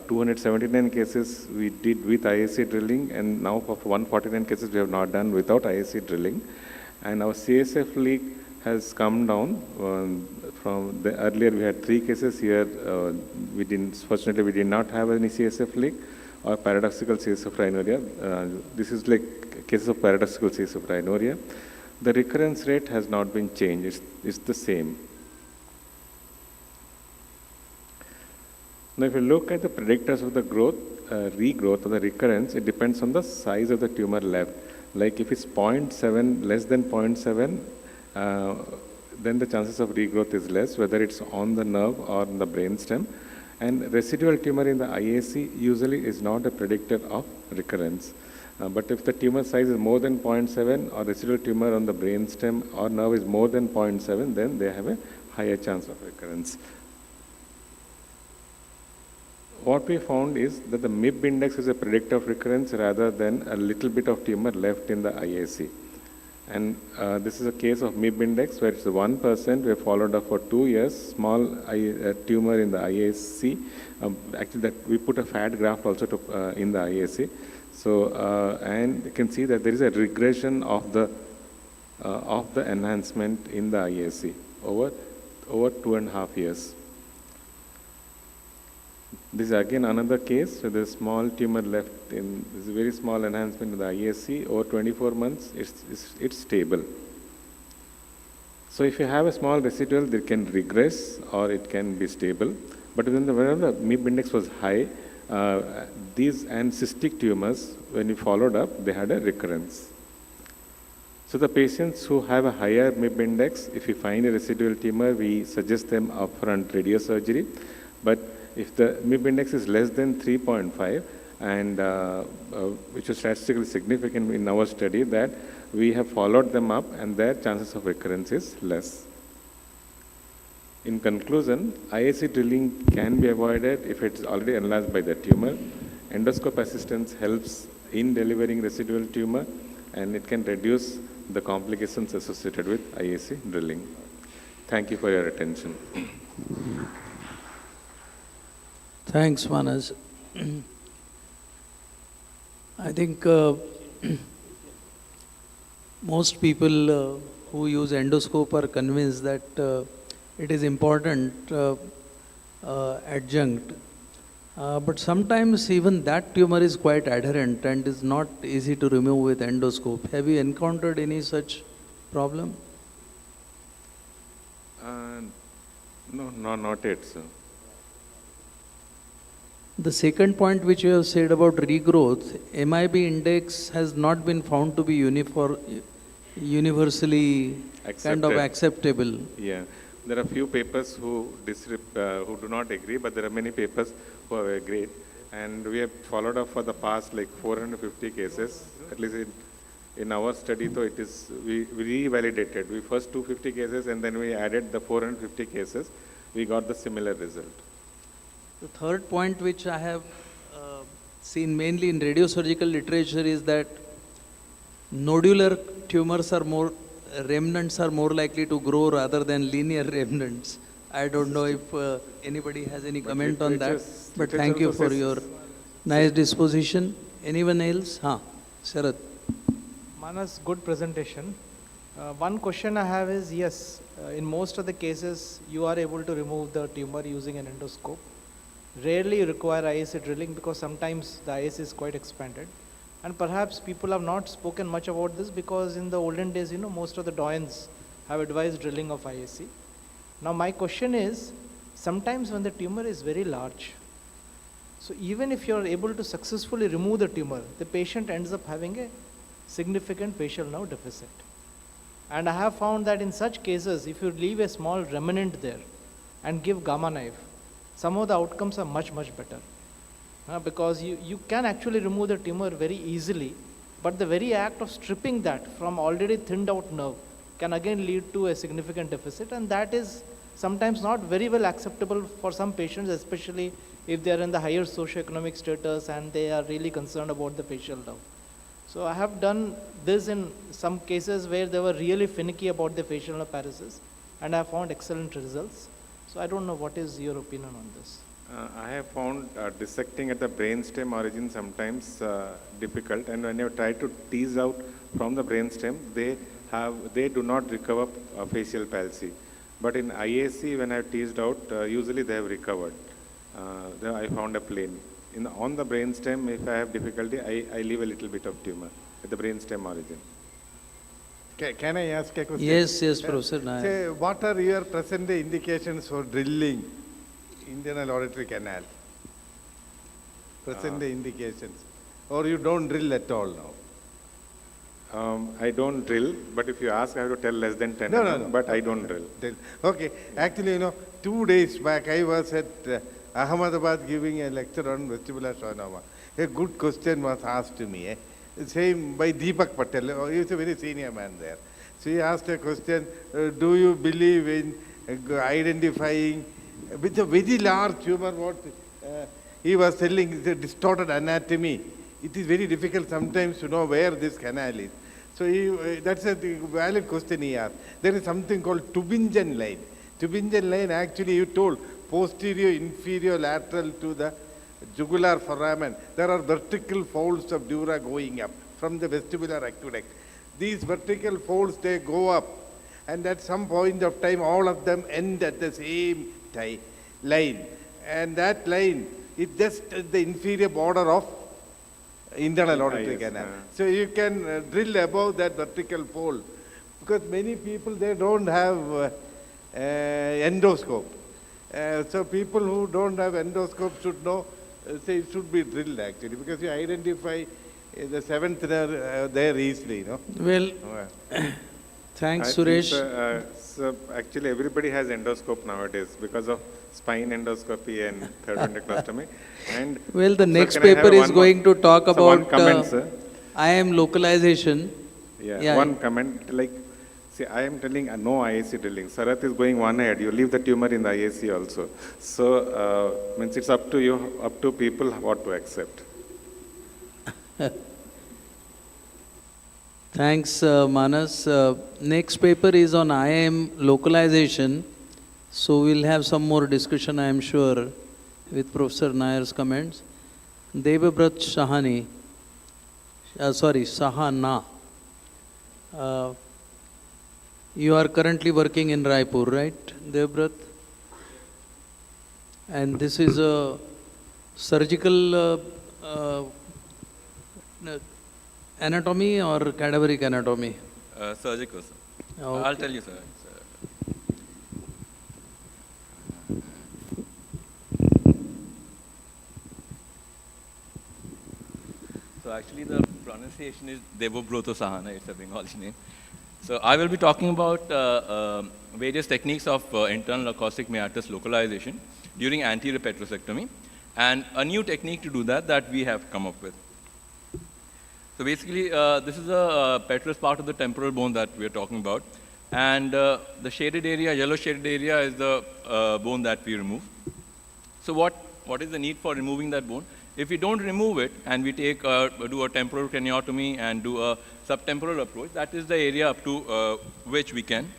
279 cases we did with ISC drilling, and now for 149 cases we have not done without ISC drilling. And our CSF leak has come down from the earlier we had 3 cases here. Fortunately we did not have any CSF leak or paradoxical CSF rhinorrhea. This is like cases of paradoxical CSF rhinorrhea. The recurrence rate has not been changed, it's the same. Now if you look at the predictors of the growth, regrowth or the recurrence, it depends on the size of the tumor left. Like if it's 0.7, less than 0.7, then the chances of regrowth is less, whether it's on the nerve or on the brainstem. And residual tumor in the IAC usually is not a predictor of recurrence. But if the tumor size is more than 0.7 or residual tumor on the brainstem or nerve is more than 0.7, then they have a higher chance of recurrence. What we found is that the MIB index is a predictor of recurrence rather than a little bit of tumor left in the IAC. And this is a case of MIB index where it's 1%. We have followed up for 2 years, small tumor in the IAC. Actually, that we put a fat graft also in the IAC. So, and you can see that there is a regression of the enhancement in the IAC over 2.5 years. This is again another case where there's small tumor left in, this is a very small enhancement in the IAC over 24 months, it's stable. So if you have a small residual, they can regress or it can be stable. But whenever the MIB index was high, these and cystic tumors, when we followed up, they had a recurrence. So the patients who have a higher MIB index, if we find a residual tumor, we suggest them upfront radiosurgery. But if the MIB index is less than 3.5, and which was statistically significant in our study, that we have followed them up and their chances of recurrence is less. In conclusion, IAC drilling can be avoided if it's already enlarged by the tumor. Endoscope assistance helps in delivering residual tumor, and it can reduce the complications associated with IAC drilling. Thank you for your attention. Thanks, Manas. I think most people who use endoscope are convinced that it is important adjunct. But sometimes even that tumor is quite adherent and is not easy to remove with endoscope. Have you encountered any such problem? No, not yet, sir. The second point which you have said about regrowth, MIB index has not been found to be universally kind of acceptable. Yeah. There are few papers who do not agree, but there are many papers who have agreed. And we have followed up for the past like 450 cases, at least in our study, though it is, we revalidated. We first 250 cases and then we added the 450 cases. We got the similar result. The third point which I have seen mainly in radiosurgical literature is that nodular tumors are more, remnants are more likely to grow rather than linear remnants. I don't know if anybody has any comment on that, but thank you for your nice disposition. Anyone else? Sharad. Manas, good presentation. One question I have is, yes, in most of the cases, you are able to remove the tumor using an endoscope. Rarely you require IAC drilling because sometimes the IAC is quite expanded. And perhaps people have not spoken much about this because in the olden days, most of the doyens have advised drilling of IAC. Now my question is, sometimes when the tumor is very large, so even if you are able to successfully remove the tumor, the patient ends up having a significant facial nerve deficit. And I have found that in such cases, if you leave a small remnant there and give gamma knife, some of the outcomes are much, much better. Because you can actually remove the tumor very easily, but the very act of stripping that from already thinned out nerve can again lead to a significant deficit, and that is sometimes not very well acceptable for some patients, especially if they are in the higher socioeconomic status and they are really concerned about the facial nerve. So I have done this in some cases where they were really finicky about the facial nerve paresis, and I have found excellent results. So I don't know, what is your opinion on this? I have found dissecting at the brainstem origin sometimes difficult, and when you try to tease out from the brainstem, they do not recover facial palsy. But in IAC, when I have teased out, usually they have recovered. There I found a plane. On the brainstem, if I have difficulty, I leave a little bit of tumor at the brainstem origin. Can I ask a question? Yes, Professor Nair. Say, what are your present indications for drilling internal auditory canal? Present indications. Or you don't drill at all now? I don't drill, but if you ask, I have to tell less than 10 No. but I don't drill. Okay. Actually, 2 days back, I was at Ahmedabad giving a lecture on vestibular schwannoma. A good question was asked to me. Same by Deepak Patel. He is a very senior man there. So he asked a question, do you believe in identifying with a very large tumor, what he was telling is a distorted anatomy. It is very difficult sometimes to know where this canal is. So that's a valid question he asked. There is something called Tübingen line. Tübingen line, actually you told, posterior, inferior, lateral to the jugular foramen. There are vertical folds of dura going up from the vestibular aqueduct. These vertical folds, they go up, and at some point of time, all of them end at the same line. And that line is just at the inferior border of internal auditory canal. So you can drill above that vertical fold, because many people, they don't have endoscope. So people who don't have endoscope should know, say it should be drilled actually, because you identify the seventh nerve there easily, Well, thanks, Suresh. So actually, everybody has endoscope nowadays because of spine endoscopy and third endoscopy. And well, the so next can I have paper is one going to talk so about one comment, sir. IM localization. Yeah, one comment, like, see, I am telling no IAC drilling. Sarath is going one ahead. You leave the tumor in the IAC also. So, means it's up to you, up to people what to accept. Thanks, Manas. Next paper is on IM localization. So we'll have some more discussion, I am sure, with Professor Nair's comments. Devabrat Sahani, Sahana. You are currently working in Raipur, right, Devabrat? And this is a surgical anatomy or cadaveric anatomy? Surgical, sir. Okay. I'll tell you, sir. So actually the pronunciation is Devabroto Sahana, it's a Bengali name. So I will be talking about various techniques of internal acoustic meatus localization during anterior petrosectomy, and a new technique to do that we have come up with. So basically, this is a petrous part of the temporal bone that we are talking about, and the shaded area, yellow shaded area, is the bone that we remove. So what is the need for removing that bone? If we don't remove it and we do a temporal craniotomy and do a subtemporal approach, that is the area up to which we can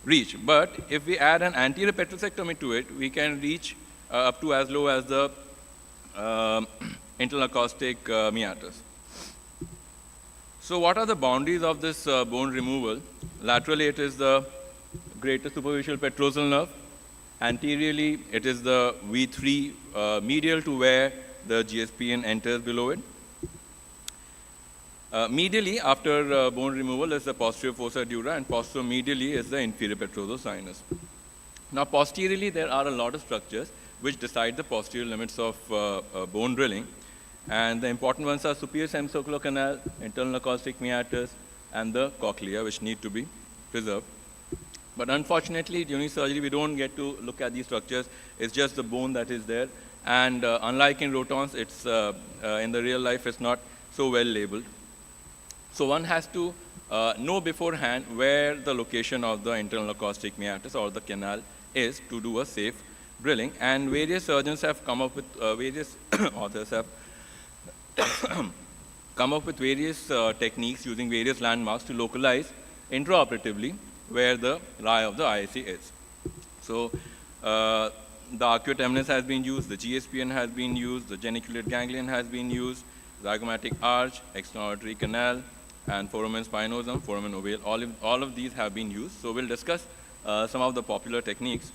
reach. But if we add an anterior petrosectomy to it, we can reach up to as low as the internal acoustic meatus. So what are the boundaries of this bone removal? Laterally, it is the greater superficial petrosal nerve. Anteriorly, it is the V3 medial to where the GSPN enters below it. Medially, after bone removal, is the posterior fossa dura, and posteromedially is the inferior petrosal sinus. Now, posteriorly, there are a lot of structures which decide the posterior limits of bone drilling. And the important ones are superior semicircular canal, internal acoustic meatus, and the cochlea, which need to be preserved. But unfortunately, during surgery, we don't get to look at these structures. It's just the bone that is there. And unlike in rotons, it's, in the real life, it's not so well labeled. So one has to know beforehand where the location of the internal acoustic meatus or the canal is to do a safe drilling. And various surgeons have come up with, various authors have come up with various techniques using various landmarks to localize intraoperatively where the lie of the IAC is. So the arcuate eminence has been used, the GSPN has been used, the geniculate ganglion has been used, zygomatic arch, external auditory canal, and foramen spinosum, foramen ovale, all of these have been used. So we'll discuss some of the popular techniques.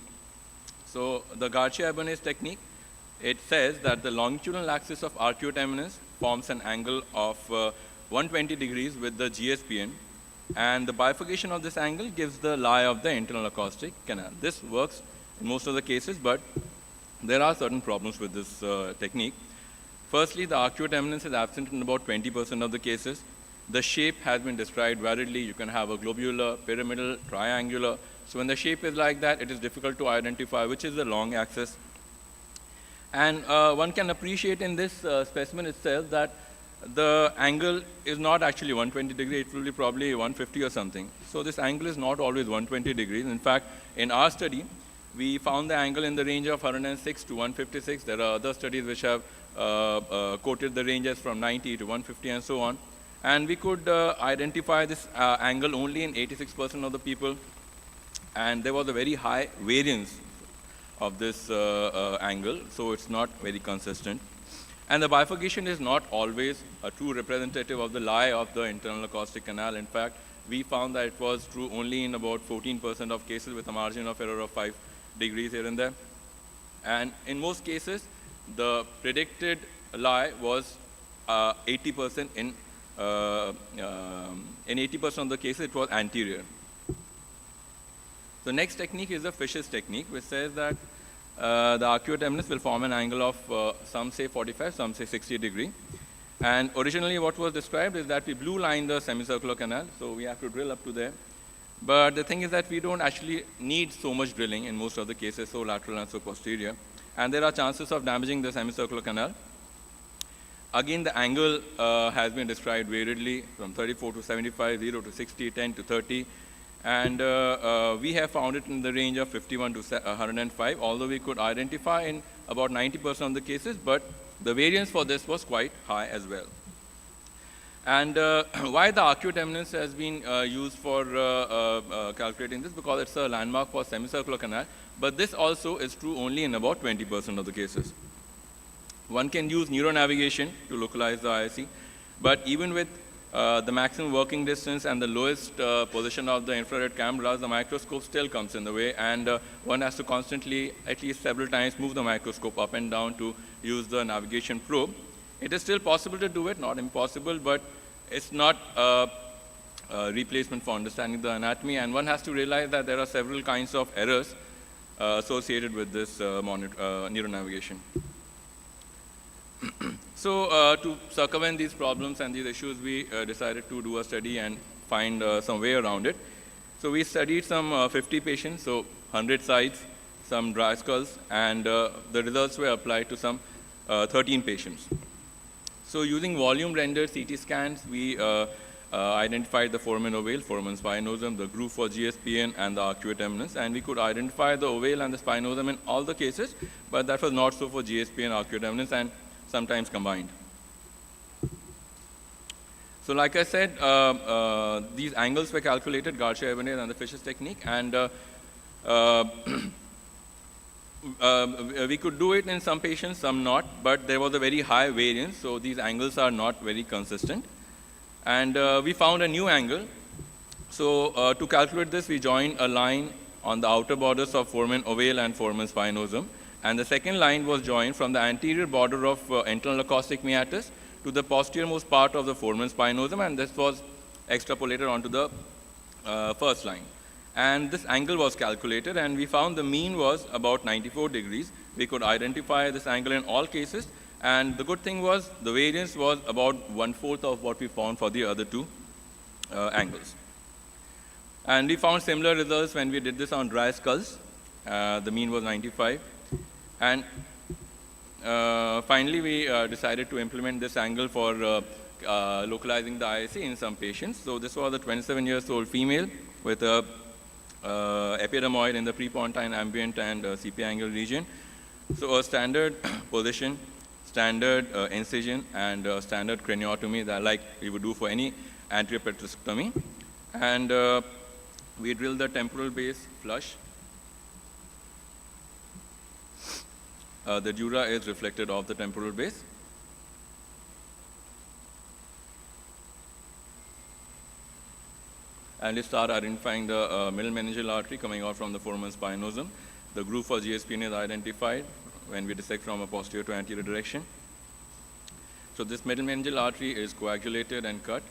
So the Garcia-Ibanez technique, it says that the longitudinal axis of arcuate eminence forms an angle of 120 degrees with the GSPN, and the bifurcation of this angle gives the lie of the internal acoustic canal. This works in most of the cases, but there are certain problems with this technique. Firstly, the arcuate eminence is absent in about 20% of the cases. The shape has been described variedly. You can have a globular, pyramidal, triangular. So when the shape is like that, it is difficult to identify which is the long axis. And one can appreciate in this specimen itself that the angle is not actually 120 degrees, it will be probably 150 or something. So this angle is not always 120 degrees. In fact, in our study, we found the angle in the range of 106 to 156. There are other studies which have quoted the ranges from 90 to 150 and so on. And we could identify this angle only in 86% of the people. And there was a very high variance of this angle, so it's not very consistent. And the bifurcation is not always a true representative of the lie of the internal acoustic canal. In fact, we found that it was true only in about 14% of cases with a margin of error of 5 degrees here and there. And in most cases, the predicted lie was 80% in 80% of the cases, it was anterior. The next technique is the Fisher's technique, which says that the arcuate eminence will form an angle of some say 45, some say 60 degree. And originally what was described is that we blue line the semicircular canal, so we have to drill up to there. But the thing is that we don't actually need so much drilling in most of the cases, so lateral and so posterior. And there are chances of damaging the semicircular canal. Again, the angle has been described variedly from 34 to 75, 0 to 60, 10 to 30. And we have found it in the range of 51 to 105, although we could identify in about 90% of the cases, but the variance for this was quite high as well. And why the arcuate eminence has been used for calculating this? Because it's a landmark for semicircular canal, but this also is true only in about 20% of the cases. One can use neuro navigation to localize the IIC, but even with the maximum working distance and the lowest position of the infrared cameras, the microscope still comes in the way, and one has to constantly, at least several times, move the microscope up and down to use the navigation probe. It is still possible to do it, not impossible, but it's not a replacement for understanding the anatomy, and one has to realize that there are several kinds of errors associated with this neuro navigation. So to circumvent these problems and these issues, we decided to do a study and find some way around it. So we studied some 50 patients, so 100 sides, some dry skulls, and the results were applied to some 13 patients. So using volume rendered CT scans, we identified the foramen ovale, foramen spinosum, the groove for GSPN, and the arcuate eminence, and we could identify the ovale and the spinosum in all the cases, but that was not so for GSPN, arcuate eminence, and sometimes combined. So like I said, these angles were calculated, Garcia-Ibanez and the Fisher's technique, and we could do it in some patients, some not, but there was a very high variance, so these angles are not very consistent. And we found a new angle. So to calculate this, we joined a line on the outer borders of foramen ovale and foramen spinosum. And the second line was joined from the anterior border of internal acoustic meatus to the posteriormost part of the foramen spinosum, and this was extrapolated onto the first line. And this angle was calculated, and we found the mean was about 94 degrees. We could identify this angle in all cases, and the good thing was the variance was about 1/4 of what we found for the other two angles. And we found similar results when we did this on dry skulls. The mean was 95. And finally, we decided to implement this angle for localizing the ISC in some patients. So this was a 27-year-old female with a epidermoid in the prepontine, ambient, and CP angle region. So a standard position, standard incision, and standard craniotomy that like we would do for any anterior petrosectomy. And we drilled the temporal base flush. The dura is reflected off the temporal base. And we start identifying the middle meningeal artery coming out from the foramen spinosum. The groove for GSPN is identified when we dissect from a posterior to anterior direction. So this middle meningeal artery is coagulated and cut.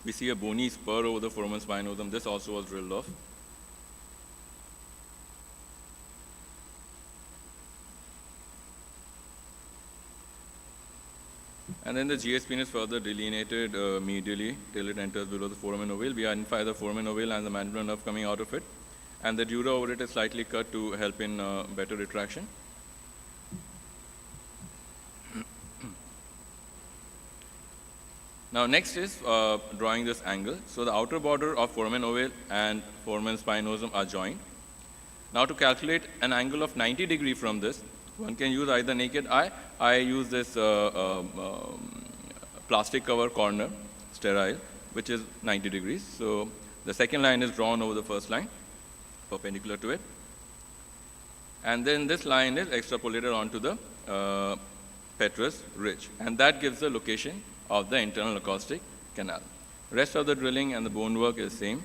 We see a bony spur over the foramen spinosum. This also was drilled off. And then the GSPN is further delineated medially till it enters below the foramen ovale. We identify the foramen ovale and the mandibular nerve coming out of it. And the dura over it is slightly cut to help in better retraction. Now next is drawing this angle. So the outer border of foramen ovale and foramen spinosum are joined. Now to calculate an angle of 90 degrees from this, one can use either naked eye. I use this plastic cover corner, sterile, which is 90 degrees. So the second line is drawn over the first line, perpendicular to it. And then this line is extrapolated onto the petrous ridge. And that gives the location of the internal acoustic canal. Rest of the drilling and the bone work is same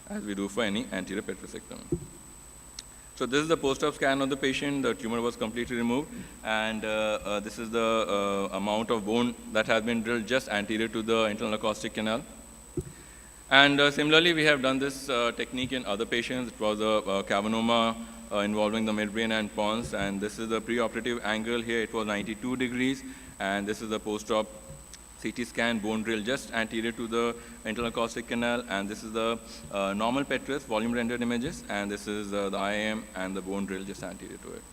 as we do for any anterior petrosectomy. So this is the post-op scan of the patient. The tumor was completely removed, and this is the amount of bone that has been drilled just anterior to the internal acoustic canal. And similarly, we have done this technique in other patients. It was a cavernoma involving the midbrain and pons, and this is the preoperative angle here. It was 92 degrees, and this is the post-op CT scan, bone drill just anterior to the internal acoustic canal, and this is the normal petrous volume rendered images, and this is the IAM and the bone drill just anterior to it.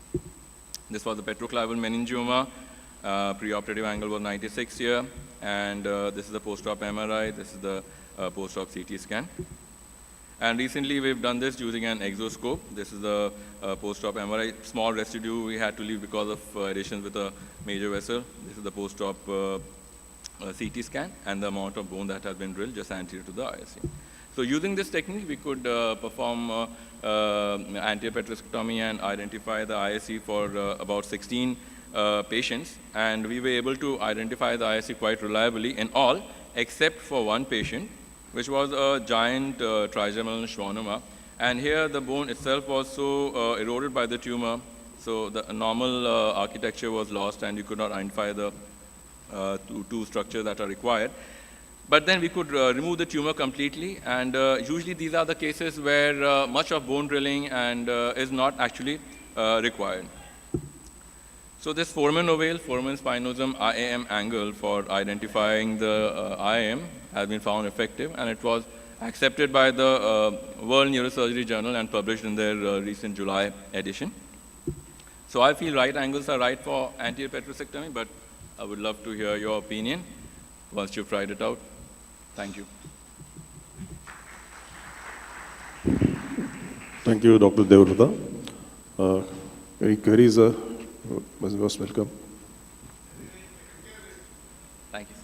This was the petroclival meningioma. Preoperative angle was 96 here, and this is the post-op MRI. This is the post-op CT scan. And recently we've done this using an exoscope. This is the post-op MRI. Small residue we had to leave because of additions with a major vessel. This is the post-op CT scan and the amount of bone that has been drilled just anterior to the ISC. So using this technique, we could perform anterior petrosectomy and identify the ISC for about 16 patients. And we were able to identify the ISC quite reliably in all, except for one patient, which was a giant trigeminal schwannoma. And here the bone itself was so eroded by the tumor, so the normal architecture was lost and you could not identify the two structures that are required. But then we could remove the tumor completely, and usually these are the cases where much of bone drilling and is not actually required. So this foramen ovale, foramen spinosum IAM angle for identifying the IAM has been found effective, and it was accepted by the World Neurosurgery Journal and published in their recent July edition. So I feel right angles are right for anterior petrosectomy, but I would love to hear your opinion once you've tried it out. Thank you. Thank you, Dr. Devrata. Any queries? Most welcome. Thank you.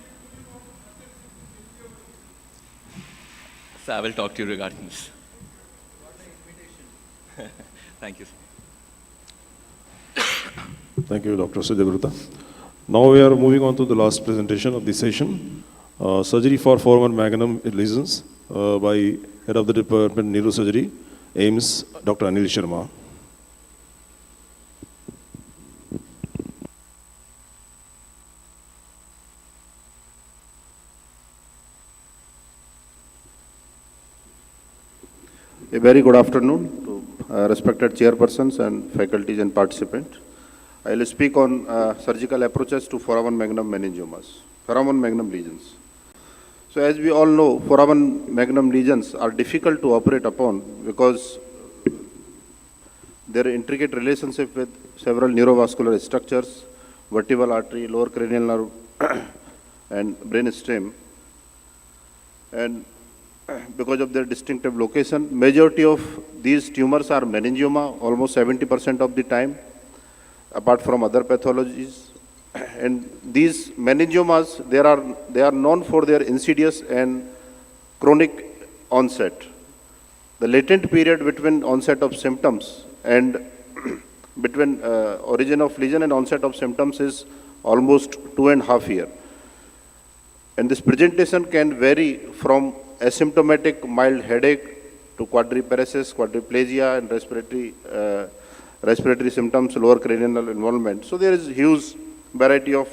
So I will talk to you regarding this. Thank you. Thank you, Dr. Devrata. Now we are moving on to the last presentation of this session. Surgery for foramen magnum lesions by Head of the Department Neurosurgery, AIMS, Dr. Anil Sharma. A very good afternoon to respected chairpersons and faculties and participants. I will speak on surgical approaches to foramen magnum meningiomas, foramen magnum lesions. So as we all know, foramen magnum lesions are difficult to operate upon because their intricate relationship with several neurovascular structures, vertebral artery, lower cranial nerve, and brain stem. And because of their distinctive location, majority of these tumors are meningioma, almost 70% of the time, apart from other pathologies. And these meningiomas, they are known for their insidious and chronic onset. The latent period between onset of symptoms and between origin of lesion and onset of symptoms is almost 2.5 years. And this presentation can vary from asymptomatic mild headache to quadriparesis, quadriplegia, and respiratory symptoms, lower cranial involvement. So there is huge variety of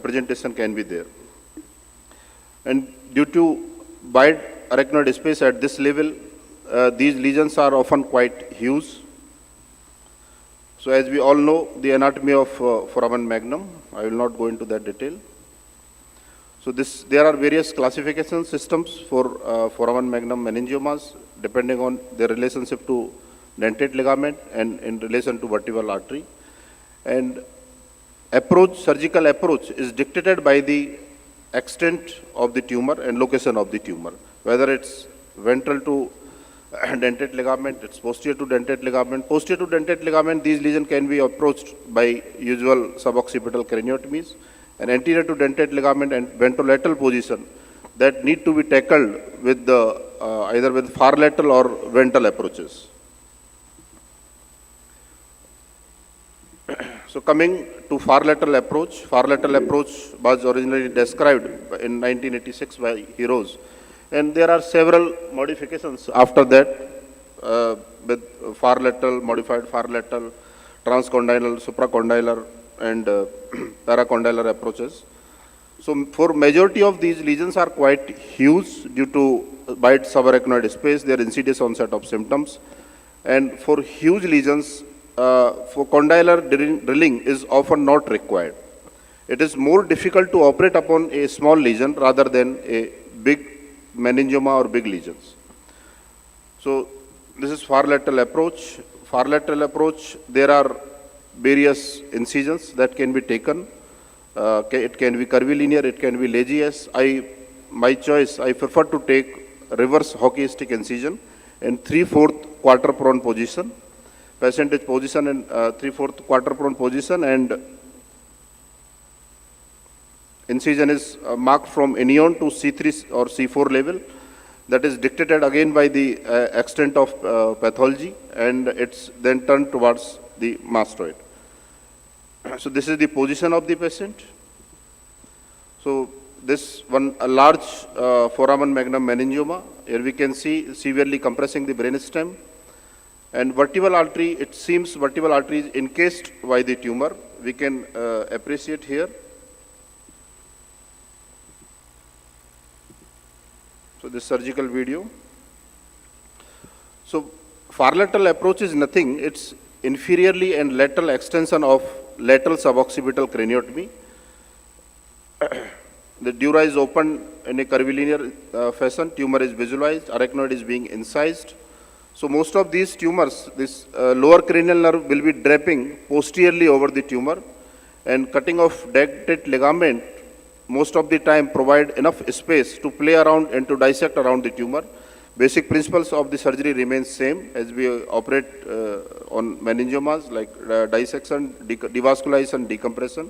presentation can be there. And due to wide arachnoid space at this level, these lesions are often quite huge. So as we all know, the anatomy of foramen magnum, I will not go into that detail. So there are various classification systems for foramen magnum meningiomas, depending on their relationship to dentate ligament and in relation to vertebral artery. And surgical approach is dictated by the extent of the tumor and location of the tumor. Whether it's ventral to dentate ligament, it's posterior to dentate ligament. Posterior to dentate ligament, these lesions can be approached by usual suboccipital craniotomies. And anterior to dentate ligament and ventrolateral position that need to be tackled with the either with far lateral or ventral approaches. So coming to far lateral approach was originally described in 1986 by Heroes. And there are several modifications after that with far lateral, modified far lateral, transcondylar, supracondylar, and paracondylar approaches. So for majority of these lesions are quite huge due to wide subarachnoid space, their insidious onset of symptoms. And for huge lesions, for condylar drilling is often not required. It is more difficult to operate upon a small lesion rather than a big meningioma or big lesions. So this is far lateral approach. Far lateral approach, there are various incisions that can be taken. It can be curvilinear, it can be lagious. My choice, I prefer to take reverse hockey stick incision in 3/4 quarter prone position. Patient is position in 3/4 quarter prone position, and incision is marked from anion to C3 or C4 level. That is dictated again by the extent of pathology, and it's then turned towards the mastoid. So this is the position of the patient. So this one, a large foramen magnum meningioma. Here we can see severely compressing the brainstem. And vertebral artery, it seems vertebral artery is encased by the tumor. We can appreciate here. So this surgical video. So far lateral approach is nothing. It's inferiorly and lateral extension of lateral suboccipital craniotomy. The dura is opened in a curvilinear fashion. Tumor is visualized. Arachnoid is being incised. So most of these tumors, this lower cranial nerve will be draping posteriorly over the tumor, and cutting off dentate ligament most of the time provide enough space to play around and to dissect around the tumor. Basic principles of the surgery remain same as we operate on meningiomas, like dissection, devascularization, decompression.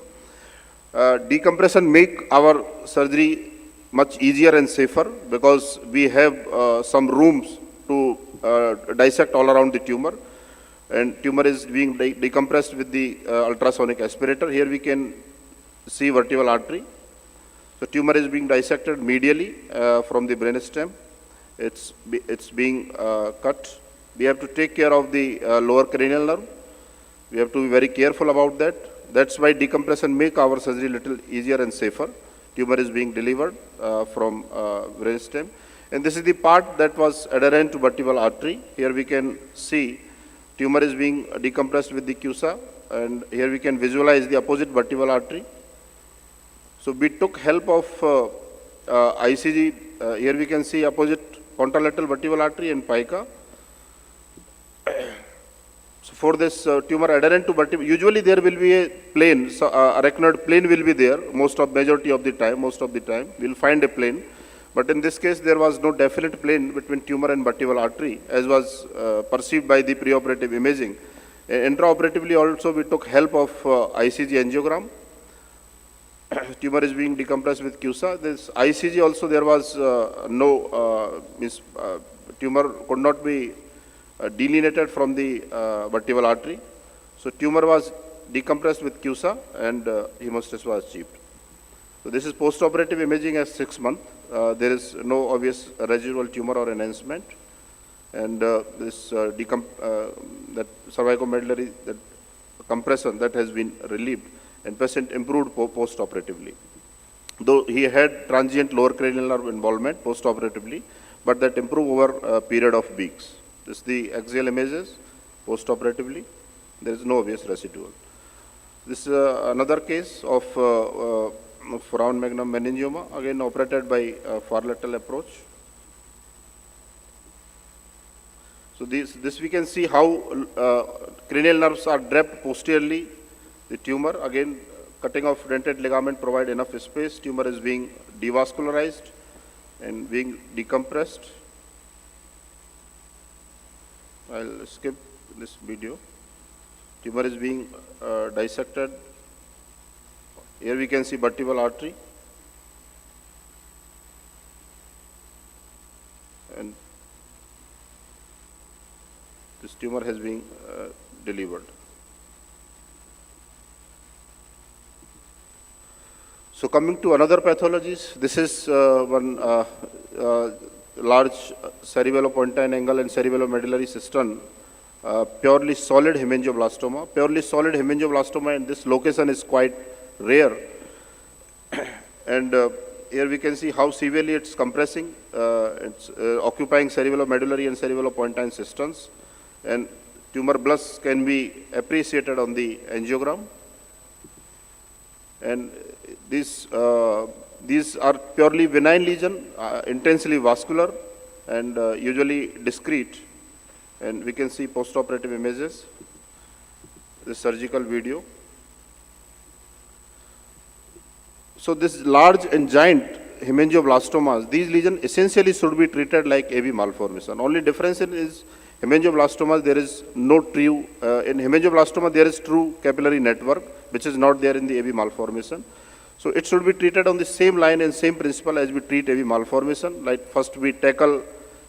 Decompression make our surgery much easier and safer because we have some rooms to dissect all around the tumor, and tumor is being decompressed with the ultrasonic aspirator. Here we can see vertebral artery. So tumor is being dissected medially from the brainstem. It's being cut. We have to take care of the lower cranial nerve. We have to be very careful about that. That's why decompression make our surgery little easier and safer. Tumor is being delivered from brainstem. And this is the part that was adherent to vertebral artery. Here we can see tumor is being decompressed with the CUSA, and here we can visualize the opposite vertebral artery. So we took help of ICG. Here we can see opposite contralateral vertebral artery and pica. So for this tumor adherent to vertebra, usually there will be a plane, so arachnoid plane will be there majority of the time, we'll find a plane. But in this case, there was no definite plane between tumor and vertebral artery, as was perceived by the preoperative imaging. Intraoperatively also, we took help of ICG angiogram. Tumor is being decompressed with CUSA. This ICG also, there was tumor could not be delineated from the vertebral artery. So tumor was decompressed with CUSA and hemostasis was achieved. So this is post-operative imaging at 6 months. There is no obvious residual tumor or enhancement, and this that cervicomedullary that compression that has been relieved, and patient improved post-operatively. Though he had transient lower cranial nerve involvement post-operatively, but that improved over a period of weeks. This is the axial images post-operatively. There is no obvious residual. This is another case of foramen magnum meningioma, again operated by far lateral approach. So this we can see how cranial nerves are draped posteriorly. The tumor, again cutting off dentate ligament provide enough space. Tumor is being devascularized and being decompressed. I'll skip this video. Tumor is being dissected. Here we can see vertebral artery, and this tumor has been delivered. So coming to another pathologies, this is one large cerebellopontine angle and cerebellomedullary cistern, purely solid hemangioblastoma. Purely solid hemangioblastoma in this location is quite rare, and here we can see how severely it's compressing. It's occupying cerebellomedullary and cerebellopontine cisterns, and tumor blast can be appreciated on the angiogram. And these are purely benign lesion, intensely vascular, and usually discrete. And we can see post-operative images, the surgical video. So this large and giant hemangioblastomas, these lesions essentially should be treated like AV malformation. Only difference is hemangioblastomas, there is no true, in hemangioblastoma there is true capillary network, which is not there in the AV malformation. So it should be treated on the same line and same principle as we treat AV malformation. Like first we tackle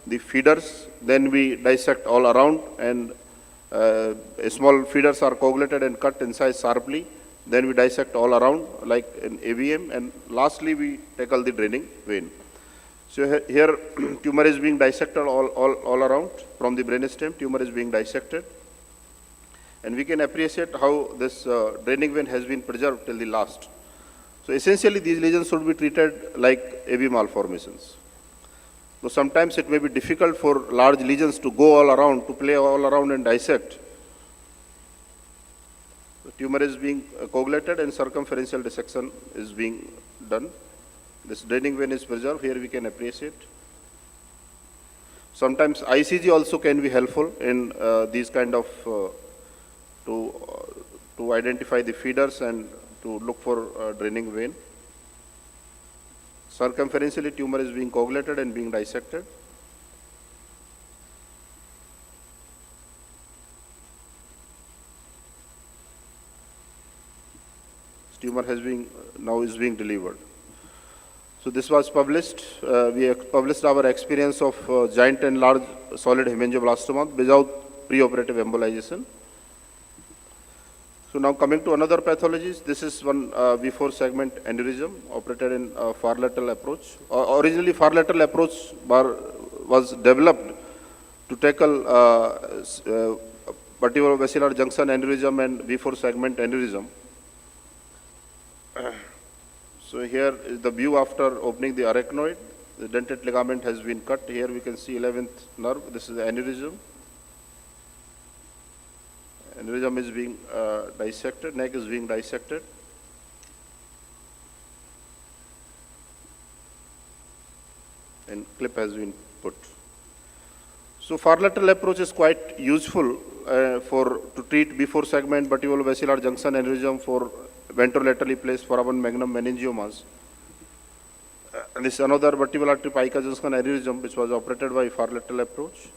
the feeders, then we dissect all around, and small feeders are coagulated and cut inside sharply. Then we dissect all around like in AVM, and lastly we tackle the draining vein. So here tumor is being dissected all around from the brainstem. Tumor is being dissected, and we can appreciate how this draining vein has been preserved till the last. So essentially these lesions should be treated like AV malformations. So sometimes it may be difficult for large lesions to go all around, to play all around and dissect. The tumor is being coagulated and circumferential dissection is being done. This draining vein is preserved. Here we can appreciate. Sometimes ICG also can be helpful in these kind of, to identify the feeders and to look for draining vein. Circumferentially tumor is being coagulated and being dissected. Tumor has been, now is being delivered. So this was published. We published our experience of giant and large solid hemangioblastoma without preoperative embolization. So now coming to another pathologies, this is one V4 segment aneurysm operated in far lateral approach. Originally far lateral approach was developed to tackle vertebrovascular junction aneurysm and V4 segment aneurysm. So here is the view after opening the arachnoid. The dentate ligament has been cut. Here we can see 11th nerve. This is the aneurysm. aneurysm is being dissected, neck is being dissected. And clip has been put. So far lateral approach is quite useful to treat before segment vertebral-basilar junction aneurysm for ventrolaterally placed foramen magnum meningiomas. And this is another vertebral artery pica junction aneurysm which was operated by far lateral approach.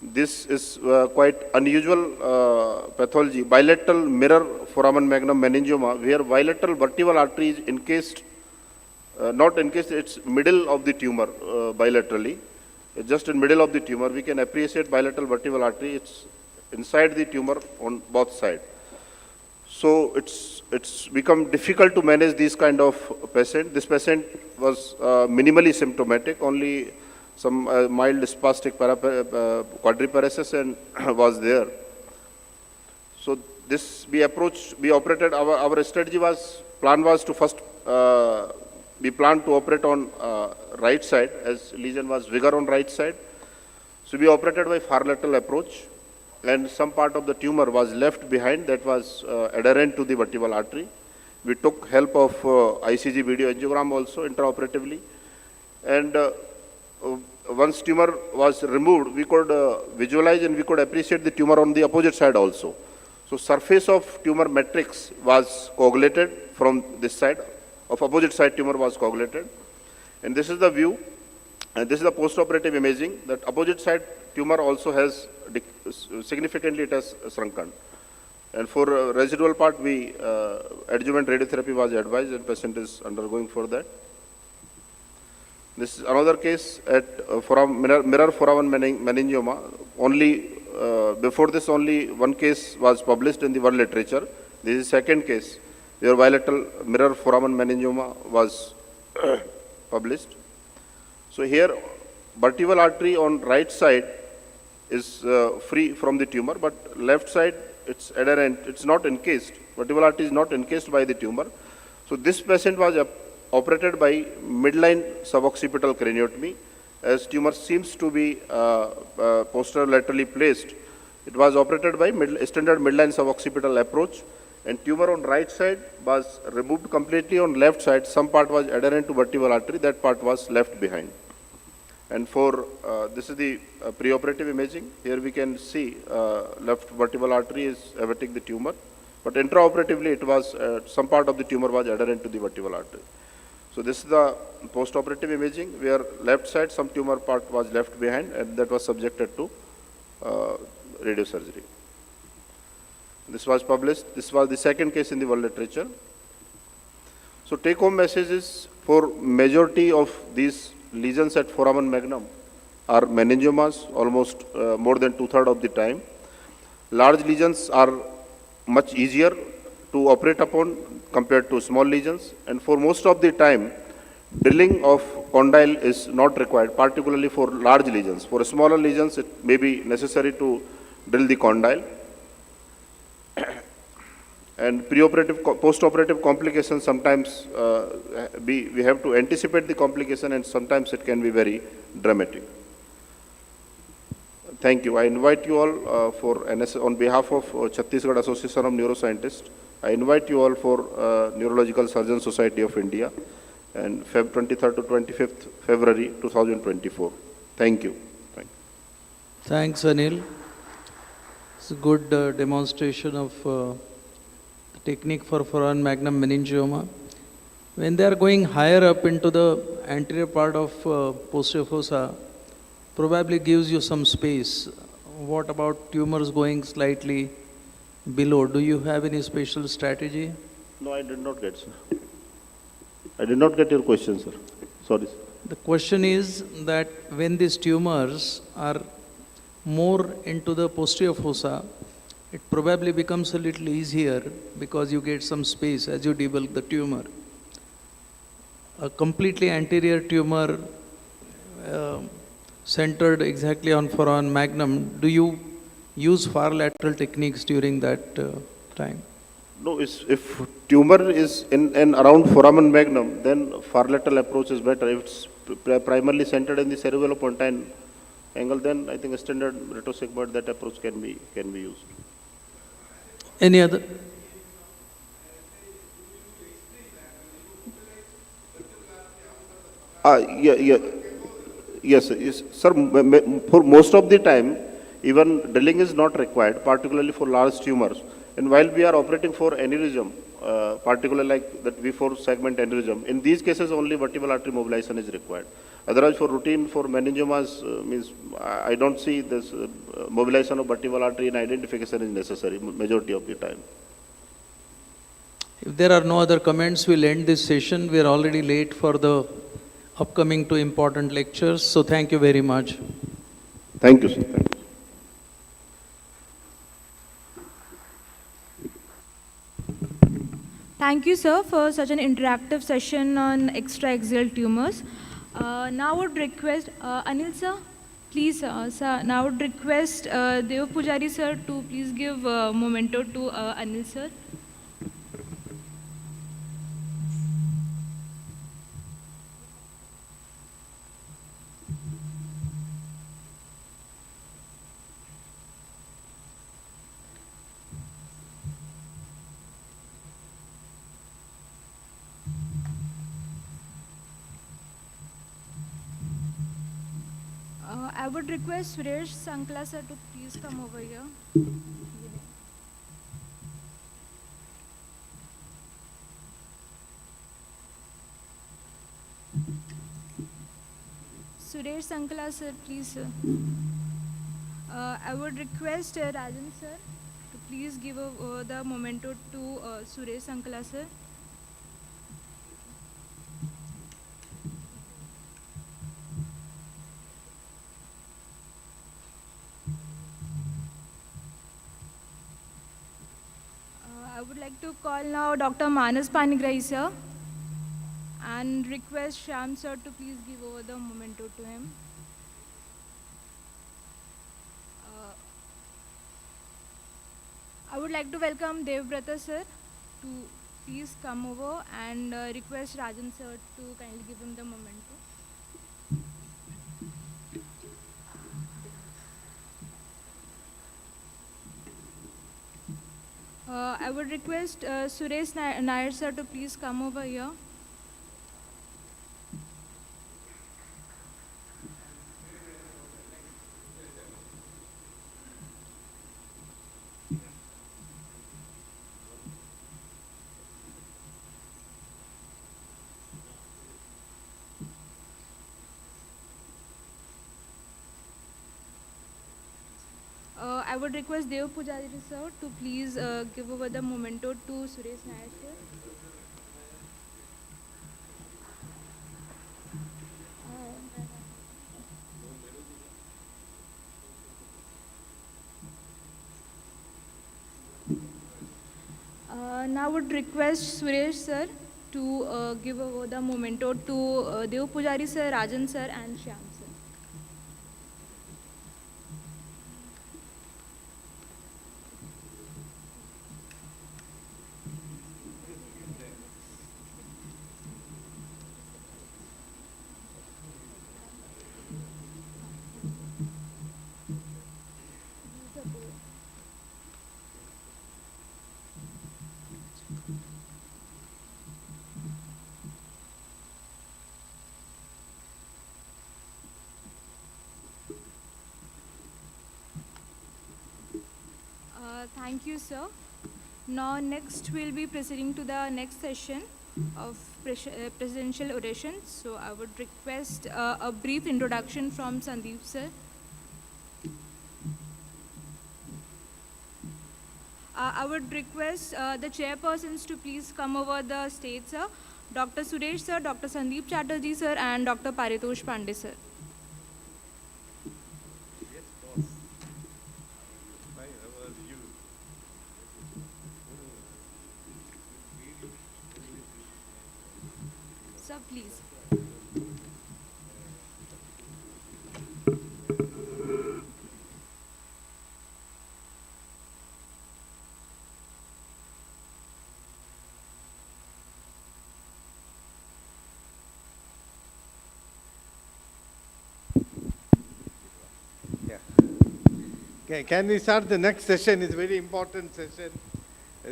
This is quite unusual pathology, bilateral mirror foramen magnum meningioma, where bilateral vertebral artery is encased, not encased, it's middle of the tumor bilaterally. It's just in middle of the tumor. We can appreciate bilateral vertebral artery. It's inside the tumor on both sides. So it's become difficult to manage these kind of patient. This patient was minimally symptomatic, only some mild spastic quadriparesis and was there. So this we operated, our strategy was, plan was to first, we planned to operate on right side as lesion was bigger on right side. So we operated by far lateral approach and some part of the tumor was left behind that was adherent to the vertebral artery. We took help of ICG video angiogram also intraoperatively. And once tumor was removed, we could visualize and we could appreciate the tumor on the opposite side also. So surface of tumor matrix was coagulated from this side, of opposite side tumor was coagulated. And this is the view, and this is the post-operative imaging, that opposite side tumor also has, significantly it has shrunken. And for residual part, adjuvant radiotherapy was advised and patient is undergoing for that. This is another case at mirror foramen meningioma. Only, before this only one case was published in the world literature. This is second case where bilateral mirror foramen meningioma was published. So here vertebral artery on right side is free from the tumor, but left side it's adherent, it's not encased. Vertebral artery is not encased by the tumor. So this patient was operated by midline suboccipital craniotomy. As tumor seems to be posterolaterally placed, it was operated by standard midline suboccipital approach, and tumor on right side was removed completely. On left side, some part was adherent to vertebral artery, that part was left behind. And for, this is the preoperative imaging. Here we can see left vertebral artery is awaiting the tumor, but intraoperatively it was, some part of the tumor was adherent to the vertebral artery. So this is the post-operative imaging where left side some tumor part was left behind and that was subjected to radiosurgery. This was published. This was the second case in the world literature. So take-home message is, for majority of these lesions at foramen magnum are meningiomas, almost more than 2/3 of the time. Large lesions are much easier to operate upon compared to small lesions, and for most of the time, drilling of condyle is not required, particularly for large lesions. For smaller lesions, it may be necessary to drill the condyle. And preoperative, post-operative complications, sometimes we have to anticipate the complication and sometimes it can be very dramatic. Thank you. I invite you all on behalf of Chhattisgarh Association of Neuroscientists, I invite you all for Neurological Surgeon Society of India and Feb 23rd to 25th February 2024. Thank you. Thanks, Anil. It's a good demonstration of the technique for foramen magnum meningioma. When they are going higher up into the anterior part of posterior fossa, probably gives you some space. What about tumors going slightly below? Do you have any special strategy? No, I did not get, sir. I did not get your question, sir. Sorry, sir. The question is that when these tumors are more into the posterior fossa, it probably becomes a little easier because you get some space as you debulk the tumor. A completely anterior tumor centered exactly on foramen magnum, do you use far lateral techniques during that time? No, if tumor is in and around foramen magnum, then far lateral approach is better. If it's primarily centered in the cerebellopontine angle, then I think a standard retrosigmoid, that approach can be used. Any other? Yeah, yeah. Yes, yes, sir. For most of the time, even drilling is not required, particularly for large tumors. And while we are operating for aneurysm, particularly like that V4 segment aneurysm, in these cases only vertebral artery mobilization is required. Otherwise, for routine for meningiomas, means I don't see this mobilization of vertebral artery in identification is necessary majority of the time. If there are no other comments, we'll end this session. We are already late for the upcoming two important lectures. So thank you very much. Thank you, sir. Thank you. Thank you, sir, for such an interactive session on extraaxial tumors. Now I would request, Anil sir, please, sir, now I would request Dev Pujari sir to please give memento to Anil sir. I would request Suresh Sankla sir to please come over here. Suresh Sankla sir, please sir. I would request Rajan sir to please give the memento to Suresh Sankla sir. I would like to call now Dr. Manas Panigrahi sir and request Shyam sir to please give over the memento to him. I would like to welcome Devbrata sir to please come over and request Rajan sir to kindly give him the memento. I would request Suresh Nair sir to please come over here. I would request Dev Pujari sir to please give over the memento to Suresh Nair sir. Now I would request Suresh sir to give over the memento to Dev Pujari sir, Rajan sir and Shyam sir. Thank you, sir. Now, next we'll be proceeding to the next session of presidential oration. So, I would request a brief introduction from Sandeep, sir. I would request the chairpersons to please come over the stage, sir. Dr. Suresh, sir, Dr. Sandeep Chatterjee, sir, and Dr. Paritosh Pandey, sir. Sir, please. Yeah. Okay, can we start the next session? It's a very important session.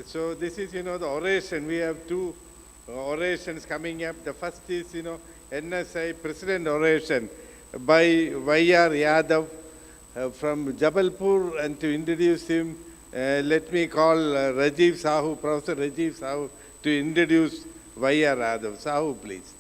So this is, the oration. We have two orations coming up. The first is, NSI President oration by Y.R. Yadav from Jabalpur, and to introduce him, let me call Rajiv Sahu, Professor Rajiv Sahu, to introduce Y.R. Yadav. Sahu, please.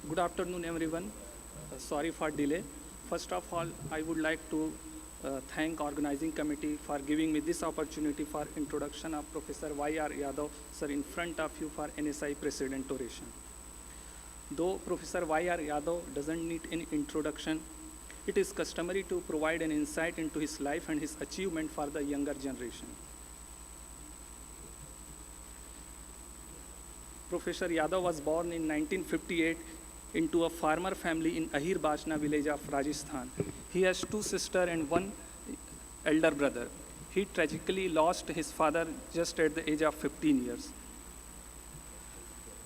Good afternoon, everyone. Sorry for delay. First of all, I would like to thank organizing committee for giving me this opportunity for introduction of Professor Y.R. Yadav, sir, in front of you for NSI President oration. Though Professor Y.R. Yadav doesn't need any introduction, it is customary to provide an insight into his life and his achievement for the younger generation. Professor Yadav was born in 1958 into a farmer family in Ahir Bashna village of Rajasthan. He has two sisters and one elder brother. He tragically lost his father just at the age of 15 years.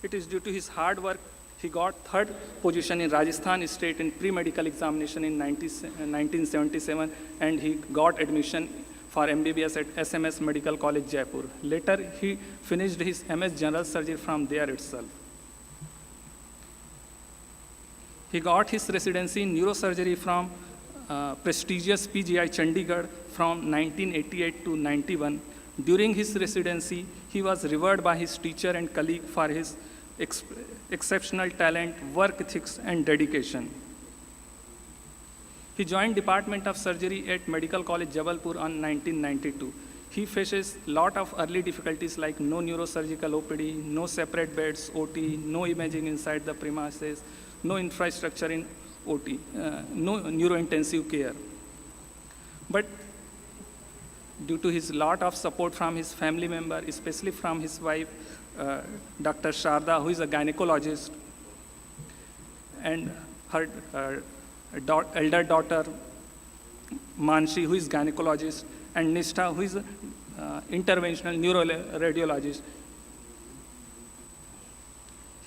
It is due to his hard work he got third position in Rajasthan state in pre-medical examination in 1977, and he got admission for MBBS at SMS Medical College, Jaipur. Later, he finished his MS General Surgery from there itself. He got his residency in neurosurgery from prestigious PGI Chandigarh from 1988 to 91. During his residency, he was revered by his teacher and colleague for his exceptional talent, work ethics, and dedication. He joined Department of Surgery at Medical College, Jabalpur on 1992. He faces a lot of early difficulties like no neurosurgical OPD, no separate beds, OT, no imaging inside the premises, no infrastructure in OT, no neurointensive care. But due to his lot of support from his family member, especially from his wife, Dr. Sharda, who is a gynecologist, and her elder daughter, Manshi, who is gynecologist, and Nishtha, who is interventional neuroradiologist.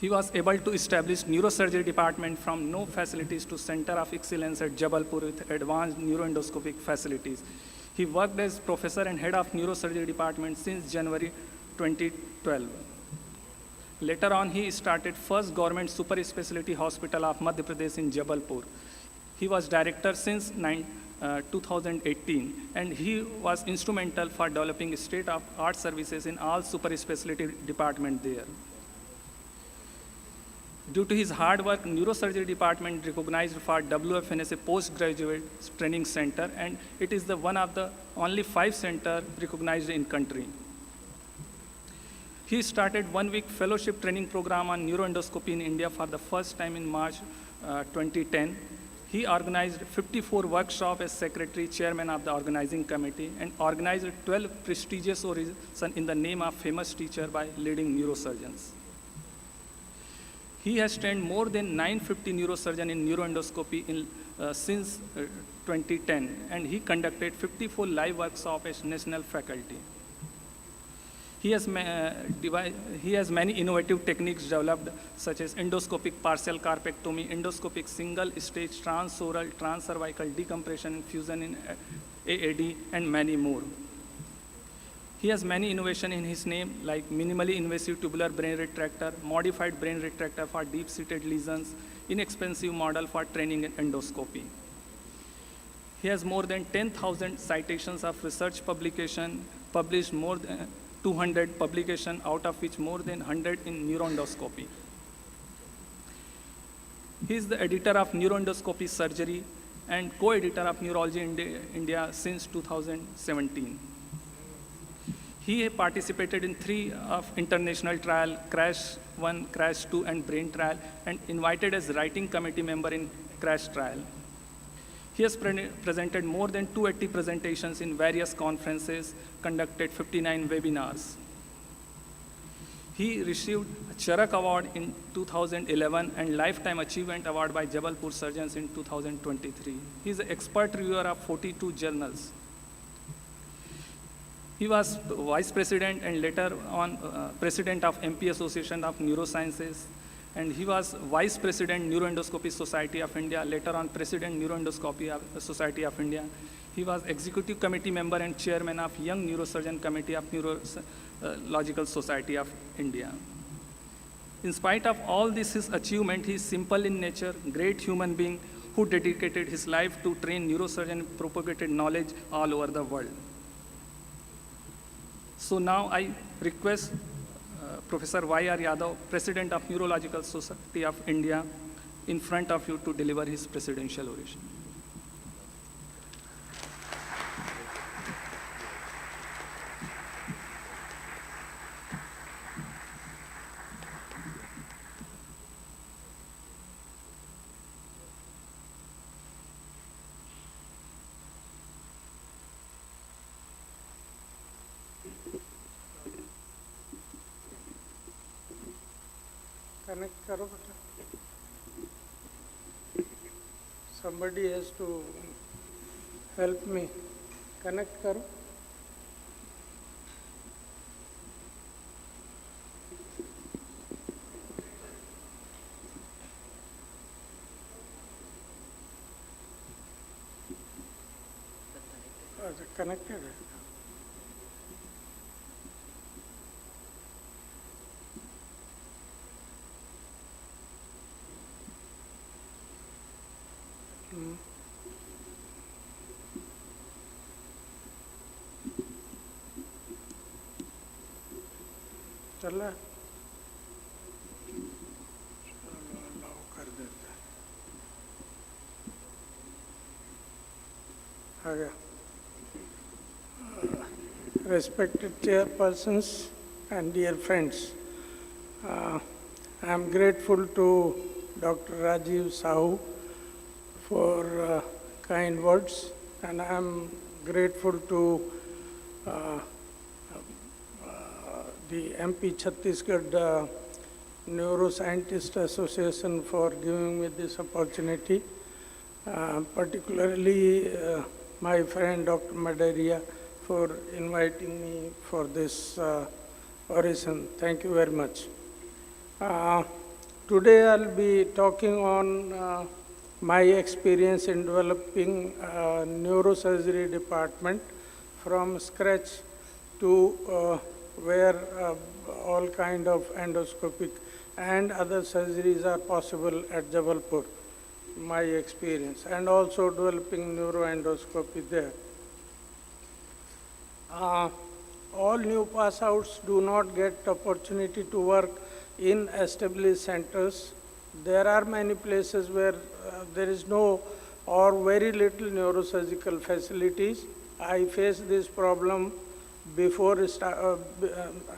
He was able to establish neurosurgery department from no facilities to Center of Excellence at Jabalpur with advanced neuroendoscopic facilities. He worked as professor and head of neurosurgery department since January 2012. Later on, he started first government super specialty hospital of Madhya Pradesh in Jabalpur. He was director since 2018, and he was instrumental for developing state-of-art services in all super specialty department there. Due to his hard work, neurosurgery department recognized for WFNSA postgraduate training center, and it is the one of the only 5 center recognized in country. He started 1-week fellowship training program on neuroendoscopy in India for the first time in March 2010. He organized 54 workshops as secretary, chairman of the organizing committee, and organized 12 prestigious orations in the name of famous teacher by leading neurosurgeons. He has trained more than 950 neurosurgeons in neuroendoscopy since 2010, and he conducted 54 live workshops as national faculty. He has many innovative techniques developed, such as endoscopic partial carpectomy, endoscopic single-stage transoral, transcervical decompression, fusion in AAD, and many more. He has many innovations in his name, like minimally invasive tubular brain retractor, modified brain retractor for deep-seated lesions, inexpensive model for training in endoscopy. He has more than 10,000 citations of research publication, published more than 200 publications, out of which more than 100 in neuroendoscopy. He is the editor of Neuroendoscopy Surgery and co-editor of Neurology India since 2017. He participated in 3 of international trials, KRSHNA, KRSHNA, and BRAIN trial, and invited as writing committee member in KRSH trial. He has presented more than 280 presentations in various conferences, conducted 59 webinars. He received a Charak Award in 2011 and Lifetime Achievement Award by Jabalpur Surgeons in 2023. He is an expert reviewer of 42 journals. He was vice president and later on president of MP Association of Neurosciences, and he was vice president Neuroendoscopy Society of India, later on president Neuroendoscopy Society of India. He was executive committee member and chairman of Young Neurosurgeon Committee of Neurological Society of India. In spite of all this, his achievement, he is simple in nature, great human being who dedicated his life to train neurosurgeon and propagated knowledge all over the world. So now I request Professor Y.R. Yadav, President of Neurological Society of India, in front of you to deliver his presidential oration. Connect karo beta. Somebody has to help me. Connect karo. Connected. चला allow कर देते हैं आ गया respected chairpersons and dear friends, I am grateful to Dr. Rajiv Sahu for kind words, and I am grateful to the MP Chhattisgarh Neuroscientist Association for giving me this opportunity, particularly my friend Dr. Madaria for inviting me for this oration. Thank you very much. Today I'll be talking on my experience in developing neurosurgery department from scratch to where all kind of endoscopic and other surgeries are possible at Jabalpur, my experience, and also developing neuroendoscopy there. All new pass outs do not get opportunity to work in established centers. There are many places where there is no or very little neurosurgical facilities. I faced this problem before,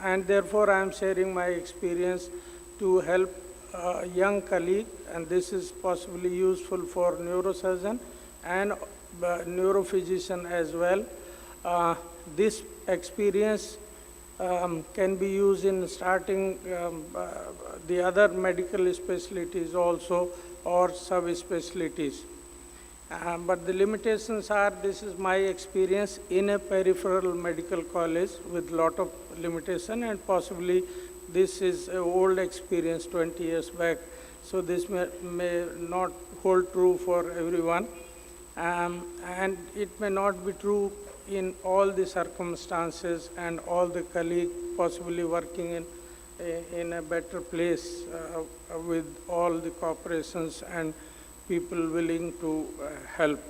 and therefore I am sharing my experience to help a young colleague, and this is possibly useful for neurosurgeon and neurophysician as well. This experience can be used in starting the other medical specialties also or sub-specialties. But the limitations are, this is my experience in a peripheral medical college with lot of limitation, and possibly this is an old experience 20 years back, so this may not hold true for everyone, and it may not be true in all the circumstances and all the colleagues possibly working in a better place with all the corporations and people willing to help.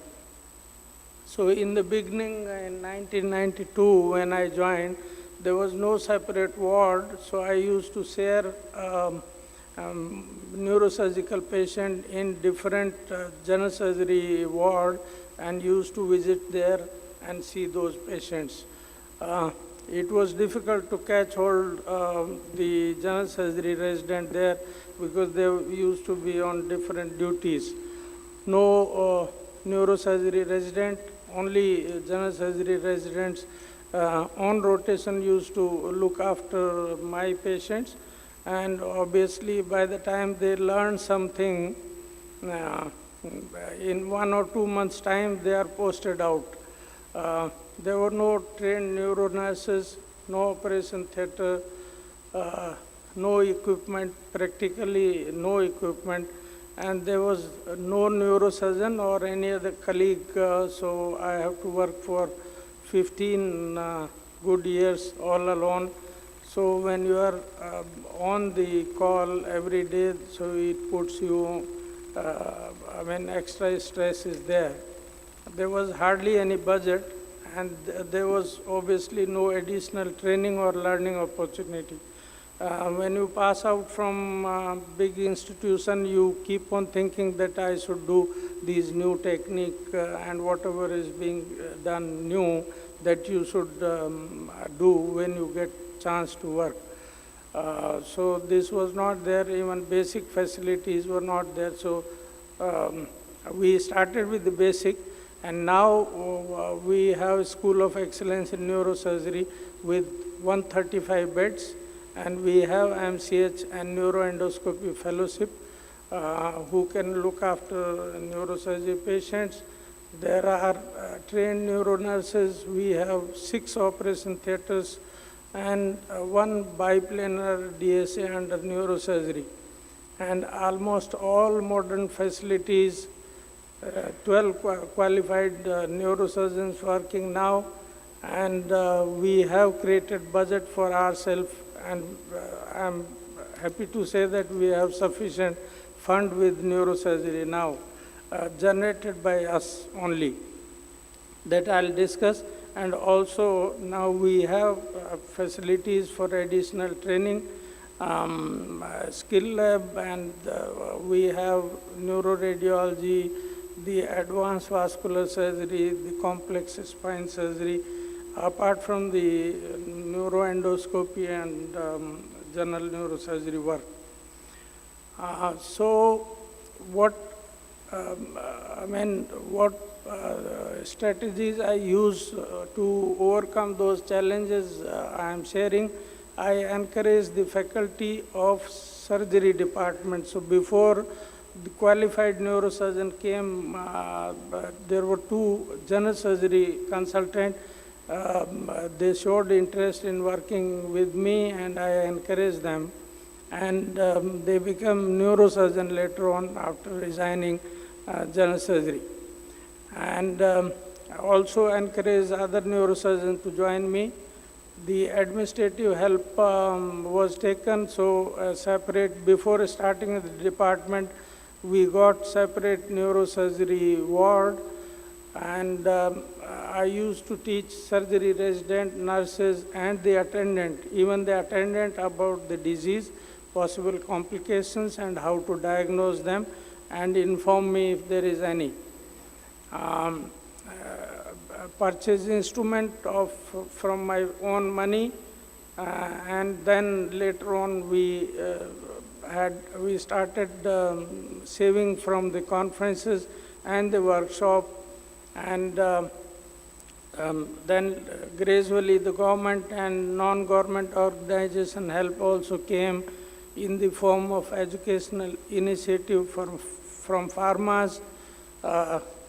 So in the beginning, in 1992, when I joined, there was no separate ward, so I used to share neurosurgical patient in different general surgery ward and used to visit there and see those patients. It was difficult to catch hold the general surgery resident there because they used to be on different duties. No neurosurgery resident, only general surgery residents on rotation used to look after my patients, and obviously by the time they learn something, in 1 or 2 months' time they are posted out. There were no trained neuro nurses, no operation theater, no equipment, practically no equipment, and there was no neurosurgeon or any other colleague, so I have to work for 15 good years all alone. So when you are on the call every day, so it puts you, extra stress is there. There was hardly any budget, and there was obviously no additional training or learning opportunity. When you pass out from big institution, you keep on thinking that I should do these new technique and whatever is being done new, that you should do when you get chance to work. So this was not there, even basic facilities were not there. So we started with the basic, and now we have a School of Excellence in Neurosurgery with 135 beds, and we have MCH and neuroendoscopy fellowship who can look after neurosurgery patients. There are trained neuro nurses. We have 6 operation theaters and 1 biplanar DSA under neurosurgery. And almost all modern facilities, 12 qualified neurosurgeons working now, and we have created budget for ourselves, and I'm happy to say that we have sufficient fund with neurosurgery now, generated by us only. That I'll discuss. And also now we have facilities for additional training, skill lab, and we have neuroradiology, the advanced vascular surgery, the complex spine surgery, apart from the neuroendoscopy and general neurosurgery work. So what strategies I use to overcome those challenges I am sharing. I encourage the faculty of surgery department. So before the qualified neurosurgeon came, there were 2 general surgery consultants. They showed interest in working with me, and I encouraged them. And they became neurosurgeon later on after resigning general surgery. And also encourage other neurosurgeons to join me. The administrative help was taken, so separate, before starting the department, we got separate neurosurgery ward, and I used to teach surgery resident, nurses, and the attendant, even the attendant, about the disease, possible complications, and how to diagnose them, and inform me if there is any. Purchase instrument from my own money, and then later on we started saving from the conferences and the workshop, and then gradually the government and non-government organization help also came in the form of educational initiative from farmers,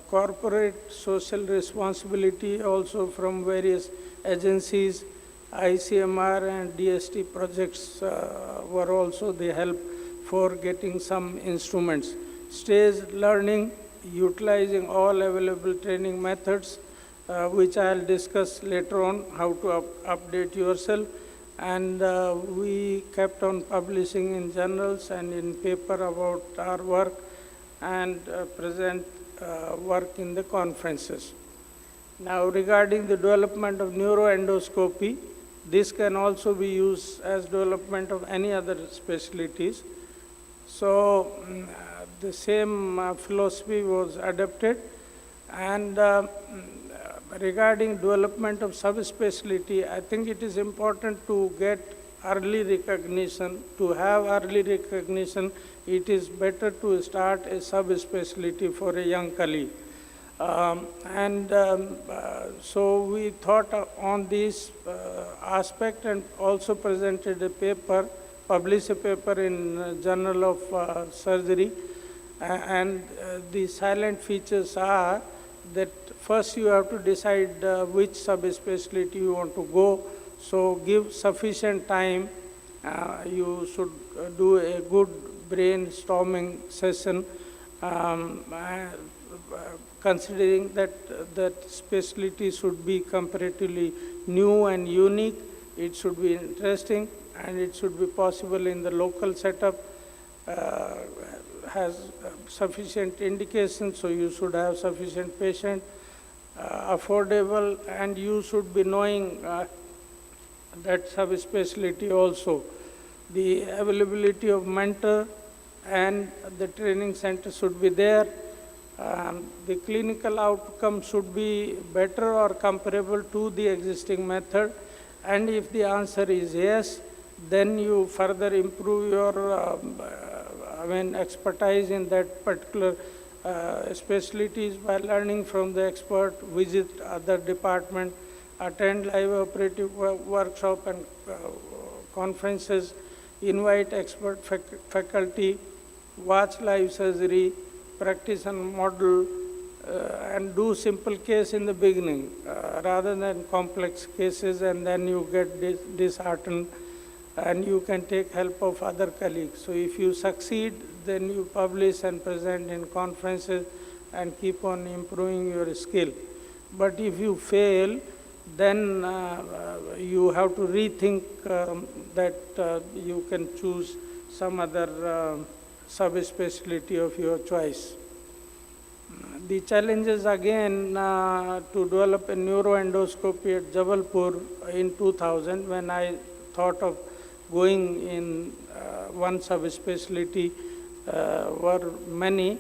corporate social responsibility also from various agencies, ICMR and DST projects were also the help for getting some instruments. Staged learning, utilizing all available training methods, which I'll discuss later on, how to update yourself. And we kept on publishing in journals and in paper about our work, and present work in the conferences. Now, regarding the development of neuroendoscopy, this can also be used as development of any other specialties. So the same philosophy was adopted. And regarding development of subspecialty, I think it is important to get early recognition. To have early recognition, it is better to start a subspecialty for a young colleague. So we thought on this aspect, and also presented a paper, published a paper in Journal of Surgery. And the silent features are that first you have to decide which subspecialty you want to go. So give sufficient time. You should do a good brainstorming session, considering that specialty should be comparatively new and unique. It should be interesting, and it should be possible in the local setup. Has sufficient indication, so you should have sufficient patient, affordable, and you should be knowing that subspecialty also. The availability of mentor and the training center should be there. The clinical outcome should be better or comparable to the existing method. And if the answer is yes, then you further improve your expertise in that particular specialties by learning from the expert, visit other department, attend live operative workshop and conferences, invite expert faculty, watch live surgery, practice and model, and do simple case in the beginning rather than complex cases, and then you get disheartened and you can take help of other colleagues. So if you succeed, then you publish and present in conferences and keep on improving your skill. But if you fail, then you have to rethink that you can choose some other subspecialty of your choice. The challenges again to develop a neuroendoscopy at Jabalpur in 2000, when I thought of going in one subspecialty, were many.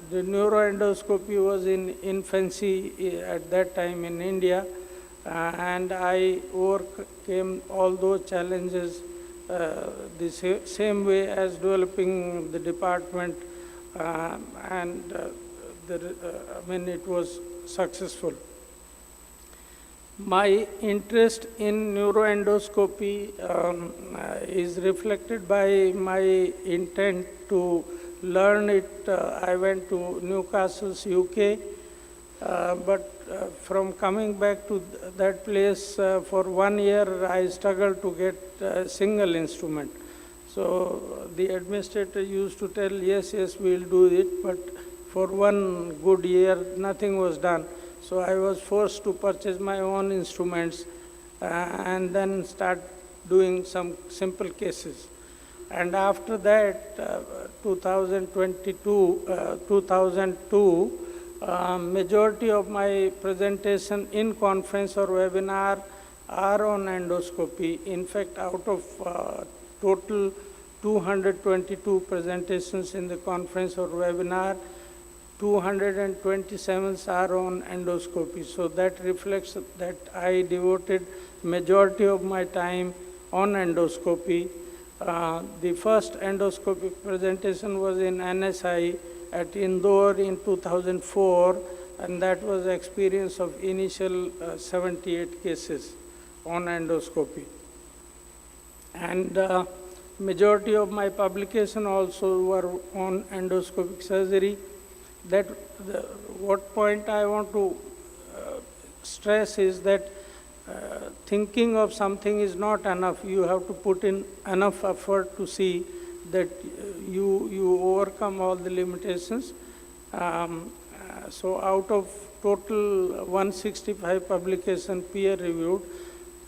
The neuroendoscopy was in infancy at that time in India, and I overcame all those challenges the same way as developing the department, and it was successful. My interest in neuroendoscopy is reflected by my intent to learn it. I went to Newcastle, UK, but from coming back to that place for 1 year, I struggled to get a single instrument. So the administrator used to tell, yes, we'll do it, but for 1 good year, nothing was done. So I was forced to purchase my own instruments and then start doing some simple cases. And after that, 2002, majority of my presentation in conference or webinar are on endoscopy. In fact, out of total 222 presentations in the conference or webinar, 227 are on endoscopy. So that reflects that I devoted majority of my time on endoscopy. The first endoscopic presentation was in NSI at Indore in 2004, and that was experience of initial 78 cases on endoscopy. And majority of my publication also were on endoscopic surgery. That what point I want to stress is that thinking of something is not enough. You have to put in enough effort to see that you overcome all the limitations. So out of total 165 publication peer reviewed,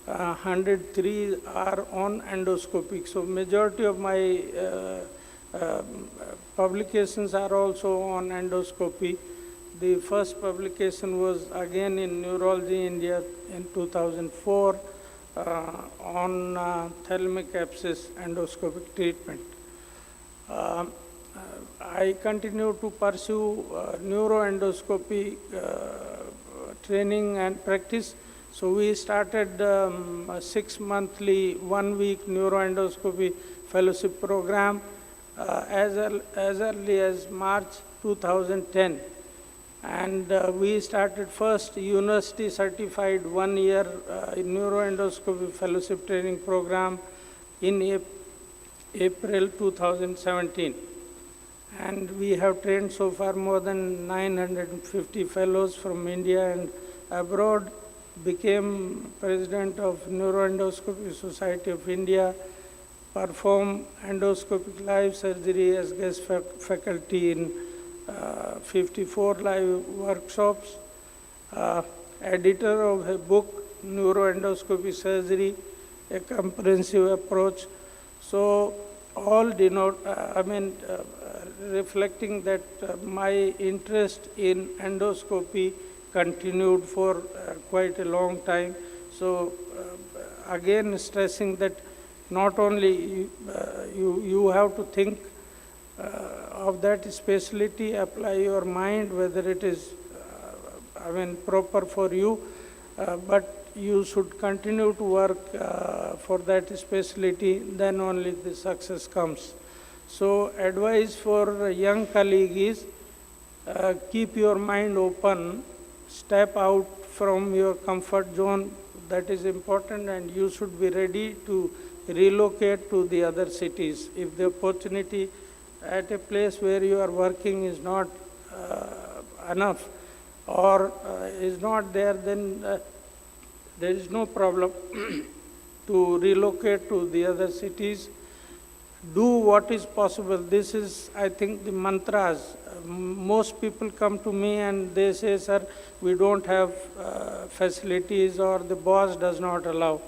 103 are on endoscopic. So majority of my publications are also on endoscopy. The first publication was again in Neurology India in 2004 on thalamic abscess endoscopic treatment. I continue to pursue neuroendoscopy training and practice. So we started a 6-monthly, 1-week neuroendoscopy fellowship program as early as March 2010. And we started first university certified 1-year neuroendoscopy fellowship training program in April 2017. And we have trained so far more than 950 fellows from India and abroad, became president of Neuroendoscopy Society of India, perform endoscopic live surgery as guest faculty in 54 live workshops, editor of a book, Neuroendoscopy Surgery, a comprehensive approach. So all denote, reflecting that my interest in endoscopy continued for quite a long time. So again stressing that not only you have to think of that specialty, apply your mind whether it is proper for you, but you should continue to work for that specialty, then only the success comes. So advice for a young colleague is keep your mind open, step out from your comfort zone, that is important, and you should be ready to relocate to the other cities. If the opportunity at a place where you are working is not enough or is not there, then there is no problem to relocate to the other cities. Do what is possible. This is, I think, the mantras. Most people come to me and they say, sir, we don't have facilities or the boss does not allow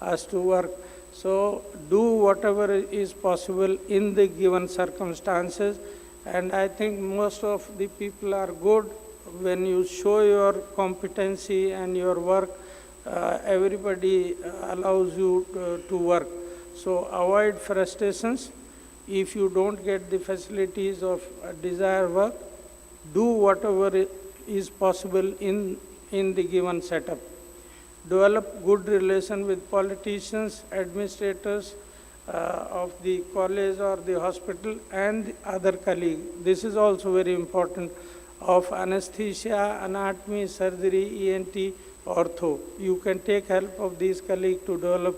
us to work. So do whatever is possible in the given circumstances. And I think most of the people are good. When you show your competency and your work, everybody allows you to work. So avoid frustrations. If you don't get the facilities of desired work, do whatever is possible in the given setup. Develop good relation with politicians, administrators of the college or the hospital and the other colleagues. This is also very important, of anesthesia, anatomy, surgery, ENT, ortho. You can take help of these colleagues to develop,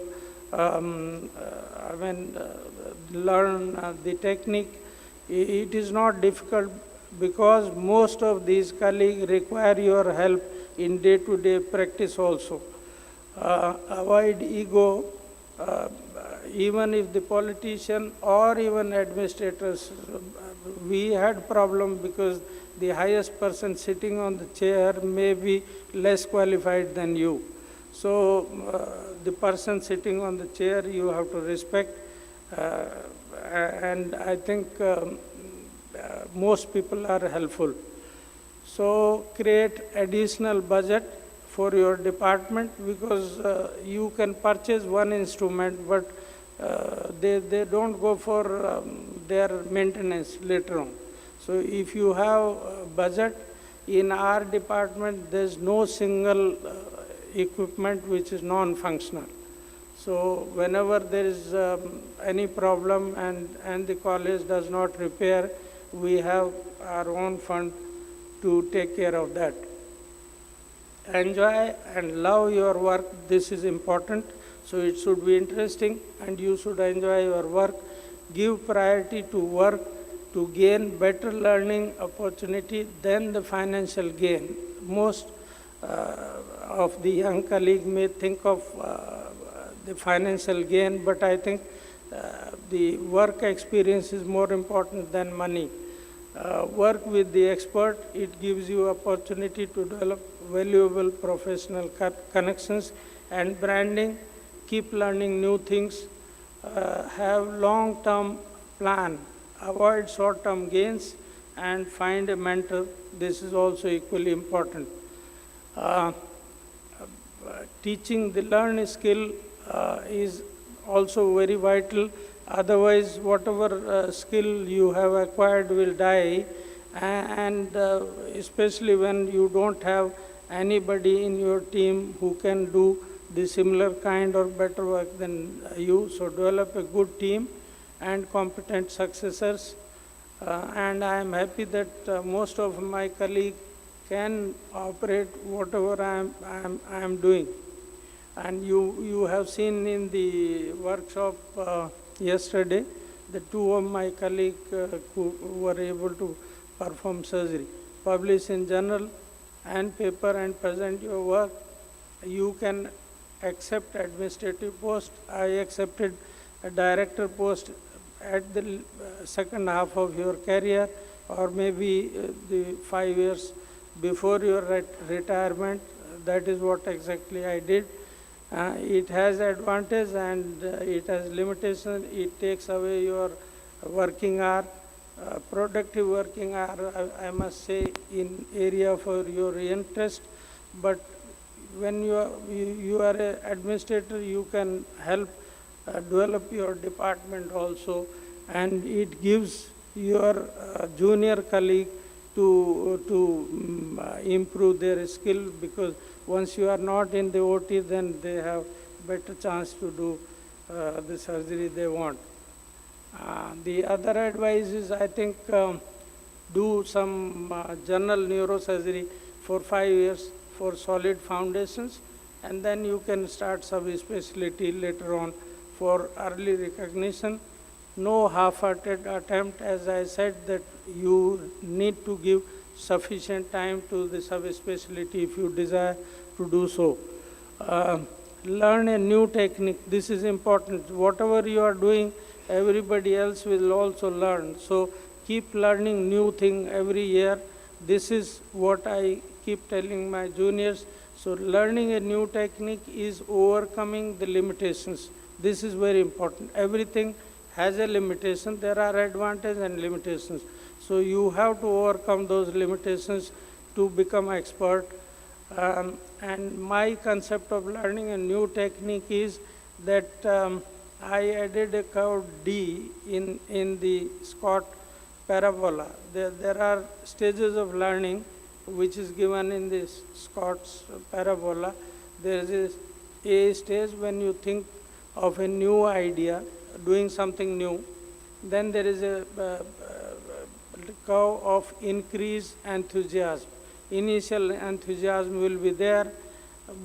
learn the technique. It is not difficult because most of these colleagues require your help in day-to-day practice also. Avoid ego. Even if the politician or even administrators, we had problem because the highest person sitting on the chair may be less qualified than you. So the person sitting on the chair you have to respect, and I think most people are helpful. So create additional budget for your department, because you can purchase one instrument, but they don't go for their maintenance later on. So if you have budget, in our department there's no single equipment which is non-functional. So whenever there is any problem and the college does not repair, we have our own fund to take care of that. Enjoy and love your work. This is important. So it should be interesting and you should enjoy your work. Give priority to work to gain better learning opportunity than the financial gain. Most of the young colleagues may think of the financial gain, but I think the work experience is more important than money. Work with the expert, it gives you opportunity to develop valuable professional connections and branding. Keep learning new things. Have long-term plan. Avoid short-term gains and find a mentor. This is also equally important. Teaching the learned skill is also very vital. Otherwise, whatever skill you have acquired will die, and especially when you don't have anybody in your team who can do the similar kind or better work than you. So develop a good team and competent successors. And I am happy that most of my colleagues can operate whatever I am doing. And you have seen in the workshop yesterday, the two of my colleagues who were able to perform surgery, publish in journal and paper and present your work. You can accept administrative post. I accepted a director post at the second half of your career, or maybe the 5 years before your retirement. That is what exactly I did. It has advantage and it has limitation. It takes away your working hour, productive working hour, I must say, in area for your interest. But when you are an administrator, you can help develop your department also, and it gives your junior colleague to improve their skill, because once you are not in the OT, then they have better chance to do the surgery they want. The other advice is, I think, do some general neurosurgery for 5 years for solid foundations, and then you can start sub-specialty later on for early recognition. No half-hearted attempt, as I said, that you need to give sufficient time to the subspecialty if you desire to do so. Learn a new technique. This is important. Whatever you are doing, everybody else will also learn. So keep learning new thing every year. This is what I keep telling my juniors. So learning a new technique is overcoming the limitations. This is very important. Everything has a limitation. There are advantages and limitations. So you have to overcome those limitations to become expert. And my concept of learning a new technique is that I added a curve D in the Scott parabola. There are stages of learning which is given in this Scott's parabola. There is a stage when you think of a new idea, doing something new. Then there is a curve of increased enthusiasm. Initial enthusiasm will be there,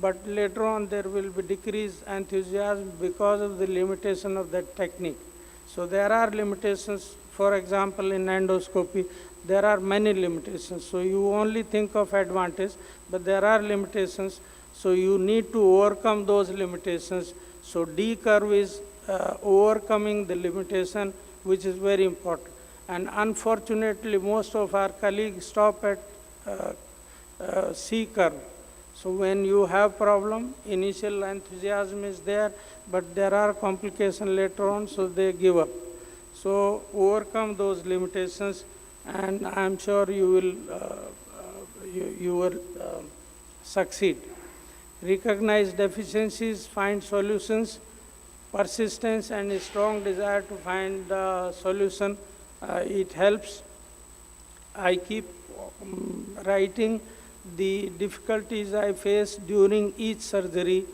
but later on there will be decreased enthusiasm because of the limitation of that technique. So there are limitations. For example, in endoscopy, there are many limitations. So you only think of advantage, but there are limitations. So you need to overcome those limitations. So D curve is overcoming the limitation, which is very important. And unfortunately, most of our colleagues stop at C curve. So when you have problem, initial enthusiasm is there, but there are complications later on, so they give up. So overcome those limitations, and I'm sure you will succeed. Recognize deficiencies, find solutions, persistence and a strong desire to find a solution. It helps. I keep writing the difficulties I face during each surgery,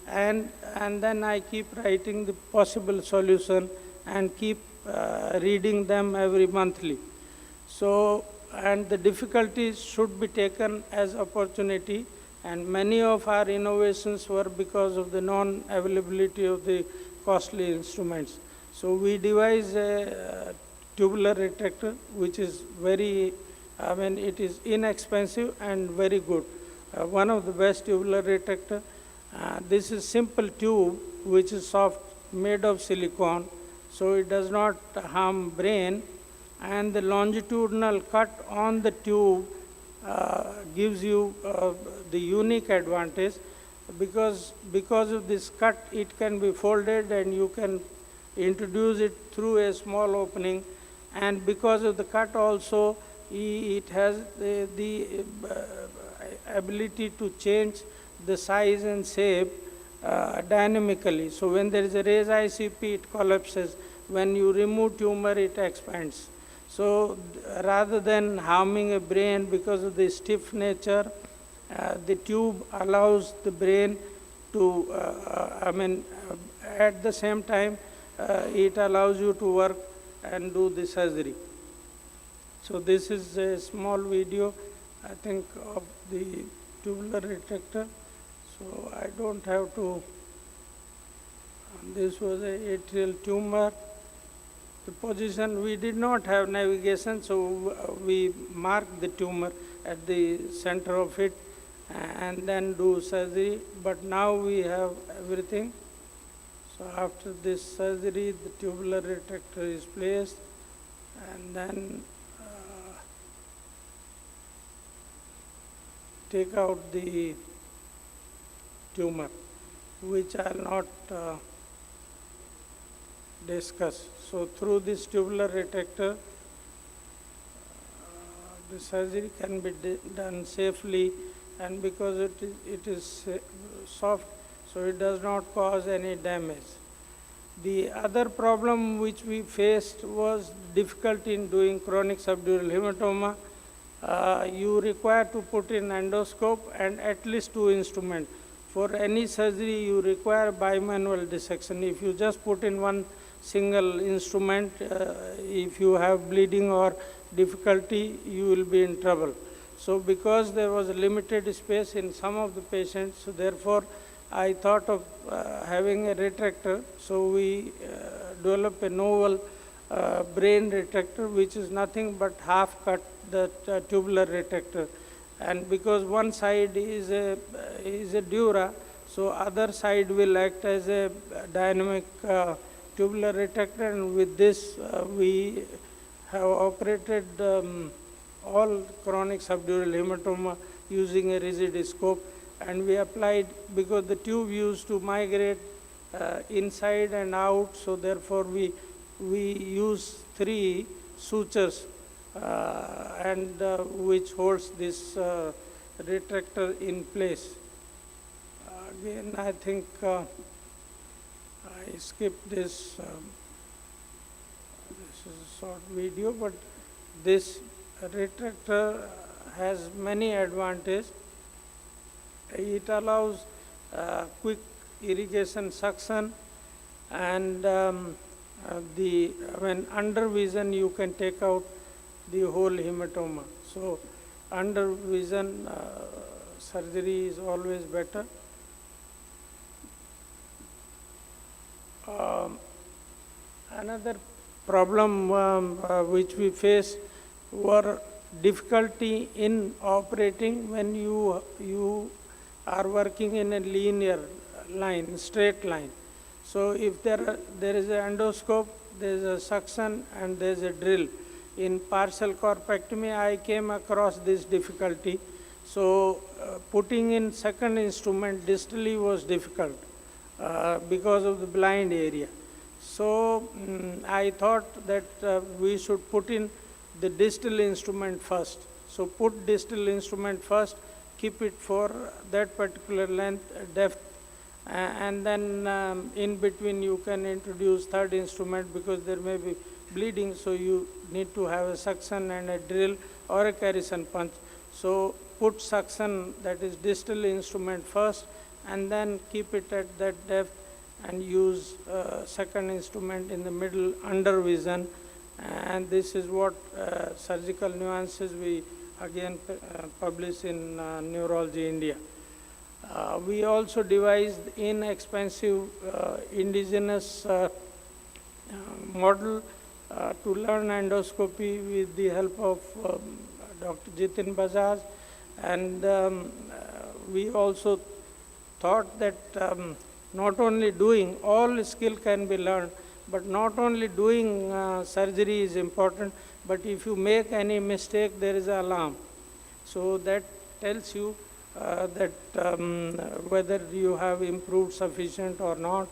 and then I keep writing the possible solution and keep reading them every monthly. So, and the difficulties should be taken as opportunity, and many of our innovations were because of the non-availability of the costly instruments. So we devised a tubular retractor, which is very, it is inexpensive and very good. One of the best tubular retractor. This is simple tube, which is soft, made of silicone, so it does not harm brain. And the longitudinal cut on the tube gives you the unique advantage, because of this cut, it can be folded and you can introduce it through a small opening. And because of the cut also, it has the ability to change the size and shape dynamically. So when there is a raised ICP, it collapses. When you remove tumor, it expands. So rather than harming a brain because of the stiff nature, the tube allows the brain to, at the same time, it allows you to work and do the surgery. So this is a small video, I think, of the tubular retractor. So I don't have to, this was a atrial tumor. The position, we did not have navigation, so we marked the tumor at the center of it and then do surgery. But now we have everything. So after this surgery, the tubular retractor is placed, and then take out the tumor, which I will not discuss. So through this tubular retractor, the surgery can be done safely, and because it is soft, so it does not cause any damage. The other problem which we faced was difficulty in doing chronic subdural hematoma. You require to put in endoscope and at least 2 instruments. For any surgery, you require bimanual dissection. If you just put in one single instrument, if you have bleeding or difficulty, you will be in trouble. So because there was a limited space in some of the patients, so therefore I thought of having a retractor, so we developed a novel brain retractor, which is nothing but half cut the tubular retractor. And because one side is a dura, so other side will act as a dynamic tubular retractor, and with this we have operated all chronic subdural hematoma using a rigid scope, and we applied, because the tube used to migrate inside and out, so therefore we use 3 sutures and which holds this retractor in place. Again, I think I skipped this. This is a short video, but this retractor has many advantages. It allows quick irrigation suction, and when under vision you can take out the whole hematoma. So under vision surgery is always better. Another problem which we face were difficulty in operating when you are working in a linear line, straight line. So if there is an endoscope, there is a suction, and there is a drill. In partial corpectomy, I came across this difficulty. So putting in second instrument distally was difficult because of the blind area. So I thought that we should put in the distal instrument first. So put distal instrument first, keep it for that particular length, depth, and then in between you can introduce third instrument, because there may be bleeding, so you need to have a suction and a drill or a Carrison punch. So put suction, that is distal instrument first, and then keep it at that depth and use second instrument in the middle under vision. And this is what surgical nuances we again publish in Neurology India. We also devised inexpensive indigenous model to learn endoscopy with the help of Dr. Jitin Bajaj, and we also thought that not only doing, all skill can be learned, but not only doing surgery is important, but if you make any mistake, there is an alarm. So that tells you that whether you have improved sufficient or not.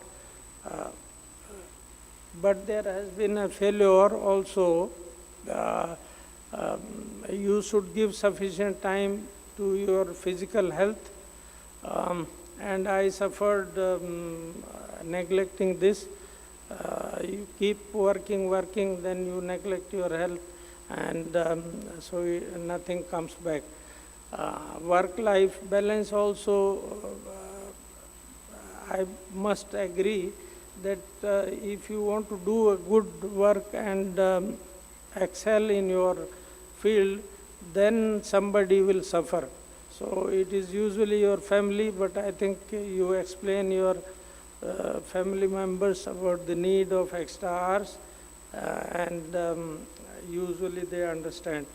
But there has been a failure also. You should give sufficient time to your physical health. And I suffered neglecting this. You keep working, then you neglect your health, and so nothing comes back. Work-life balance also, I must agree that if you want to do a good work and excel in your field, then somebody will suffer. So it is usually your family, but I think you explain your family members about the need of extra hours, and usually they understand.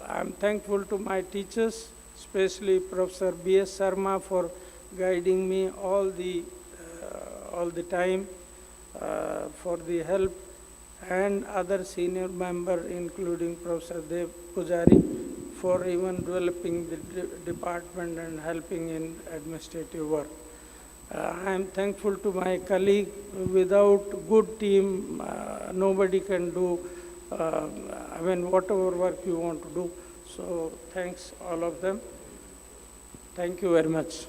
I'm thankful to my teachers, especially Professor B.S. Sharma, for guiding me all the time, for the help, and other senior member, including Professor Dev Pujari, for even developing the department and helping in administrative work. I am thankful to my colleague. Without good team, nobody can do whatever work you want to do. So thanks all of them. Thank you very much.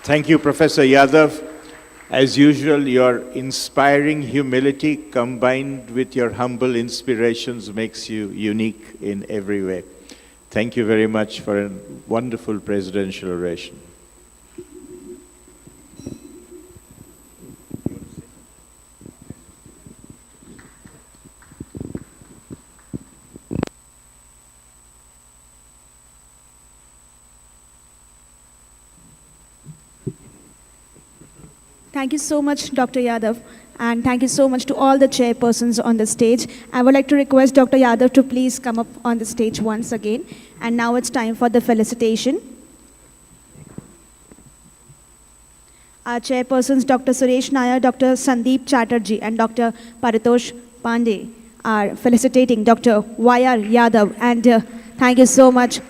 Thank you, Professor Yadav. As usual, your inspiring humility combined with your humble inspirations makes you unique in every way. Thank you very much for a wonderful presidential oration. Thank you so much, Dr. Yadav, and thank you so much to all the chairpersons on the stage. I would like to request Dr. Yadav to please come up on the stage once again. And now it's time for the felicitation. Our chairpersons, Dr. Suresh Nair, Dr. Sandeep Chatterjee, and Dr. Paritosh Pandey are felicitating Dr. Y.R. Yadav. And thank you so much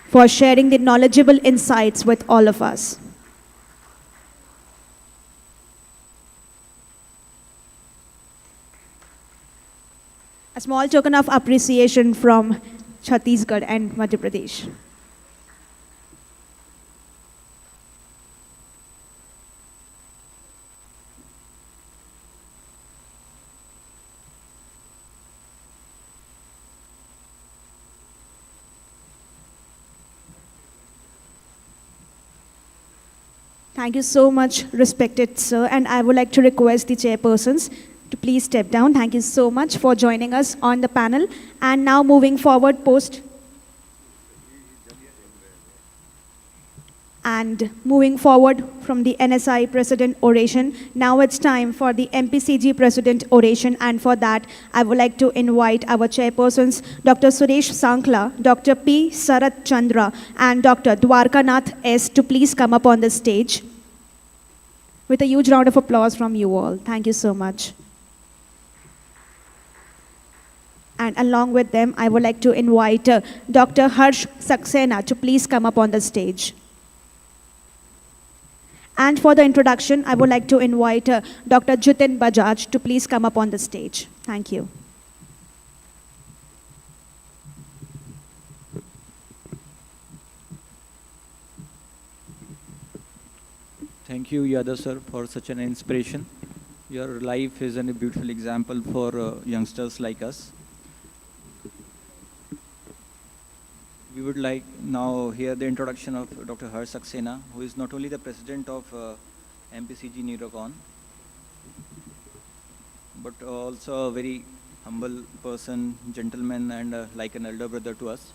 for sharing the knowledgeable insights with all of us. A small token of appreciation from Chhattisgarh and Madhya Pradesh. Thank you so much, respected sir, and I would like to request the chairpersons to please step down. Thank you so much for joining us on the panel. And now moving forward from the NSI President oration, now it's time for the MPCG President oration, and for that, I would like to invite our chairpersons, Dr. Suresh Sankla, Dr. P. Sarat Chandra, and Dr. Dwarkanath S. to please come up on the stage with a huge round of applause from you all. Thank you so much. And along with them, I would like to invite Dr. Harsh Saxena to please come up on the stage. And for the introduction, I would like to invite Dr. Jitin Bajaj to please come up on the stage. Thank you. Thank you, Yadav sir, for such an inspiration. Your life is a beautiful example for youngsters like us. We would like now hear the introduction of Dr. Harsh Saxena, who is not only the president of MPCG Neurocon, but also a very humble person, gentleman, and like an elder brother to us.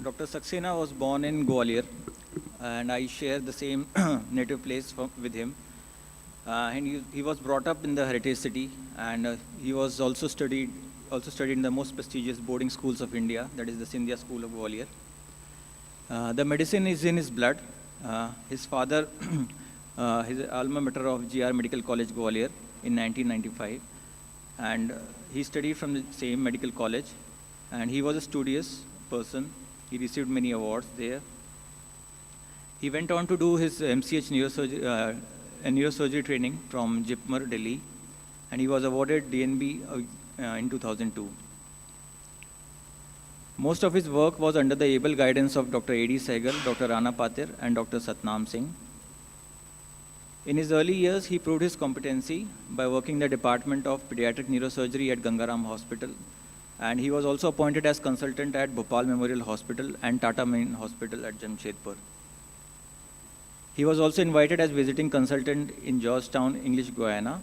Dr. Saxena was born in Gwalior, and I share the same native place with him. And he was brought up in the heritage city, and he was also studied in the most prestigious boarding schools of India, that is the Scindia School of Gwalior. The medicine is in his blood. His father, his alma mater of GR Medical College Gwalior in 1995, and he studied from the same medical college, and he was a studious person. He received many awards there. He went on to do his MCH neurosurgery training from JIPMER, Delhi, and he was awarded DNB in 2002. Most of his work was under the able guidance of Dr. A.D. Sehgal, Dr. Rana Patir, and Dr. Satnam Singh. In his early years, he proved his competency by working in the Department of Pediatric Neurosurgery at Gangaram Hospital, and he was also appointed as consultant at Bhopal Memorial Hospital and Tata Main Hospital at Jamshedpur. He was also invited as visiting consultant in Georgetown, English Guiana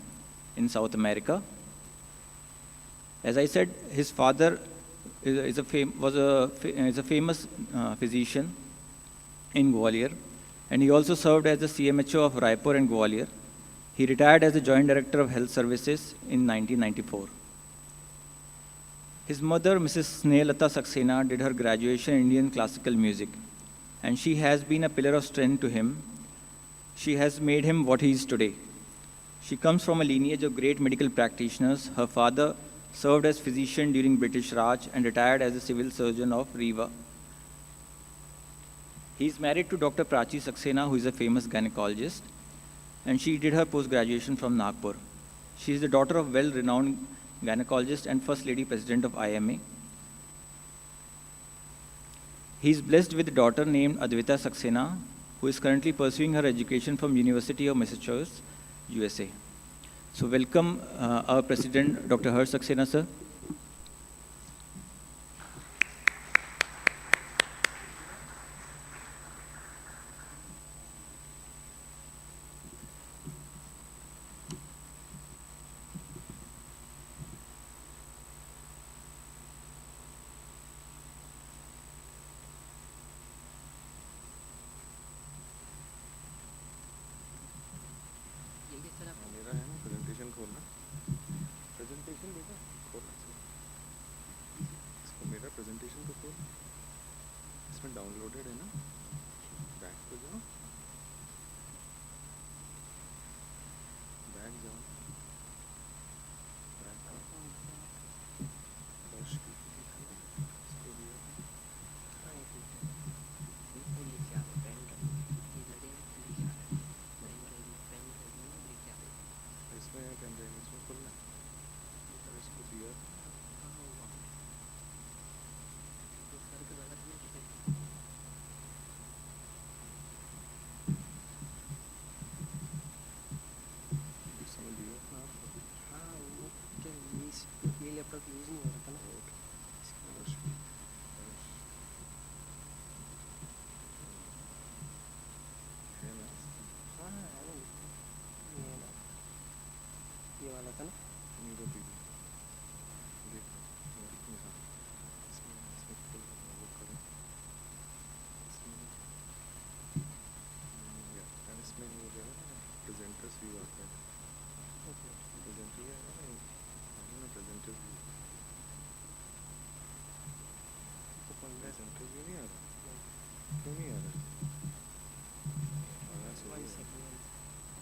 in South America. As I said, his father is a famous physician in Gwalior, and he also served as the CMHO of Raipur and Gwalior. He retired as the Joint Director of Health Services in 1994. His mother, Mrs. Snehalata Saxena, did her graduation in Indian classical music, and she has been a pillar of strength to him. She has made him what he is today. She comes from a lineage of great medical practitioners. Her father served as physician during British Raj and retired as a civil surgeon of Rewa. He is married to Dr. Prachi Saxena, who is a famous gynecologist, and she did her post-graduation from Nagpur. She is the daughter of well-renowned gynecologist and First Lady President of IMA. He is blessed with a daughter named Advaita Saxena, who is currently pursuing her education from University of Massachusetts, USA. So welcome our President, Dr. Harsh Saxena, sir. मेरा है ना presentation खोलना presentation बेटा खोलना इसको मेरा presentation तो खोल इसमें डाउनलोडेड है ना बैक पे जाओ बैक जाओ बैक फर्स्ट इसको दिया इसमें पेन ड्राइव इसमें खोलना और इसको दिया इसमें दिया हाँ वो क्या ये लैपटॉप यूज़ नहीं हो रहा था ना है ना हाँ है ना ये है ना ये वाला था ना न्यूरो पीवी देख हाँ इसमें इसमें खोल वो करो इसमें या इसमें हो जाएगा ना प्रेजेंटर्स व्यू आता है प्रेजेंटर आएगा ना प्रेजेंटर व्यू प्रेजेंटर व्यू नहीं आ रहा क्यों नहीं आ रहा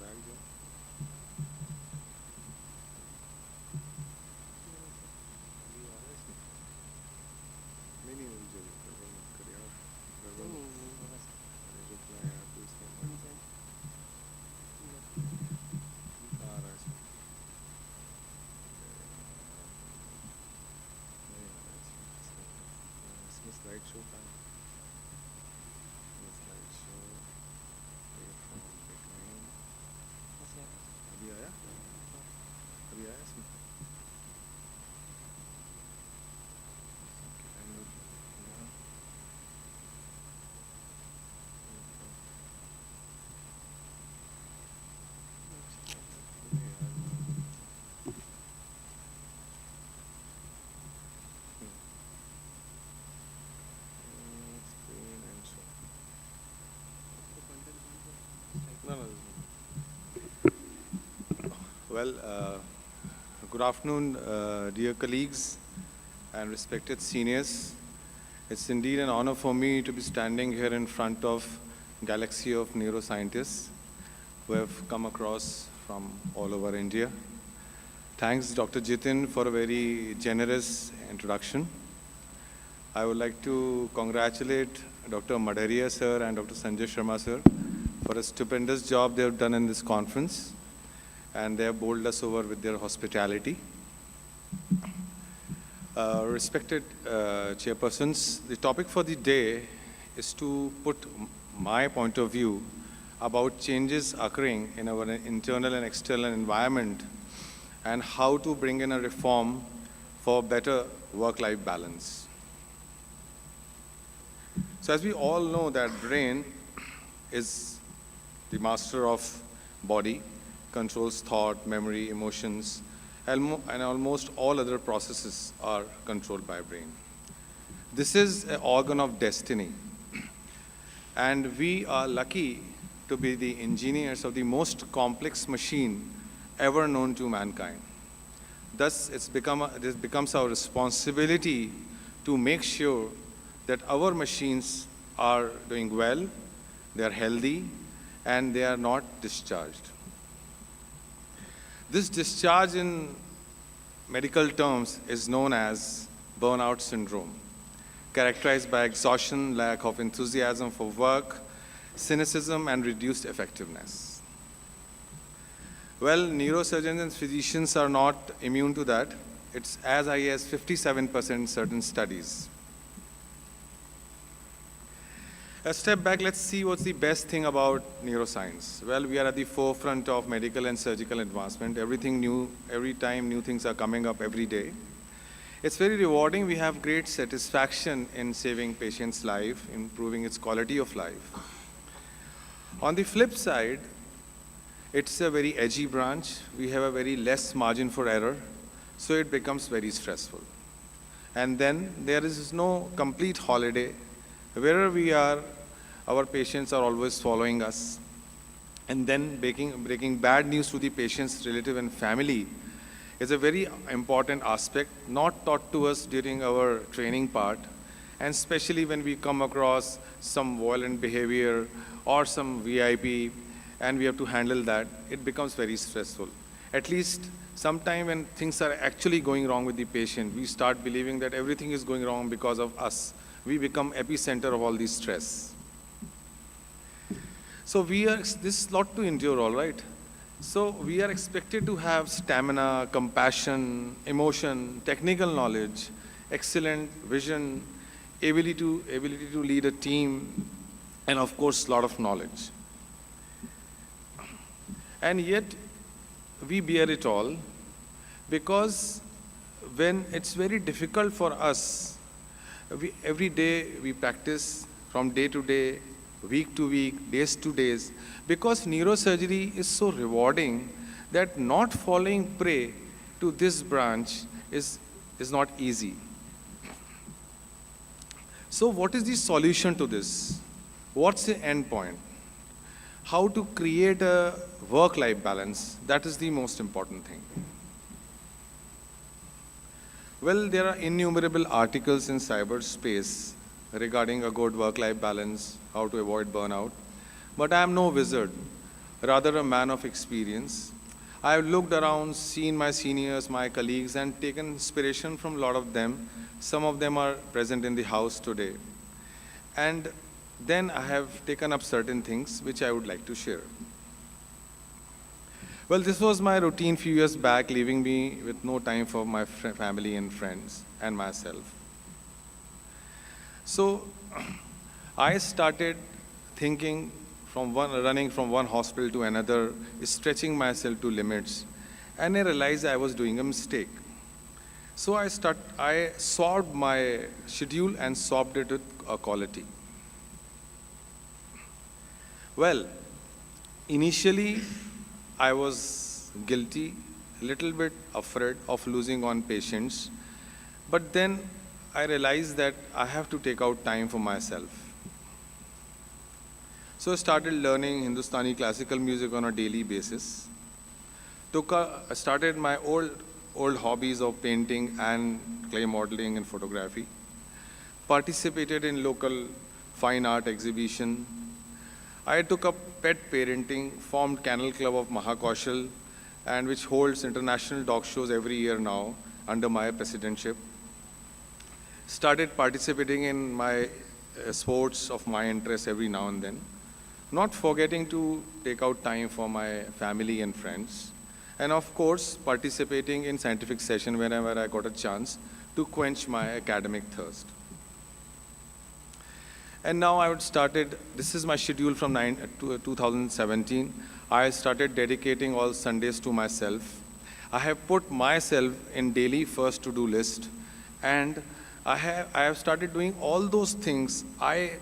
बैक जाओ अभी आ रहा है इसमें नहीं हो जरूर गड़बड़ मत कर यार गड़बड़ मत अरे रुक ना यार तू इसमें मत आ रहा है इसमें नहीं आ रहा है इसमें स्लाइड शो का स्लाइड शो अभी आया इसमें Well, good afternoon, dear colleagues and respected seniors. It's indeed an honor for me to be standing here in front of a galaxy of neuroscientists who have come across from all over India. Thanks, Dr. Jitin, for a very generous introduction. I would like to congratulate Dr. Madharia sir and Dr. Sanjay Sharma sir for a stupendous job they have done in this conference, and they have bowled us over with their hospitality. Respected chairpersons, the topic for the day is to put my point of view about changes occurring in our internal and external environment and how to bring in a reform for better work-life balance. So as we all know that brain is the master of body, controls thought, memory, emotions, and almost all other processes are controlled by brain. This is an organ of destiny. And we are lucky to be the engineers of the most complex machine ever known to mankind. Thus, this becomes our responsibility to make sure that our machines are doing well, they are healthy, and they are not discharged. This discharge in medical terms is known as burnout syndrome, characterized by exhaustion, lack of enthusiasm for work, cynicism, and reduced effectiveness. Well, neurosurgeons and physicians are not immune to that. It's as high as 57% in certain studies. A step back, let's see what's the best thing about neuroscience. Well, we are at the forefront of medical and surgical advancement. Everything new, every time new things are coming up every day. It's very rewarding. We have great satisfaction in saving patients' life, improving its quality of life. On the flip side, it's a very edgy branch. We have a very less margin for error, so it becomes very stressful. And then there is no complete holiday. Wherever we are, our patients are always following us. And then breaking bad news to the patient's relative and family is a very important aspect, not taught to us during our training part, and especially when we come across some violent behavior or some VIP, and we have to handle that, it becomes very stressful. At least sometime when things are actually going wrong with the patient, we start believing that everything is going wrong because of us. We become epicenter of all this stress. So this is a lot to endure, all right? So we are expected to have stamina, compassion, emotion, technical knowledge, excellent vision, ability to lead a team, and of course, a lot of knowledge. And yet, we bear it all because when it's very difficult for us, every day we practice from day to day, week to week, days to days, because neurosurgery is so rewarding that not falling prey to this branch is not easy. So what is the solution to this? What's the end point? How to create a work-life balance? That is the most important thing. Well, there are innumerable articles in cyberspace regarding a good work-life balance, how to avoid burnout. But I am no wizard, rather a man of experience. I have looked around, seen my seniors, my colleagues, and taken inspiration from a lot of them. Some of them are present in the house today. And then I have taken up certain things which I would like to share. Well, this was my routine few years back, leaving me with no time for my family and friends and myself. So I started thinking running from one hospital to another, stretching myself to limits, and I realized I was doing a mistake. So I swapped my schedule and swapped it with a quality. Well, initially I was guilty, a little bit afraid of losing on patients, but then I realized that I have to take out time for myself. So I started learning Hindustani classical music on a daily basis. I started my old hobbies of painting and clay modeling and photography. Participated in local fine art exhibition. I took up pet parenting, formed Kennel Club of Mahakaushal, and which holds international dog shows every year now under my presidentship. Started participating in my sports of my interest every now and then, not forgetting to take out time for my family and friends, and of course participating in scientific session whenever I got a chance to quench my academic thirst. And now I would started, this is my schedule from 2017. I started dedicating all Sundays to myself. I have put myself in daily first to-do list, and I have started doing all those things I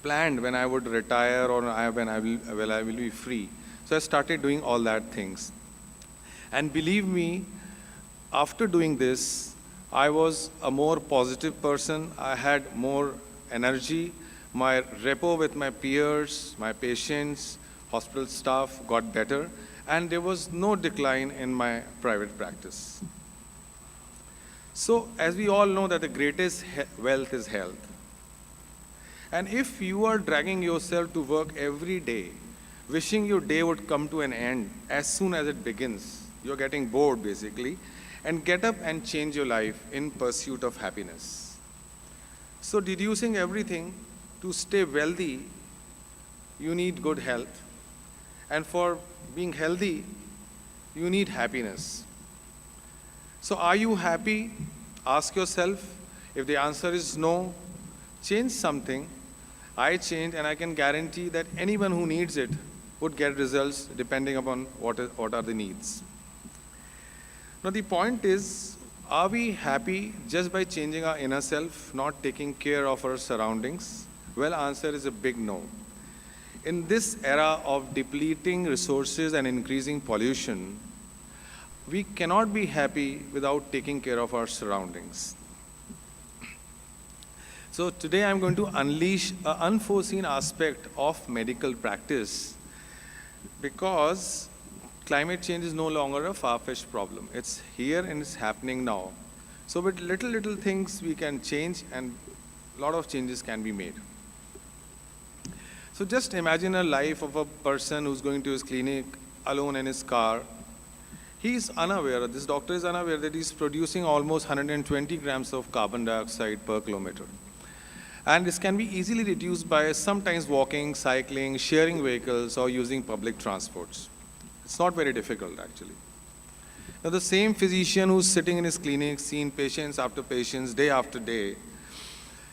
planned when I would retire or when I will be free. So I started doing all that things. And believe me, after doing this, I was a more positive person. I had more energy. My rapport with my peers, my patients, hospital staff got better, and there was no decline in my private practice. So as we all know that the greatest wealth is health. And if you are dragging yourself to work every day, wishing your day would come to an end as soon as it begins, you're getting bored basically, and get up and change your life in pursuit of happiness. So deducing everything, to stay wealthy, you need good health. And for being healthy, you need happiness. So are you happy? Ask yourself. If the answer is no, change something I changed, and I can guarantee that anyone who needs it would get results depending upon what are the needs. Now the point is, are we happy just by changing our inner self, not taking care of our surroundings? Well, answer is a big no. In this era of depleting resources and increasing pollution, we cannot be happy without taking care of our surroundings. So today I'm going to unleash an unforeseen aspect of medical practice, because climate change is no longer a far-fetched problem. It's here and it's happening now. So with little things we can change, and a lot of changes can be made. So just imagine a life of a person who's going to his clinic alone in his car. He's unaware, this doctor is unaware that he's producing almost 120 grams of carbon dioxide per kilometer. And this can be easily reduced by sometimes walking, cycling, sharing vehicles, or using public transports. It's not very difficult, actually. Now, the same physician who's sitting in his clinic, seeing patients after patients, day after day,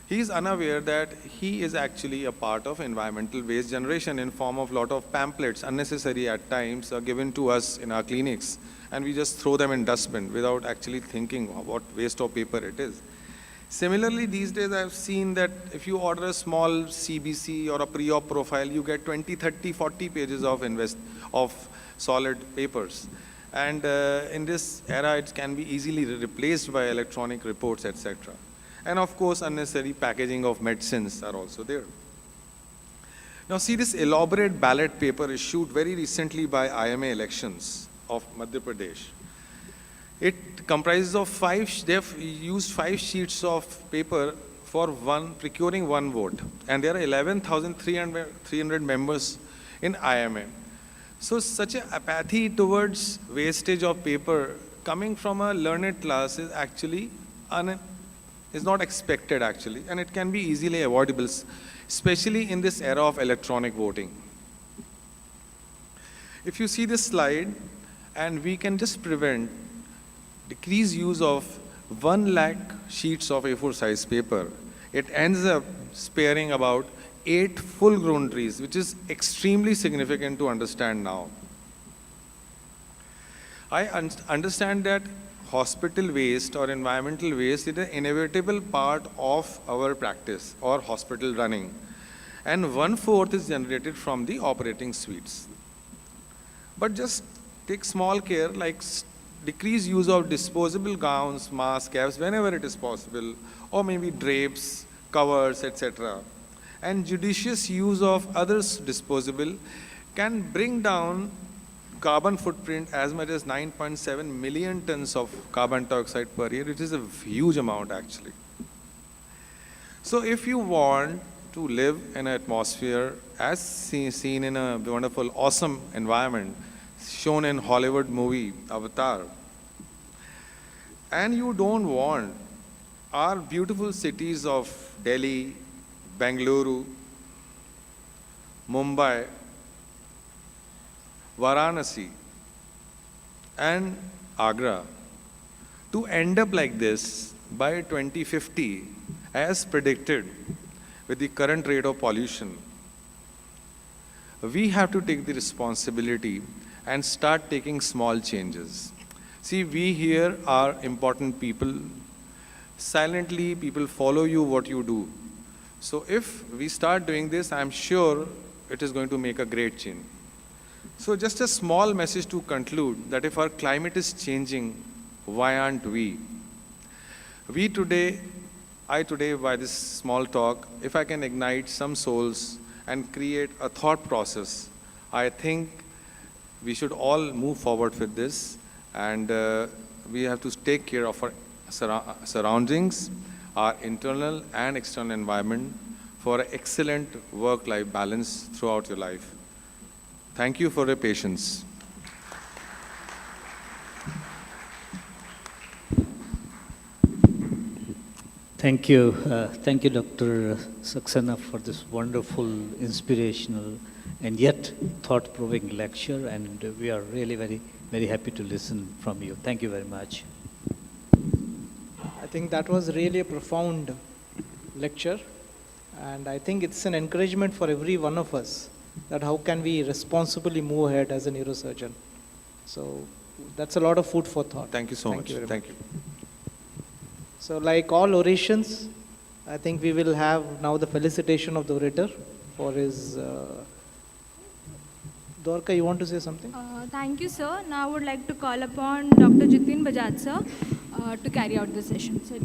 he's unaware that he is actually a part of environmental waste generation in form of a lot of pamphlets, unnecessary at times, are given to us in our clinics, and we just throw them in dustbin without actually thinking what waste of paper it is. Similarly, these days I've seen that if you order a small CBC or a pre-op profile, you get 20, 30, 40 pages of solid papers. And in this era, it can be easily replaced by electronic reports, etc. And of course, unnecessary packaging of medicines are also there. Now see, this elaborate ballot paper issued very recently by IMA elections of Madhya Pradesh. It comprises of they have used 5 sheets of paper for procuring one vote. And there are 11,300 members in IMA. So such an apathy towards wastage of paper coming from a learned class is actually is not expected, actually. And it can be easily avoidable, especially in this era of electronic voting. If you see this slide, and we can just prevent decreased use of 1 lakh sheets of A4 size paper, it ends up sparing about 8 full-grown trees, which is extremely significant to understand now. I understand that hospital waste or environmental waste is an inevitable part of our practice or hospital running, and 1/4 is generated from the operating suites. But just take small care, like decrease use of disposable gowns, masks, caps whenever it is possible, or maybe drapes, covers, etc. And judicious use of others disposable can bring down carbon footprint as much as 9.7 million tons of carbon dioxide per year. It is a huge amount, actually. So if you want to live in an atmosphere as seen in a wonderful, awesome environment shown in Hollywood movie Avatar, and you don't want our beautiful cities of Delhi, Bengaluru, Mumbai, Varanasi, and Agra to end up like this by 2050, as predicted with the current rate of pollution, we have to take the responsibility and start taking small changes. See, we here are important people. Silently, people follow you what you do. So if we start doing this, I'm sure it is going to make a great change. So just a small message to conclude, that if our climate is changing, why aren't we? I today, by this small talk, if I can ignite some souls and create a thought process, I think we should all move forward with this, and we have to take care of our surroundings, our internal and external environment for an excellent work-life balance throughout your life. Thank you for your patience. Thank you. Thank you, Dr. Saxena, for this wonderful, inspirational, and yet thought-provoking lecture. And we are really very, very happy to listen from you. Thank you very much. I think that was really a profound lecture. And I think it's an encouragement for every one of us that how can we responsibly move ahead as a neurosurgeon. So that's a lot of food for thought. Thank you so much. Thank you. So like all orations, I think we will have now the felicitation of the orator for his... Dorka, you want to say something? Thank you, sir. Now I would like to call upon Dr. Jitin Bajaj, sir, to carry out the session. Sir.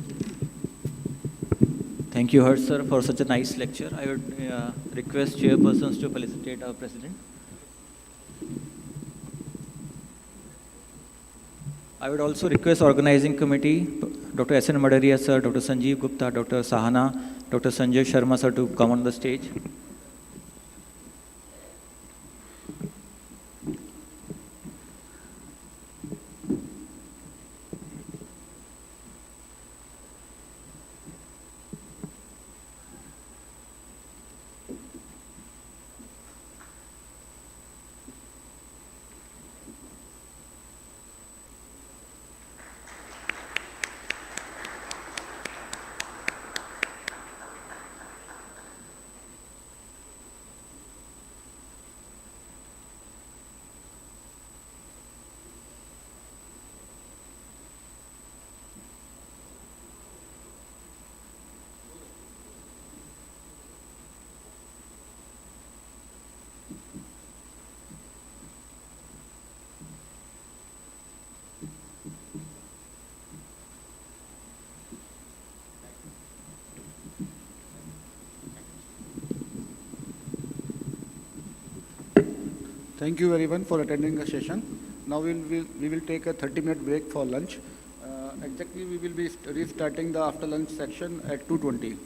Thank you, Harsh, sir, for such a nice lecture. I would request chairpersons to felicitate our president. I would also request organizing committee, Dr. S.N. Madaria, sir, Dr. Sanjeev Gupta, Dr. Sahana, Dr. Sanjay Sharma, sir, to come on the stage. Thank you everyone for attending the session. Now we will take a 30-minute break for lunch. Exactly we will be restarting the after lunch section at 2:20.